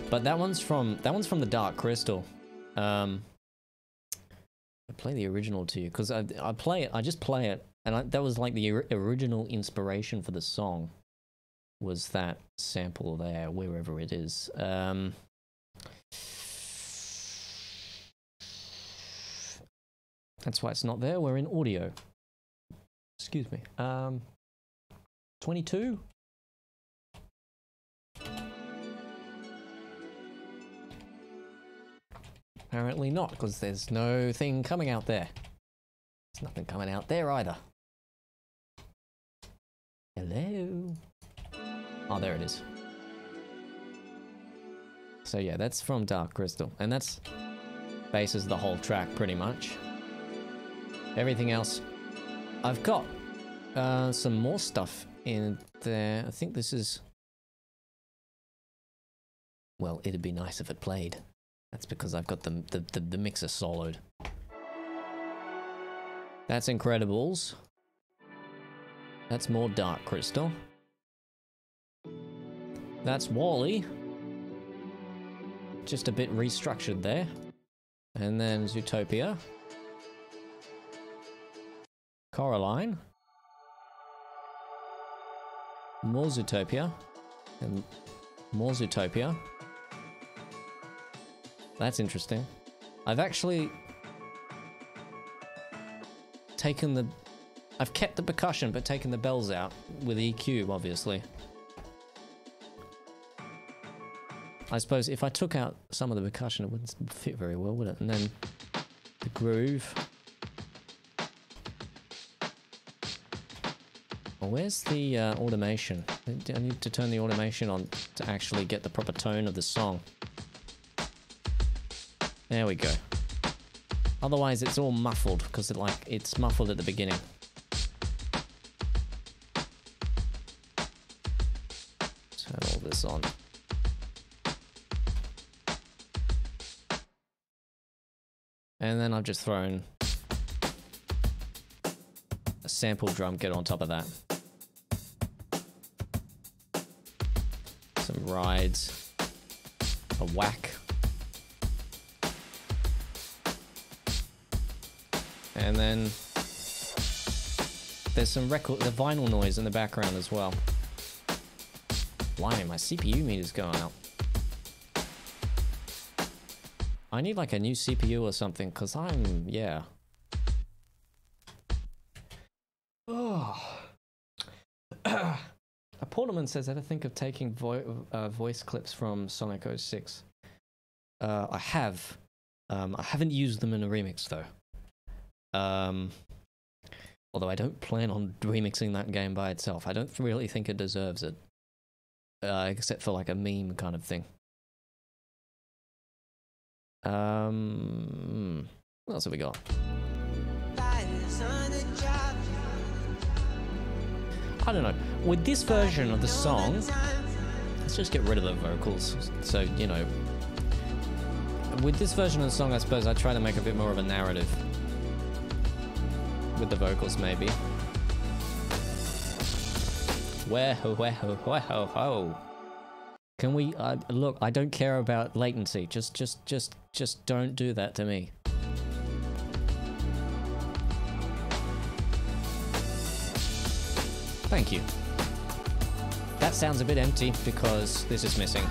S1: But that one's from the Dark Crystal. I play the original to you because I just play it, and that was like the original inspiration for the song. Was that sample there, wherever it is. That's why it's not there. We're in audio. Excuse me. 22? Apparently not, because there's no thing coming out there. There's nothing coming out there either. Hello? Oh, there it is. So yeah, that's from Dark Crystal, and that's bases the whole track pretty much. Everything else, I've got some more stuff in there. I think this is, well, it'd be nice if it played. That's because I've got the mixer soloed. That's Incredibles. That's more Dark Crystal. That's Wall-E. Just a bit restructured there. And then Zootopia. Coraline. More Zootopia. And more Zootopia. That's interesting. I've actually taken I've kept the percussion but taken the bells out with EQ, obviously. I suppose if I took out some of the percussion, it wouldn't fit very well, would it? And then the groove. Well, where's the automation? I need to turn the automation on to actually get the proper tone of the song. There we go. Otherwise, it's all muffled because it's muffled at the beginning. Turn all this on. And then I've just thrown a sample drum kit on top of that. Some rides, a whack. And then there's some the vinyl noise in the background as well. Blimey, my CPU meter's going up. I need like a new CPU or something, because yeah. Oh. A Portman says, ever think of taking voice clips from Sonic 06? I have. I haven't used them in a remix, though. Although I don't plan on remixing that game by itself. I don't really think it deserves it. Except for like a meme kind of thing. What else have we got? I don't know. With this version of the song, let's just get rid of the vocals. So, you know, with this version of the song, I suppose I try to make a bit more of a narrative. With the vocals, maybe. Whoa. Can we, look, I don't care about latency. Just don't do that to me. Thank you. That sounds a bit empty because this is missing.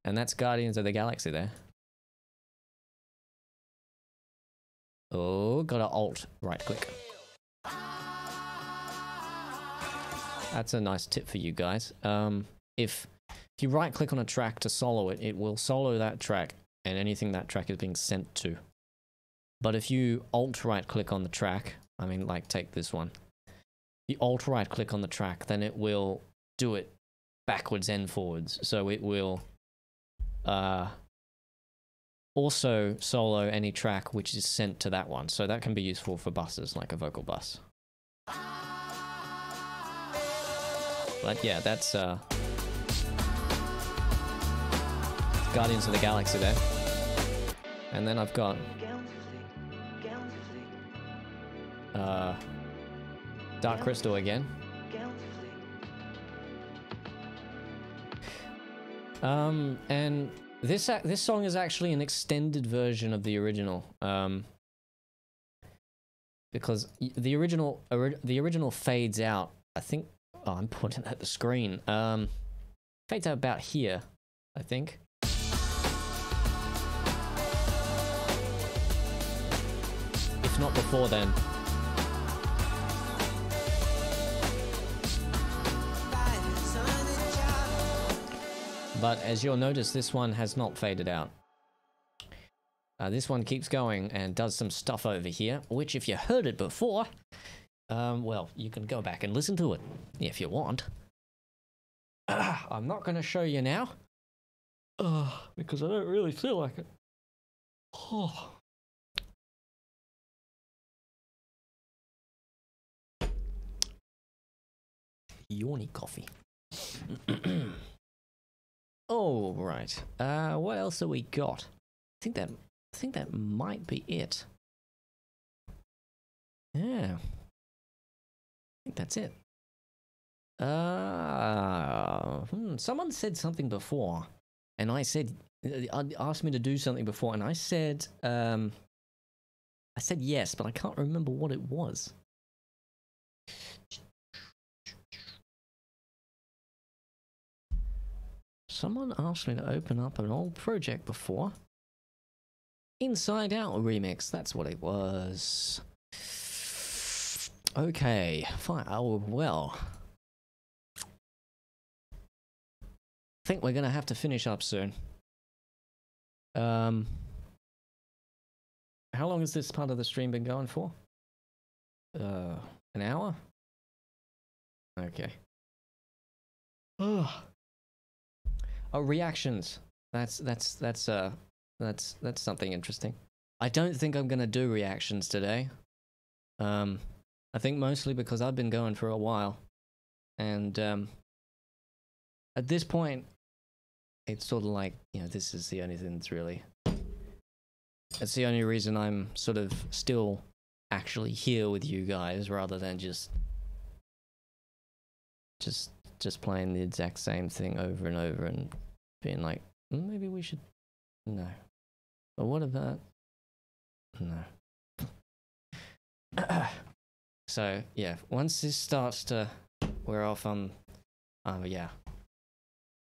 S1: And that's Guardians of the Galaxy there. Oh, gotta alt right click. That's a nice tip for you guys. If you right click on a track to solo it, it will solo that track and anything that track is being sent to. But if you alt right click on the track, I mean, like, take this one. You alt right click on the track, then it will do it backwards and forwards. So it will also solo any track which is sent to that one. So that can be useful for buses, like a vocal bus. But yeah, that's Guardians of the Galaxy there. And then I've got Dark Crystal again. And this song is actually an extended version of the original. Because the original fades out. I think. Oh, I'm pointing at the screen. Fades out about here, I think. If not before then. But as you'll notice, this one has not faded out. This one keeps going and does some stuff over here, which if you heard it before, well, you can go back and listen to it if you want. I'm not going to show you now, because I don't really feel like it. Oh. Yawny coffee. Oh, right. What else have we got? I think that might be it. Yeah. I think that's it. Someone said something before, and I said, asked me to do something before, and I said yes, but I can't remember what it was. Someone asked me to open up an old project before. Inside Out remix, that's what it was. Okay, fine. Oh, well. I think we're gonna have to finish up soon. How long has this part of the stream been going for? An hour? Okay. Oh, reactions. That's something interesting. I don't think I'm gonna do reactions today. I think mostly because I've been going for a while, and at this point, it's sort of like, you know, this is the only thing that's really. It's the only reason I'm sort of still actually here with you guys, rather than just playing the exact same thing over and over and being like, maybe we should. No. But what about? No. So yeah, once this starts to we're off on... yeah.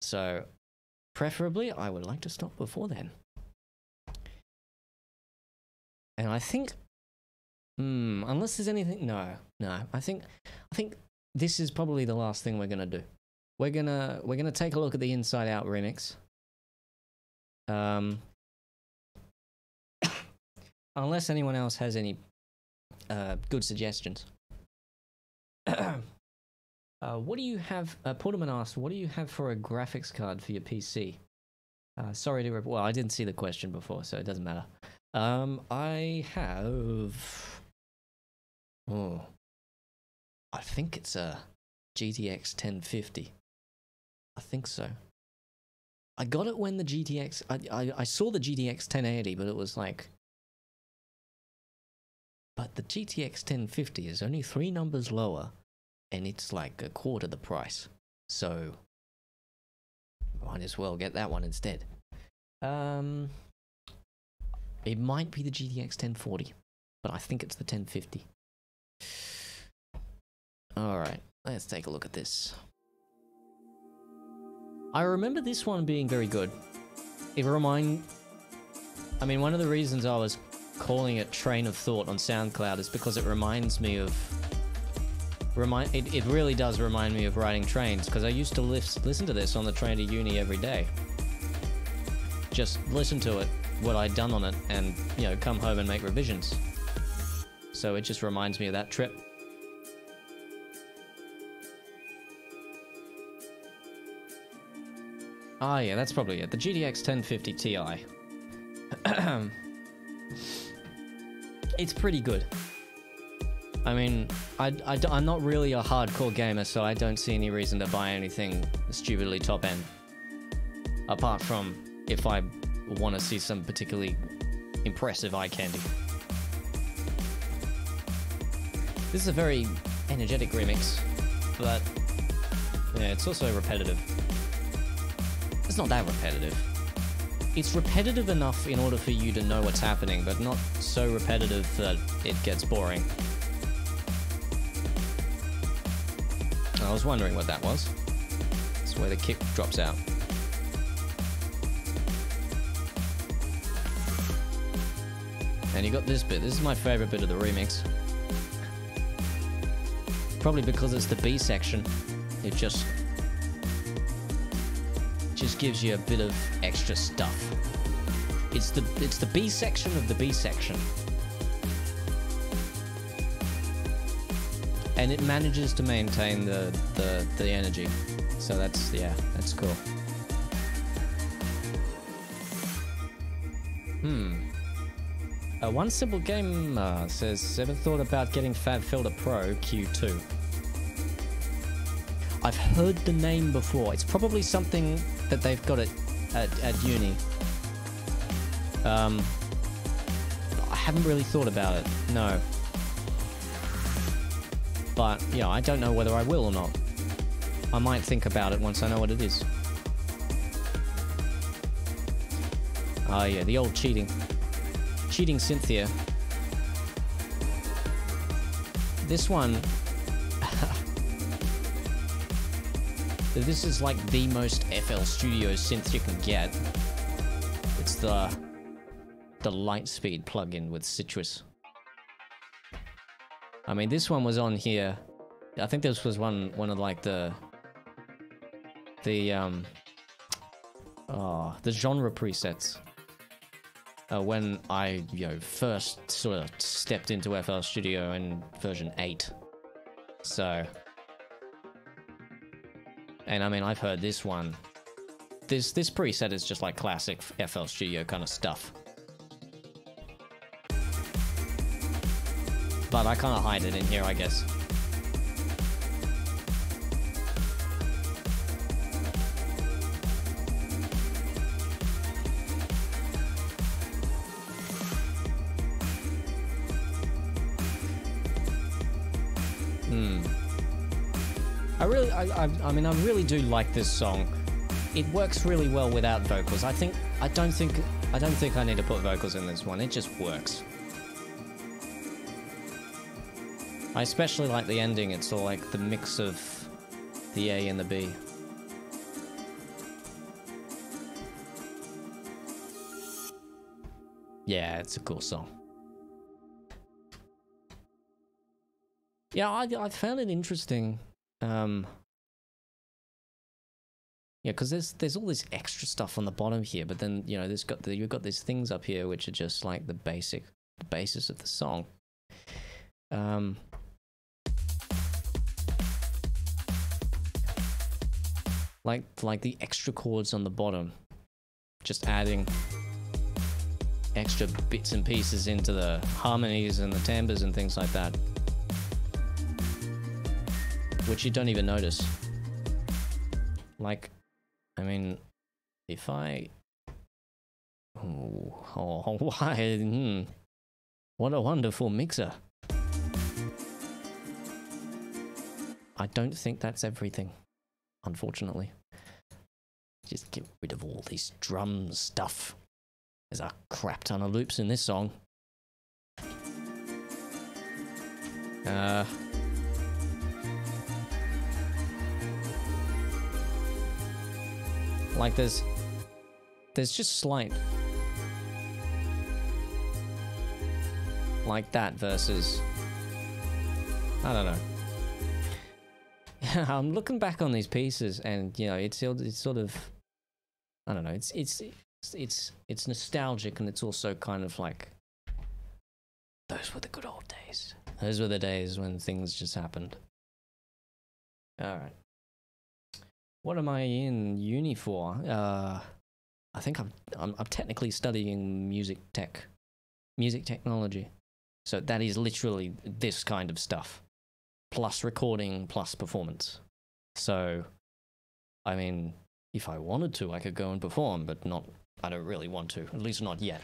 S1: So, preferably, I would like to stop before then. And I think... unless there's anything... No. I think this is probably the last thing we're gonna do. We're gonna take a look at the Inside Out remix. Unless anyone else has any good suggestions. What do you have? Porterman asked, what do you have for a graphics card for your PC? Sorry to well, I didn't see the question before, so it doesn't matter. I have... Oh, I think it's a GTX 1050. I think so. I got it when the GTX... I saw the GTX 1080, but it was like... But the GTX 1050 is only 3 numbers lower, and it's like a quarter the price. So, might as well get that one instead. It might be the GTX 1040, but I think it's the 1050. Alright, let's take a look at this. I remember this one being very good. I mean, one of the reasons I was calling it Train of Thought on SoundCloud is because it reminds me of... It really does remind me of riding trains, because I used to listen to this on the train to uni every day. Just listen to it, what I'd done on it, and, you know, come home and make revisions. So it just reminds me of that trip. Ah, yeah, that's probably it. The GTX 1050 Ti. It's pretty good. I mean, I'm not really a hardcore gamer, so I don't see any reason to buy anything stupidly top-end. Apart from if I want to see some particularly impressive eye candy. This is a very energetic remix, but yeah, it's also repetitive. It's not that repetitive. It's repetitive enough in order for you to know what's happening, but not so repetitive that it gets boring. I was wondering what that was. It's where the kick drops out. And you got this bit. This is my favorite bit of the remix. Probably because it's the B section. It just gives you a bit of extra stuff. It's the B section of the B section. And it manages to maintain the energy. So that's, yeah, that's cool. One Simple Game says, ever thought about getting Fab Filter Pro Q2? I've heard the name before. It's probably something that they've got at uni. I haven't really thought about it, no. But, you know, I don't know whether I will or not. I might think about it once I know what it is. Oh yeah, the old cheating. Cheating Cynthia. This one... This is like the most FL Studio synth you can get. It's the Lightspeed plugin with Citrus. I mean, this one was on here. I think this was one of like the genre presets. When I, you know, first sort of stepped into FL Studio in version 8. So, and I mean, I've heard this one. This preset is just like classic FL Studio kind of stuff. But I kind of hide it in here, I guess. I mean, I really do like this song. It works really well without vocals. I don't think I need to put vocals in this one. It just works. I especially like the ending. It's all like the mix of The A and the B. Yeah, it's a cool song. Yeah, I found it interesting. Yeah, because there's all this extra stuff on the bottom here, but then you know you've got these things up here which are just like the basis of the song. Like the extra chords on the bottom, just adding extra bits and pieces into the harmonies and the timbres and things like that, which you don't even notice. Like, I mean, if I... Oh, why? What a wonderful mixer. I don't think that's everything, unfortunately. Just get rid of all this drum stuff. There's a crap ton of loops in this song. Like there's just slight like that versus I don't know. I'm looking back on these pieces and you know it's sort of I don't know, it's nostalgic and it's also kind of like those were the good old days. Those were the days when things just happened. Alright. What am I in uni for? I think I'm technically studying music technology. So that is literally this kind of stuff. Plus recording, plus performance. So, I mean, if I wanted to, I could go and perform, but not. I don't really want to, at least not yet.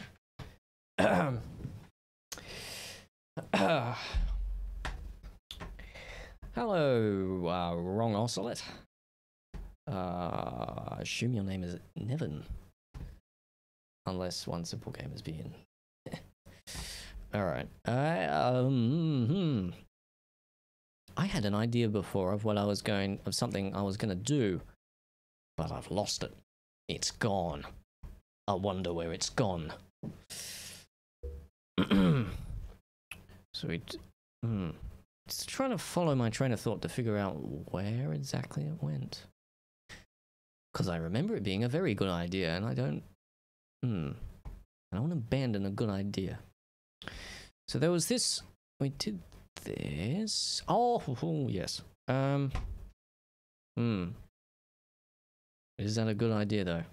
S1: Hello, wrong oscillate. I assume your name is Nevin. Unless one simple game is being. Alright. I had an idea before of something I was gonna do, but I've lost it. It's gone. I wonder where it's gone. So just trying to follow my train of thought to figure out where exactly it went. Because I remember it being a very good idea, and I don't want to abandon a good idea. So there was this. We did this. Oh yes. Is that a good idea though?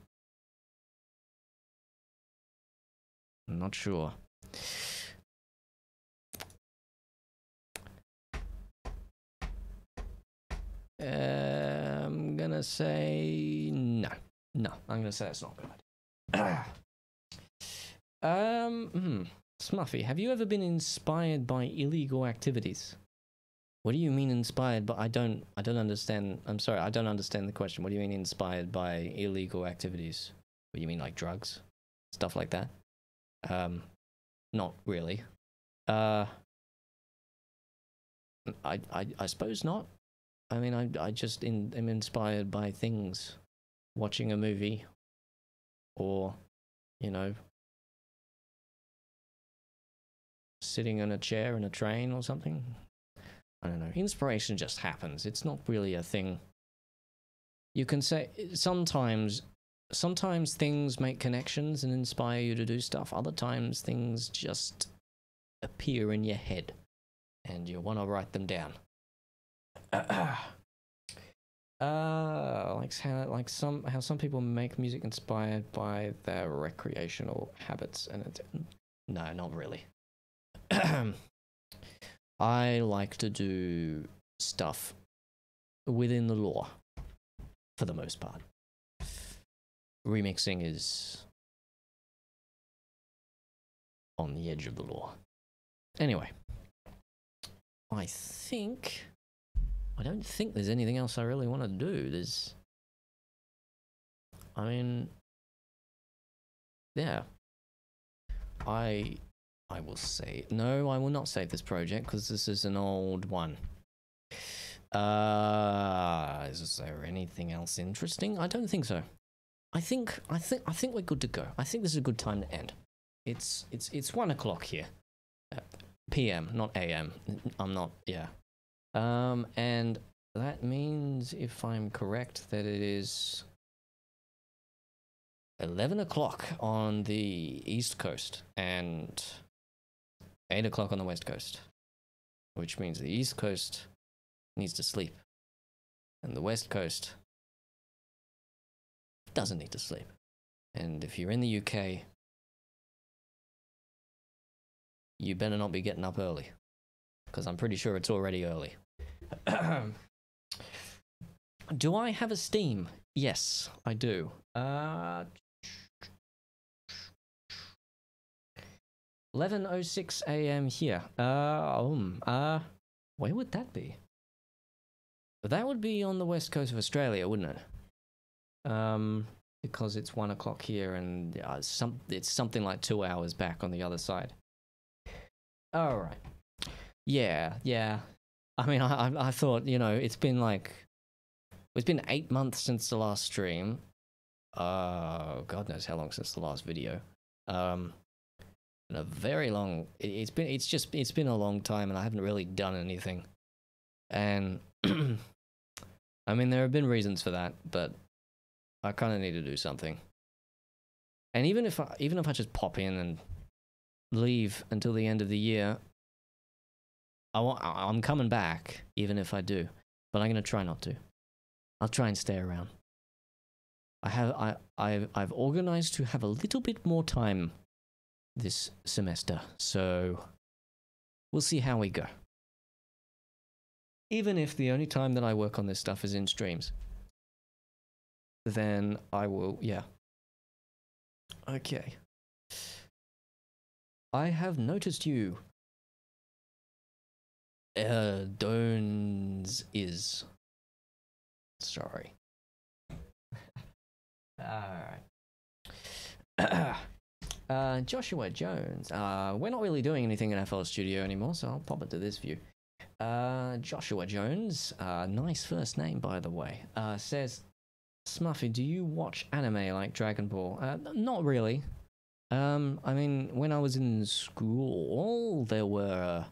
S1: I'm not sure. I'm gonna say no. No, I'm gonna say it's not a good idea. Smuffy, have you ever been inspired by illegal activities? What do you mean inspired? But I don't understand. I'm sorry, I don't understand the question. What do you mean inspired by illegal activities? What do you mean, like drugs, stuff like that? Not really. I suppose not. I mean, I just am inspired by things, watching a movie, or, you know, sitting in a chair in a train or something. I don't know. Inspiration just happens. It's not really a thing. You can say sometimes things make connections and inspire you to do stuff. Other times things just appear in your head and you want to write them down. How some people make music inspired by their recreational habits, and no, not really. I like to do stuff within the law, for the most part. Remixing is on the edge of the law. Anyway, I don't think there's anything else I really want to do. I mean, yeah. I will say, no, I will not save this project because this is an old one. Is there anything else interesting? I don't think so. I think we're good to go. I think this is a good time to end. It's 1 o'clock here. PM, not AM. I'm not, yeah. And that means, if I'm correct, that it is 11 o'clock on the East Coast and 8 o'clock on the West Coast, which means the East Coast needs to sleep and the West Coast doesn't need to sleep. And if you're in the UK, you better not be getting up early, because I'm pretty sure it's already early. Do I have a Steam? Yes, I do. 11:06 a.m. here. Where would that be? That would be on the west coast of Australia, wouldn't it? Because it's 1 o'clock here, and it's something like 2 hours back on the other side. All right. Yeah. I mean, I thought, you know, it's been 8 months since the last stream. God knows how long since the last video. A very long. It's been a long time, and I haven't really done anything. And I mean, there have been reasons for that, but I kind of need to do something. And even if I just pop in and leave until the end of the year, I'm coming back, even if I do. But I'm gonna try not to. I'll try and stay around. I've organized to have a little bit more time this semester, so we'll see how we go. Even if the only time that I work on this stuff is in streams, then I will, yeah. Okay. I have noticed you. Dones is. Sorry. Alright. Joshua Jones. We're not really doing anything in FL Studio anymore, so I'll pop it to this view. Joshua Jones, nice first name, by the way, says, Smuffy, do you watch anime like Dragon Ball? Not really. I mean, when I was in school, there were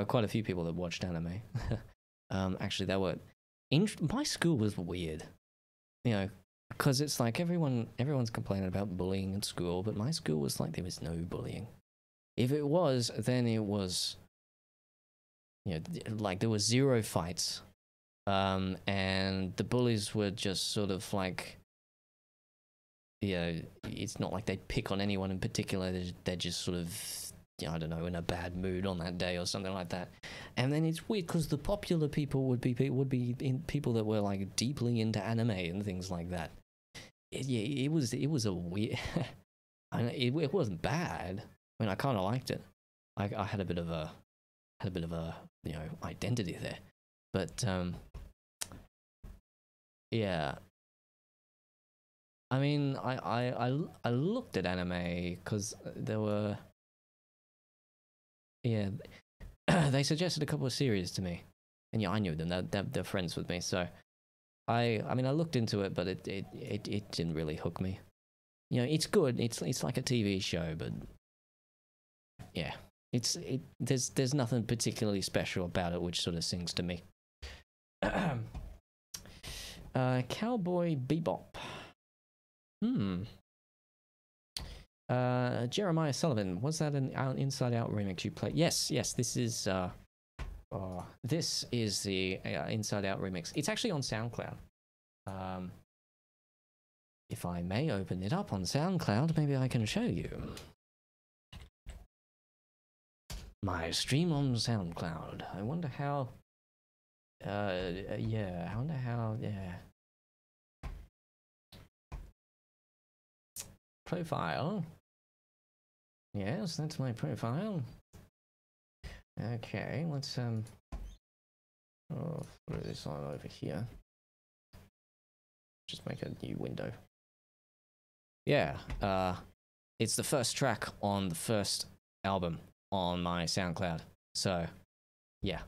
S1: quite a few people that watched anime. Actually, my school was weird, you know, because it's like everyone's complaining about bullying at school, but my school was like there was no bullying. If it was, then it was, you know, like there was 0 fights, and the bullies were just sort of like, you know, it's not like they'd pick on anyone in particular. They're just sort of, I don't know, in a bad mood on that day or something like that. And then it's weird because the popular people would be people that were like deeply into anime and things like that. It was a weird. It wasn't bad. I mean, I kind of liked it. I had a bit of a you know, identity there, but yeah. I mean, I looked at anime because there were, yeah, they suggested a couple of series to me, and yeah, I knew them. They're friends with me, so I mean, I looked into it, but it didn't really hook me. You know, it's good. It's like a TV show, but yeah, there's nothing particularly special about it, which sort of sings to me. Cowboy Bebop. Jeremiah Sullivan, was that an Inside Out remix you played? Yes, this is the Inside Out remix. It's actually on SoundCloud. If I may open it up on SoundCloud, maybe I can show you. My stream on SoundCloud. I wonder how, yeah, I wonder how, yeah. Profile. Yes, that's my profile. Okay, let's put this on over here. Just make a new window. Yeah, it's the first track on the first album on my SoundCloud. So, yeah,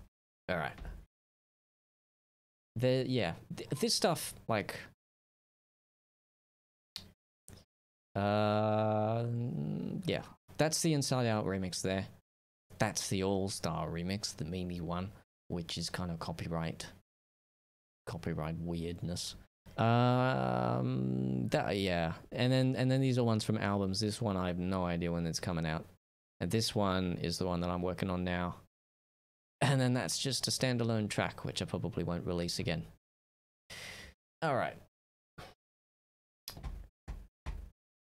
S1: All right. This stuff, like, yeah, that's the Inside Out remix there. That's the All-Star remix, the Mimi one, which is kind of copyright weirdness. That, yeah, and then these are ones from albums. This one I have no idea when it's coming out, and this one is the one that I'm working on now. And then that's just a standalone track, which I probably won't release again. All right.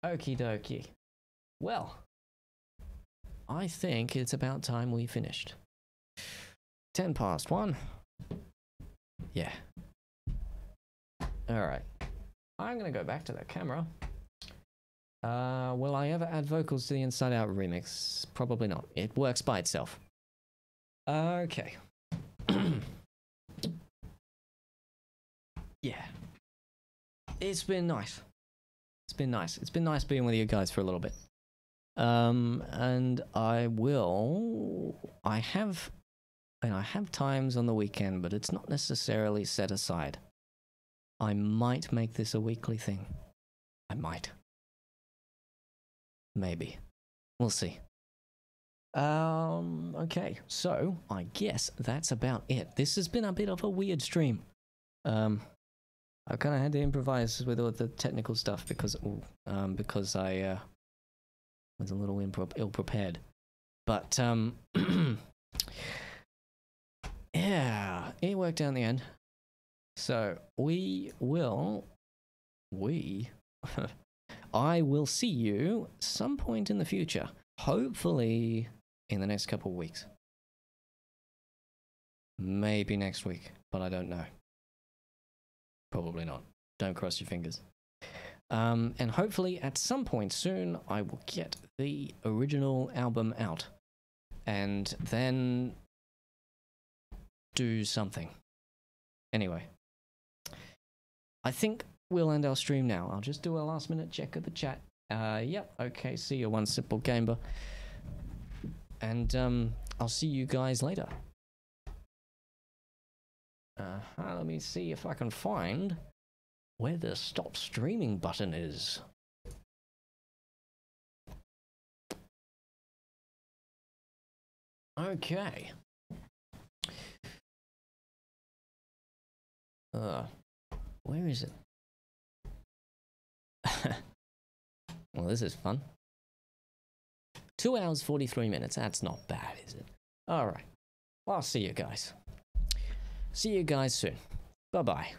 S1: Okie dokie. Well, I think it's about time we finished. 1:10. Yeah. All right. I'm going to go back to the camera. Will I ever add vocals to the Inside Out remix? Probably not. It works by itself. Okay. Yeah. It's been nice. It's been nice. It's been nice being with you guys for a little bit. And I have times on the weekend, but it's not necessarily set aside. I might make this a weekly thing. I might. Maybe. We'll see. Okay, so I guess that's about it. This has been a bit of a weird stream. I kind of had to improvise with all the technical stuff because I was a little ill-prepared. But yeah, it worked out in the end. So I will see you some point in the future. Hopefully in the next couple of weeks. Maybe next week, but I don't know. Probably not. Don't cross your fingers. And hopefully at some point soon I will get the original album out and then do something. Anyway, I think we'll end our stream now. I'll just do a last minute check of the chat. Yep, okay, see you, One Simple Gamer. And I'll see you guys later. Let me see if I can find where the stop streaming button is. Okay. Where is it? Well, this is fun. 2 hours, 43 minutes. That's not bad, is it? All right. Well, I'll see you guys. See you guys soon. Bye-bye.